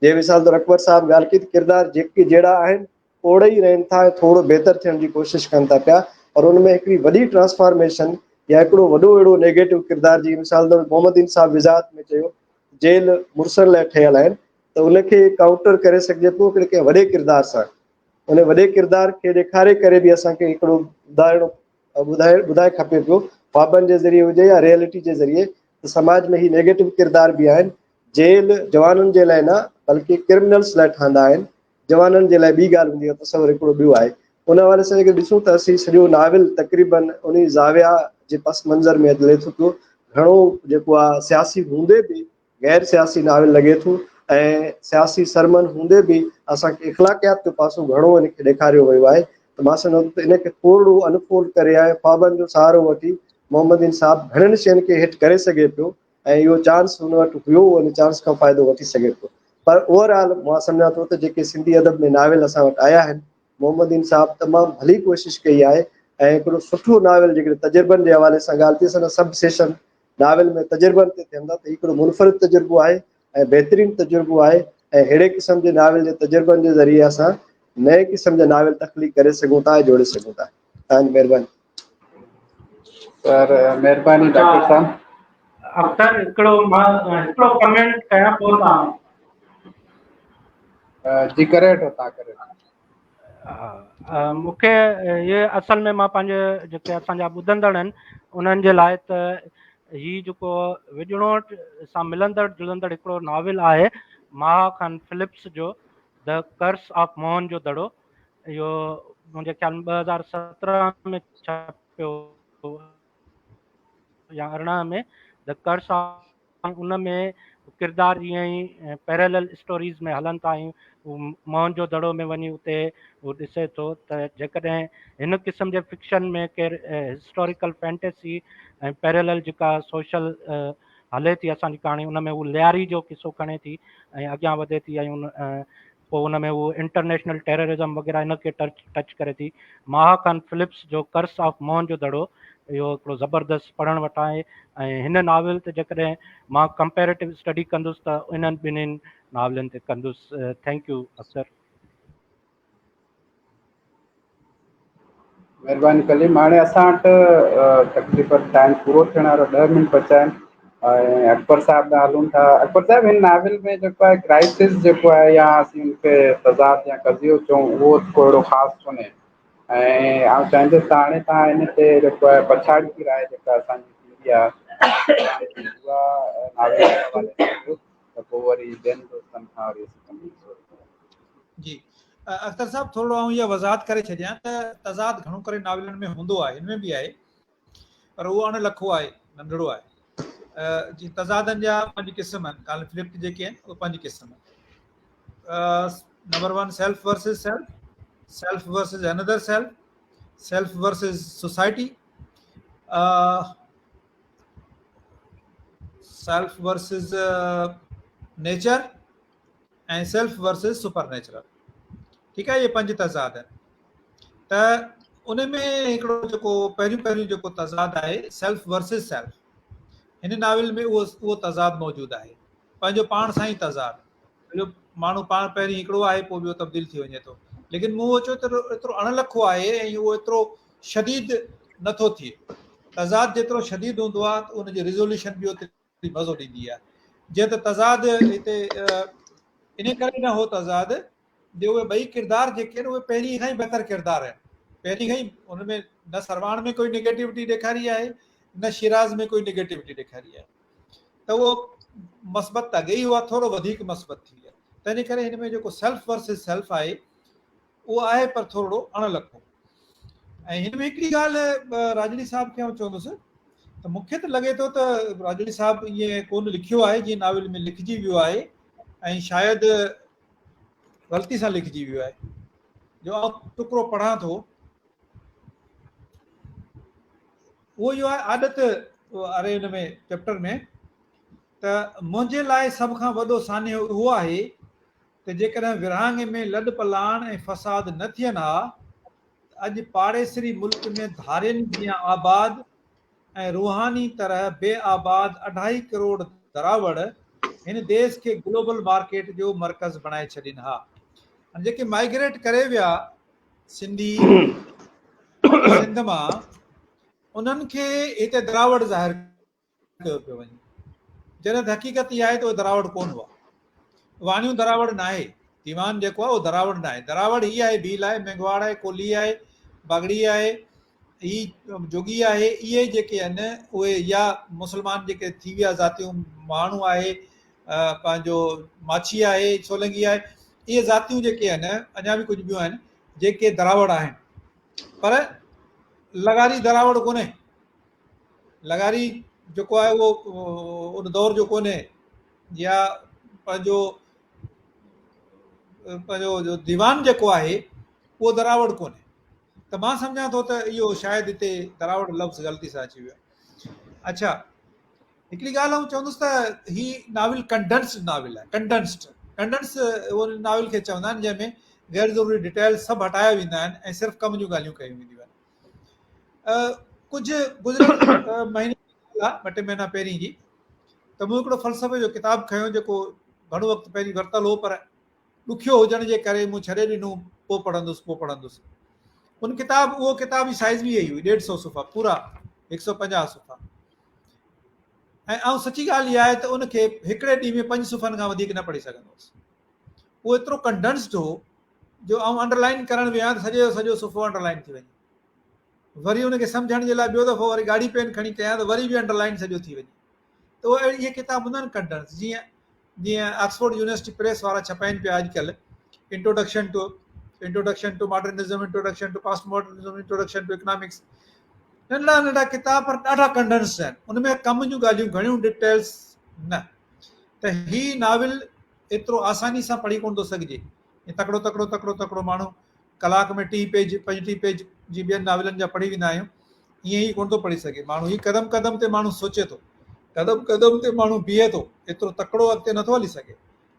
जंहिं मिसाल तौरु अकबर साहिबु ॻाल्हि कई त किरदार जेके जहिड़ा आहिनि ओड़ा ई रहनि था, थोरो बहितर थियण जी कोशिशि कनि था पिया, और उनमें हिकिड़ी वॾी ट्रांसफॉर्मेशन या हिकिड़ो वॾो अहिड़ो नेगेटिव किरदार, जी मिसाल तौरु मोहम्मदीन साहिबु विज़ात में चयो जेल मुड़ुसनि लाइ ठहियल आहिनि, त उनखे काउंटर करे सघिजे पियो हिकिड़े कंहिं वॾे किरदार सां। उन वॾे किरदार खे ॾेखारे करे बि असांखे हिकिड़ो ॿुधाए खपे पियो, ख्वाबनि जे ज़रिए हुजे या रियलिटी जे ज़रिए, त समाज में ही नेगेटिव किरदार बि आहिनि। जेल जवाननि जे लाइ न बल्कि क्रिमिनल्स लाइ ठहंदा आहिनि, जवाननि जे लाइ ॿी ॻाल्हि हूंदी आहे, तसवुरु हिकिड़ो ॿियो आहे। उन हवाले सां जेके ॾिसूं त असीं सॼो नाविल तक़रीबन उन ज़ाविया जे पस मंज़र में हले थो पियो। घणो जेको आहे सियासी हूंदे बि गैर सियासी नाविल लॻे थो, ऐं सियासी सरमन हूंदे बि असांखे इख़लाक़ियात जो पासो घणो हिनखे ॾेखारियो वियो आहे। त मां सम्झंदो त इनखे थोरो अनफोल्ड करे आहे, ख्वाबनि जो सहारो वठी मोहम्मदीन साहिबु घणनि शयुनि खे हिट करे सघे पियो, ऐं इहो चांस हुन वटि हुयो, उन चांस खां फ़ाइदो वठी सघे पियो। पर ओवरऑल मां सम्झां थो त जेके सिंधी अदब में नाविल असां वटि आया आहिनि, मोहम्मदीन साहिबु तमामु भली कोशिशि कई आहे, ऐं हिकिड़ो सुठो नाविल जेकॾहिं तजुर्बनि जे हवाले सां ॻाल्हि थी असां सभु सेशन नाविल में तजुर्बनि ते थियनि था, त हिकिड़ो मुनफ़रिद तजुर्बो आहे ऐं बहितरीनु तजुर्बो आहे। ऐं अहिड़े क़िस्म जे नाविल जे तजुर्बनि जे ज़रिए असां नए क़िस्म जा नाविल तख़लीक़ करे सघूं था ऐं जोड़े सघूं था। तव्हांजी महिरबानी। सर महिरबानी डॉक्टर साहब। अख्तर हिकिड़ो कमेंट कयां पोइ तव्हां जी करे वठो, तव्हां करे वठो। मूंखे ये असल में मां पंहिंजे जेके असांजा ॿुधंदड़ आहिनि उन्हनि जे लाइ त हीउ जेको विझणो सां मिलंदड़ जुलंदड़ हिकिड़ो नाविल आहे महा खान फिलिप्स जो द कर्स ऑफ मोहन जो दड़ो। इहो मुंहिंजे ख़्याल में 2017 में छपियो या 18 में द कर्स ऑफ, उन में किरदार जीअं ई पैरेलल स्टोरीज़ में हलनि था आहियूं, मोहन जो दड़ो में वञी उते उहो ॾिसे थो त जेकॾहिं हिन क़िस्म जे फिक्शन में केरु हिस्टोरिकल फैंटेसी ऐं पैरेलल जेका सोशल हले थी असांजी कहाणी, उन में उहो लियारी जो किसो खणे थी ऐं अॻियां वधे थी, ऐं पोइ उन में उहो इंटरनेशनल टेररिज़म वग़ैरह इन खे टच करे थी। महाकान फिलिप्स जो कर्स ऑफ मोहन जो दड़ो इहो हिकिड़ो ज़बरदस्त पढ़णु वटि आहे। ऐं हिन नाविल ते जेकॾहिं मां कंपेरेटिव स्टडी कंदुसि त इन्हनि ॿिन्हिनि नाविलनि ते कंदुसि। Thank U Akhtar. महिरबानी कलीम। हाणे असां वटि तक़रीबन टाइम पूरो थियण वारो 10 मिंट बचा आहिनि ऐं अकबर साहिब ॾांहुं हलूं था। अकबर साहिब, हिन नाविल में जेको आहे क्राइसिस जेको आहे या असीं हुनखे तज़ाद या कज़ियो चऊं, उहो को अहिड़ो ख़ासि कोन्हे ऐं आउं चाहींदुसि त हाणे तव्हां हिन ते जेको आहे पछाड़ी की राय जेका असांजी थींदी आहे उहा नाविल जे हवाले सां ॾियो त पोइ वरी ॿियनि दोस्तनि खां वरी असीं कंदासीं। जी अख्तर साहब, थोरो आउं इहा वज़ाहत करे छॾियां त तज़ाद घणो करे नाविलनि में हूंदो आहे, हिन में बि आहे, पर उहो अणलखो आहे, नंढड़ो आहे। जीअं तज़ादनि जा 5 क़िस्म आहिनि, कॉन्फ्लिक्ट जेके आहिनि उहे 5 क़िस्म आहिनि। Number 1 self versus self, self versus another self, self versus society, self versus nature ऐं सेल्फ वर्सिस सुपर नेचुरल। ठीकु आहे, इहे 5 तज़ाद आहिनि। त उन में हिकिड़ो जेको पहिरियों जेको तज़ाद आहे सेल्फ वर्सिस सेल्फ, हिन नाविल में उहो तज़ाद मौजूदु आहे, पंहिंजो पाण सां ई तज़ाद। माण्हू पाण पहिरीं हिकिड़ो आहे, पोइ ॿियो तब्दील थी वञे थो, लेकिन मूं उहो चयो त एतिरो अणलखो आहे ऐं उहो एतिरो शदीद नथो थिए। तज़ाद जेतिरो शदीद हूंदो आहे त उनजी रिज़ोल्यूशन बि ओतिरी मज़ो ॾींदी आहे। जीअं त तज़ाद हिते इन करे न हो तज़ाद जो उहे 2 किरदार जेके आहिनि उहे पहिरीं खां ई बहितर किरदार आहिनि। पहिरीं खां ई उनमें न सरवाण में कोई नेगेटिविटी ॾेखारी आहे, न शिराज़ में कोई नेगेटिविटी ॾेखारी आहे, त उहो मस्बत त अॻे ई हुआ, थोरो वधीक मस्बत थी विया। तंहिंजे करे हिन में जेको सेल्फ वर्सिस सेल्फ आहे उहो आहे, पर थोरो अणलखो। ऐं हिन में हिकिड़ी ॻाल्हि राजड़ी साहिब खे आउं चवंदुसि त मूंखे त लॻे थो त राजड़ी साहिब ईअं कोन लिखियो आहे जीअं नाविल में लिखिजी वियो आहे, ऐं शायदि ग़लती सां लिखिजी वियो आहे। जो आउं टुकड़ो पढ़ां थो उहो इहो आहे, आदत अरे हिन में चैप्टर में त मुंहिंजे लाइ सभ खां वॾो सान्य उहो आहे त जेकॾहिं विरहाङे में लॾ पलाण ऐं फ़साद न थियनि हा, अॼु पाड़ेसरी मुल्क में धारियुनि जीअं आबाद ऐं रूहानी तरह बेआबाद 2.5 करोड़ दरावड़ हिन देश खे ग्लोबल मार्केट जो मर्कज़ बणाए छॾनि हा। जेके माइग्रेट करे विया सिंधी सिंध मां, उन्हनि खे हिते दरावड़ ज़ाहिर कयो पियो वञे, जॾहिं त हक़ीक़त इहा आहे त उहो दरावड़ कोन हुआ। वाणियूं दरावड़ न आहे, दीवान जेको आहे उहो दरावड़ न आहे। दरावड़ हीअ आहे, भील आहे, मेघवाड़ आहे, कोली आहे, बागड़ी आहे, ही जोगी आहे। इहे जेके आहिनि उहे या मुस्लमान जेके थी विया ज़ातियूं, माण्हू आहे, पंहिंजो माछी आहे, सोलंगी आहे, इहे ज़ातियूं जेके आहिनि, अञा बि कुझु ॿियूं आहिनि जेके दरावड़ आहिनि, पर लगारी दरावड़ कोन्हे। लगारी जेको आहे उहो उन दौर जो कोन्हे, या पंहिंजो जो दीवान जेको आहे उहो दरावड़ कोन्हे। त मां सम्झां थो त इहो शायदि हिते दरावड़ लफ़्ज़ ग़लती सां अची वियो। अच्छा, हिकिड़ी ॻाल्हि आउं चवंदुसि त ही नाविल कंडेंस्ड नाविल आहे। कंडेंस उहो नाविल खे चवंदा आहिनि जंहिंमें गैर ज़रूरी डिटेल सभु हटाया वेंदा आहिनि ऐं सिर्फ़ु कम जूं ॻाल्हियूं कयूं वेंदियूं आहिनि। कुझु गुज़िरियल महीने 2 महीना पहिरीं जी त मूं हिकिड़ो फ़लसफ़े जो किताबु खयो जेको घणो वक़्तु पहिरीं वरितलु हो, पर ॾुखियो हुजण जे करे मूं छॾे ॾिनो, पोइ पढ़ंदुसि। उहो किताब जी साइज़ बि इहा हुई, 150 सुफ़ा, पूरा 150 सुफ़ा। ऐं आउं सची ॻाल्हि इहा आहे त उनखे हिकिड़े ॾींहं में 5 सुफ़नि खां वधीक न पढ़ी सघंदो हुउसि। उहो एतिरो कंडेंस्ड हो जो आउं अंडरलाइन करणु वियां त सॼो सॼो सुफ़ो अंडरलाइन थी वञे। वरी उनखे सम्झण जे लाइ ॿियो दफ़ो वरी गाड़ी पेन खणी कयां त वरी बि अंडरलाइन सॼो थी वञे। त उहे इहे किताब हूंदा आहिनि कंडेंस, जीअं ऑक्सफोर्ड यूनिवर्सिटी प्रेस वारा छपाइनि पिया अॼुकल्ह, introduction to modernism, introduction to post modernism, introduction to economics. नंढा किताब पर ॾाढा कंडेंस्ड आहिनि, उनमें कम जूं ॻाल्हियूं घणियूं डिटेल्स न। त ही नाविल एतिरो आसानी सां पढ़ी कोन थो सघिजे। तकिड़ो तकिड़ो तकिड़ो तकिड़ो माण्हू कलाक में 30 पेज 35 पेज जी ॿियनि नाविलनि जा पढ़ी वेंदा आहियूं, ईअं ई कोन थो पढ़ी सघे माण्हू। ही क़दम क़दम ते माण्हू सोचे थो, क़दम क़दम ते माण्हू बीहे थो, एतिरो तकिड़ो अॻिते नथो हली सघे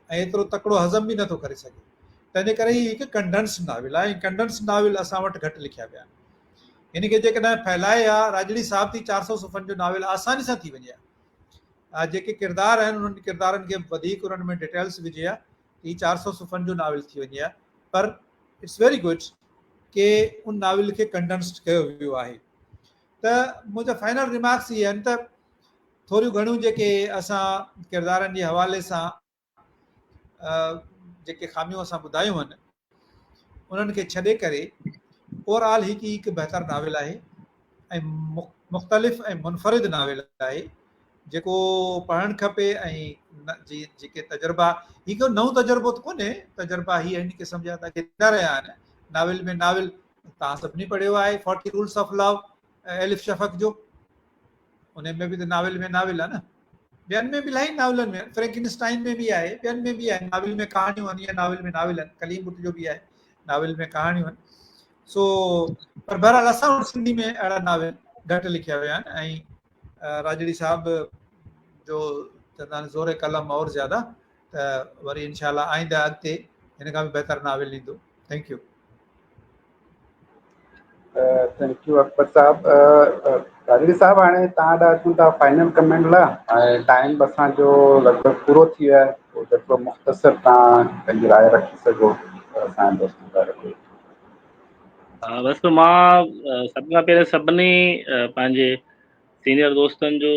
ऐं एतिरो तकिड़ो हज़म बि नथो करे सघे। तंहिंजे करे ही हिकु कंडेंस नाविल आहे ऐं कंडेंस नाविल असां वटि घटि लिखिया विया आहिनि। हिन खे जेकॾहिं फैलाए हा राजड़ी साहब थी 400 सुफ़्हनि जो नाविल आसानी सां थी वञे हा। जेके किरदार आहिनि उन्हनि किरदारनि खे वधीक उन्हनि में डिटेल्स विझे हा, ही 400 सुफ़्हनि जो नाविल थी वञे हा। पर इट्स वेरी गुड कि उन नाविल खे कंडेंस्ड कयो वियो आहे। त मुंहिंजा फाइनल रिमार्क्स इहे आहिनि त थोरियूं घणियूं जेके असां किरदारनि जे हवाले सां जेके ख़ामियूं असां ॿुधायूं आहिनि उन्हनि खे छॾे करे ओवरऑल हिकु बहितर नाविल आहे ऐं मुख़्तलिफ़ ऐं मुनफ़रिद नाविल आहे जेको पढ़णु खपे। ऐं जेके तजुर्बा, हिकु नओं तजुर्बो त कोन्हे, तजुर्बा ही हिन क़िस्म जा त ॾींदा रहिया आहिनि। नाविल में नाविल तव्हां सभिनी पढ़ियो आहे 40 रूल्स ऑफ लव एलिफ शफ़क़ जो, उन में बि त नाविल में नाविल आहे न। ॿियनि में बि इलाही नाविलनि में, फ्रैंकिनस्टाइन में बि आहे, ॿियनि में बि आहे। नाविल में कहाणियूं आहिनि, इहे नाविल में नाविल आहिनि। कलीम बुट जो बि आहे, नाविल में कहाणियूं आहिनि। सो पर बहरहाल असां वटि सिंधी में अहिड़ा नाविल घटि लिखिया विया आहिनि ऐं राजड़ी साहब जो चवंदा आहिनि ज़ोरे कलम और ज़्यादा, त वरी इनशाला आईंदा अॻिते हिन खां बि बहितर नाविल ईंदो। Thank you. Thank you Akbar साहब। राजड़ी साहब हाणे तव्हां ॾांहुं अचूं था फाइनल कमेंट लाइ, ऐं टाइम असांजो लॻभॻि पूरो थी वियो आहे। पोइ जेतिरो मुख़्तसर तव्हां पंहिंजी राय रखी सघो असांजे दोस्तनि लाइ रखो। बसि मां सभिनि खां पहिरियों सभिनी पंहिंजे सीनियर दोस्तनि जो,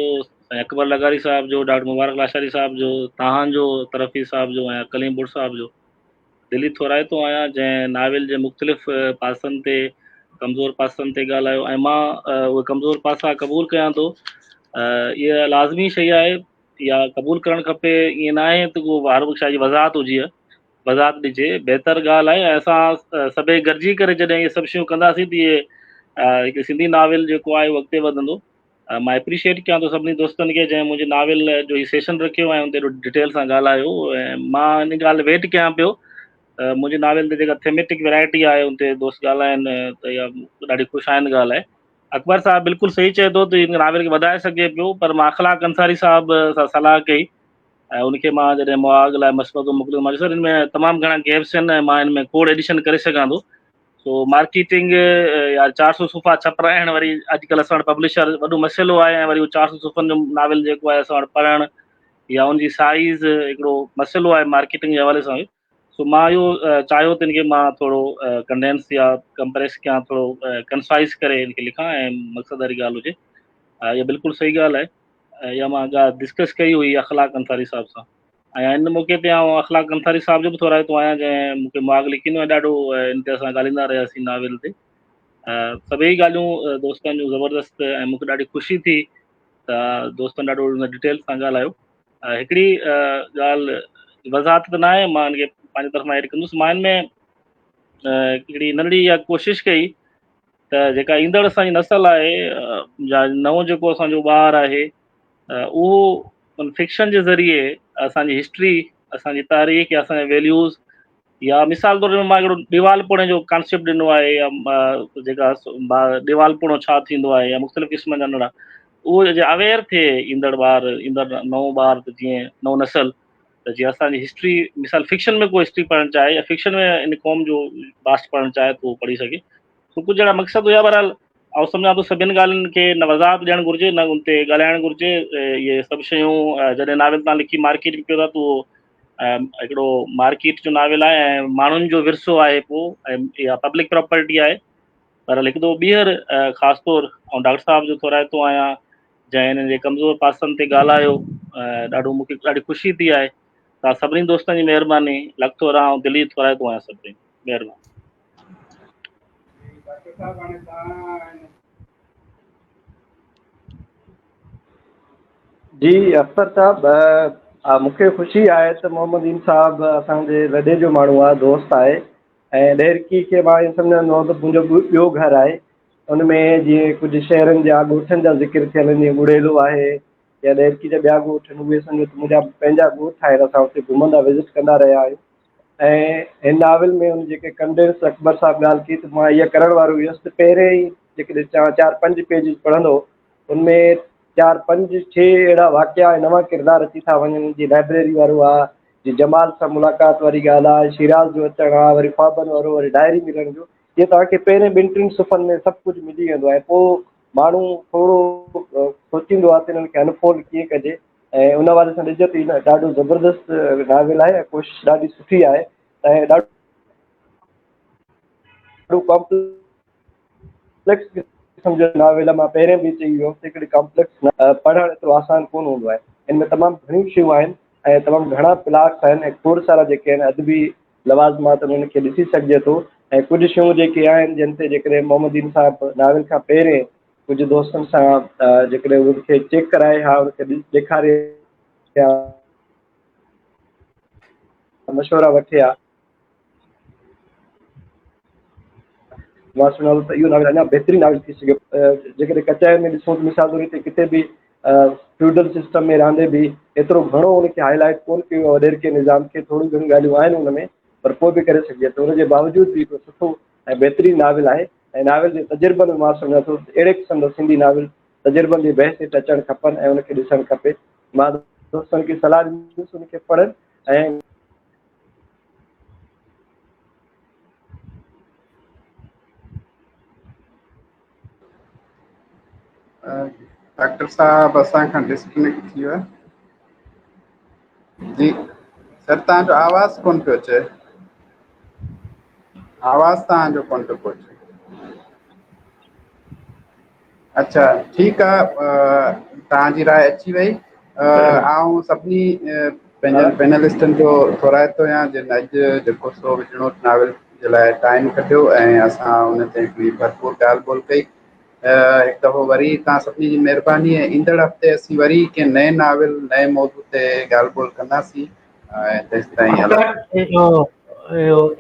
अकबर लगारी साहब जो, डॉक्टर मुबारक लाशारी साहब जो, तव्हांजो तरफ़ी साहब जो ऐं कलीम बुट साहब जो दिली थोराइतो आहियां जंहिं नाविल जे मुख़्तलिफ़ पासनि ते, कमज़ोर पासनि ते ॻाल्हायो ऐं मां उहे कमज़ोर पासा क़बूल कयां थो। इहा लाज़मी शइ आहे, या क़बूल करणु खपे। ईअं न आहे त को हर शइ जी वज़ाहत हुजे, वज़ाहत ॾिजे, बहितर ॻाल्हि आहे। ऐं असां सभई गॾिजी करे जॾहिं इहे सभु शयूं कंदासीं त इहे हिकु सिंधी नाविल जेको आहे उहो अॻिते वधंदो। मां एप्रिशिएट कयां थो सभिनी दोस्तनि खे जंहिं मुंहिंजे नाविल जो ही सेशन रखियो ऐं उन ते डिटेल सां ॻाल्हायो। ऐं मां इन ॻाल्हि वेट कयां पियो मुंहिंजे नाविल ते जेका थेमेटिक वैराइटी आहे उन ते दोस्त ॻाल्हाइनि त इहा ॾाढी ख़ुशाइंद ॻाल्हि आहे। अकबर साहब बिल्कुलु सही चए थो त हिन नाविल खे वधाए सघे पियो, पर मां अख़लाक अंसारी साहब सां सलाह कई ऐं उनखे मां जॾहिं मुआग लाइ मशवरो मोकिलियो, मां सर हिन में तमामु घणा गैप्स आहिनि ऐं मां हिन में कोड एडिशन करे सघां थो। सो मार्केटिंग या 400 सुफ़ा छपाइणु वरी अॼुकल्ह असां वटि पब्लिशर वॾो मसइलो आहे ऐं वरी उहो 400 सुफ़नि जो नाविल जेको आहे असां वटि पढ़णु या उनजी साइज़ हिकिड़ो मसइलो आहे मार्केटिंग जे हवाले सां। सो मां इहो चाहियो त हिनखे मां थोरो कंडेंस या कंप्रेस कयां, थोरो कंसाइज़ करे हिनखे लिखां ऐं मक़सदु वारी ॻाल्हि हुजे। इहा बिल्कुलु सही ॻाल्हि आहे। इहा मां ॻाल्हि डिस्कस कई हुई अख़लाक अंसारी साहब सां ऐं हिन मौक़े ते आउं अख़लाक अंसारी साहब जो बि थोराइतो आहियां जंहिं मूंखे मुआग लिखींदो आहे ॾाढो। इन ते असां ॻाल्हाईंदा रहियासीं नाविल ते। सभई ॻाल्हियूं दोस्तनि जूं ज़बरदस्त ऐं मूंखे ॾाढी ख़ुशी थी त दोस्तनि ॾाढो डिटेल सां ॻाल्हायो। हिकिड़ी ॻाल्हि वज़ाहत त न आहे, मां हिनखे पंहिंजी तरफ़ां एड कंदुसि। मां हिन में हिकिड़ी नंढड़ी इहा कोशिशि कई त जेका ईंदड़ असांजी नसल आहे या नओं जेको असांजो ॿारु आहे उहो फिक्शन जे ज़रिए असांजी हिस्ट्री, असांजी तारीख़ या असांजा वैल्यूज़ या मिसाल तौर ते मां हिकिड़ो दीवालपुणे जो कॉन्सेप्ट ॾिनो आहे या जेका दीवालपुणो छा थींदो आहे या मुख़्तलिफ़ क़िस्म जा नंढा उहो जे अवेयर थिए ईंदड़ ॿार, ईंदड़ नओं ॿार त जीअं नओं नसल त जीअं असांजी हिस्ट्री मिसाल फिक्शन में को हिस्ट्री पढ़णु चाहे या फिक्शन में इन क़ौम जो पास्ट पढ़णु चाहे त उहो पढ़ी सघे। सो कुझु अहिड़ा मक़सदु हुया। बहरहाल ऐं सम्झां थो सभिनि ॻाल्हियुनि खे न वज़ाहत ॾियणु घुरिजे न उन ते ॻाल्हाइणु घुरिजे। इहे सभु शयूं जॾहिं नाविल तव्हां लिखी मार्केट में पियो था त उहो हिकिड़ो मार्केट जो नाविल आहे ऐं माण्हुनि जो विरसो आहे पोइ, ऐं इहा पब्लिक प्रॉपर्टी आहे। पर हिकु दफ़ो ॿीहर ख़ासि तौरु ऐं डॉक्टर साहब जो थोराइतो आहियां जंहिं हिननि जे कमज़ोर पासनि ते ॻाल्हायो, ॾाढो मूंखे ॾाढी ख़ुशी थी आहे। तव्हां सभिनी दोस्तनि जी महिरबानी, लख थोरा ऐं दिली थोराइतो आहियां सभिनी। महिरबानी। जी अख्तर साहब, मूंखे ख़ुशी आहे त मोहम्मदीन साहब असांजे रॾे जो माण्हू आहे, दोस्त आहे ऐं ॾेरकी खे मां ईअं सम्झंदो आहियां त मुंहिंजो ॿियो घरु आहे। उन में जीअं कुझु शहरनि जा ॻोठनि जा ज़िक्र थियल, जीअं बुढ़ेलो आहे, या ॾेरकी जा ॿिया ॻोठ आहिनि उहे सम्झो त मुंहिंजा पंहिंजा ॻोठ आहिनि, असां हुते घुमंदा विज़िट कंदा रहिया आहियूं। ऐं हिन नाविल में हुन जेके कंडेंस अकबर साहब ॻाल्हि की त मां इहा करण वारो हुयुसि त पहिरें ई जेकॾहिं 4-5 पेजिस पढ़ंदो उनमें 4-5-6 अहिड़ा वाक़िया नवां किरदार अची था वञनि। जीअं लाइब्रेरी वारो आहे, जीअं जमाल सां मुलाक़ात वारी ॻाल्हि आहे, शिराज जो अचणु आहे, वरी ख्वाबनि वारो, वरी डायरी मिलण जो, इहे तव्हांखे पहिरें 2-3 सुफ़्हनि में सभु कुझु मिली वेंदो आहे। पोइ माण्हू थोरो सोचींदो आहे त हिननि खे अनफोल्ड कीअं कजे, ऐं उन वारे सां ॾिसो त ॾाढो ज़बरदस्त नाविल आहे ऐं कोशिशि ॾाढी सुठी आहे ऐं ॾाढो कॉम्प्लेक्स क़िस्म जो नाविल आहे। मां पहिरें बि चई वियो हुउमि हिकिड़ी कॉम्प्लेक्स पढ़णु एतिरो आसान कोन हूंदो आहे। हिन में तमामु घणियूं शयूं आहिनि ऐं तमामु घणा प्लाट्स आहिनि ऐं खोड़ सारा जेके आहिनि अदबी लवाज़मात उन्हनि खे ॾिसी सघिजे थो। ऐं कुझु शयूं जेके आहिनि जिन ते जेकॾहिं मोहम्मदीन साहिबु नाविल खां पहिरें कुझु दोस्तनि सां जेकॾहिं उनखे चेक कराए हा उनखे ॾेखारे मशवरा वठे हा, मां सुञाणो त इहो नाविल अञा बहितरीनु नाविल थी सघियो। जेकॾहिं कचाई में ॾिसूं त मिसाल तौर ते किथे बि फ्यूडल सिस्टम में रहंदे बि एतिरो घणो उनखे हाईलाइट कोन कयो आहे ॾेर के निज़ाम खे, थोरियूं घणियूं ॻाल्हियूं आहिनि हुन में, पर पोइ बि करे सघिजे थो। हुनजे बावजूदि बि हिकिड़ो सुठो ऐं बहितरीनु नाविल आहे ऐं नाविल जे तजुर्बनि में मां सम्झां थो अहिड़े क़िस्म जो सिंधी नाविल तजुर्बनि जी बहस हेठि अचणु खपनि ऐं उनखे ॾिसणु खपे। मां दोस्तनि खे सलाह ॾींदुसि उनखे पढ़नि ऐं डॉक्टर साहब असांखां डिस्कनेक्ट थी वियो आहे। जी सर तव्हांजो आवाज़ कोन पियो अचे, आवाज़ तव्हांजो कोन पियो अचे। अच्छा ठीकु आहे, तव्हांजी राय अची वई। आउं सभिनी पंहिंजनि पैनलिस्टनि जो थोराए थो कयां जिन अॼु जेको सो विझणो नाविल जे लाइ टाइम कढियो ऐं असां हुन ते हिकिड़ी भरपूर ॻाल्हि ॿोल कई। हिकु दफ़ो वरी तव्हां सभिनी जी महिरबानी ऐं ईंदड़ हफ़्ते असीं वरी कंहिं नए नाविल नए मौज़ू ते ॻाल्हि ॿोल कंदासीं ऐं तेसि ताईं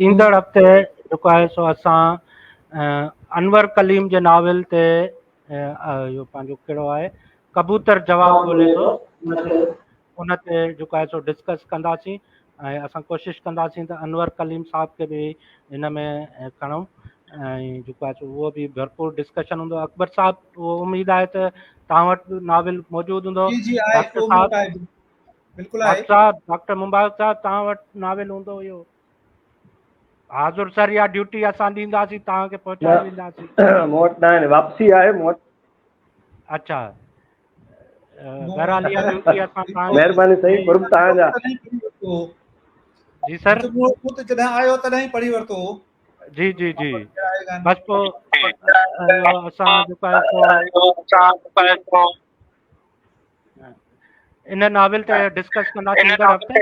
ईंदड़ हफ़्ते जेको आहे सो असां अनवर कलीम जे नाविल ते इहो पंहिंजो कहिड़ो आहे कबूतर जवाबु ॻोल्हे थो उन ते जेको आहे सो डिस्कस कंदासीं ऐं असां कोशिशि कंदासीं त अनवर कलीम साहिब खे बि हिन में खणूं ऐं जेको आहे सो उहो बि भरपूर डिस्कशन हूंदो। अकबर साहिबु उहो उमेदु आहे त तव्हां वटि नाविल मौजूदु हूंदो। डॉक्टर साहिबु बिल्कुलु आहे। डॉक्टर साहिबु डॉक्टर मुबारक साहिबु तव्हां वटि नाविल हूंदो इहो हाज़ुर सर या ड्यूटी असां ॾींदासीं तव्हांखे पहुचाए ॾींदासीं। मूं वटि न आहिनि, वापसी आहे मूं वटि। अच्छा बहरहाल इहा ड्यूटी असां महिरबानी सही गुरू तव्हांजा। जी सर जॾहिं आयो तॾहिं पढ़ी वरितो। जी जी जी बसि पोइ असां जेको आहे सो इन नाविल ते डिस्कस कंदासीं ईंदड़ हफ़्ते।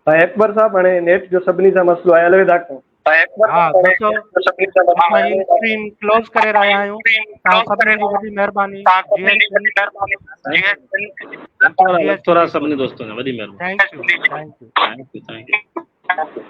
अकबर साहब हाणे नेट जो सभिनी सां मसलो आहे, अलविदा कयूं। हा दोस्तों असां ही स्क्रीन क्लोज करे रहिया आहियूं। तव्हां सभिनी जी वॾी महिरबानी। थोरा सभिनी दोस्तों खां वॾी महिरबानी। Thank U.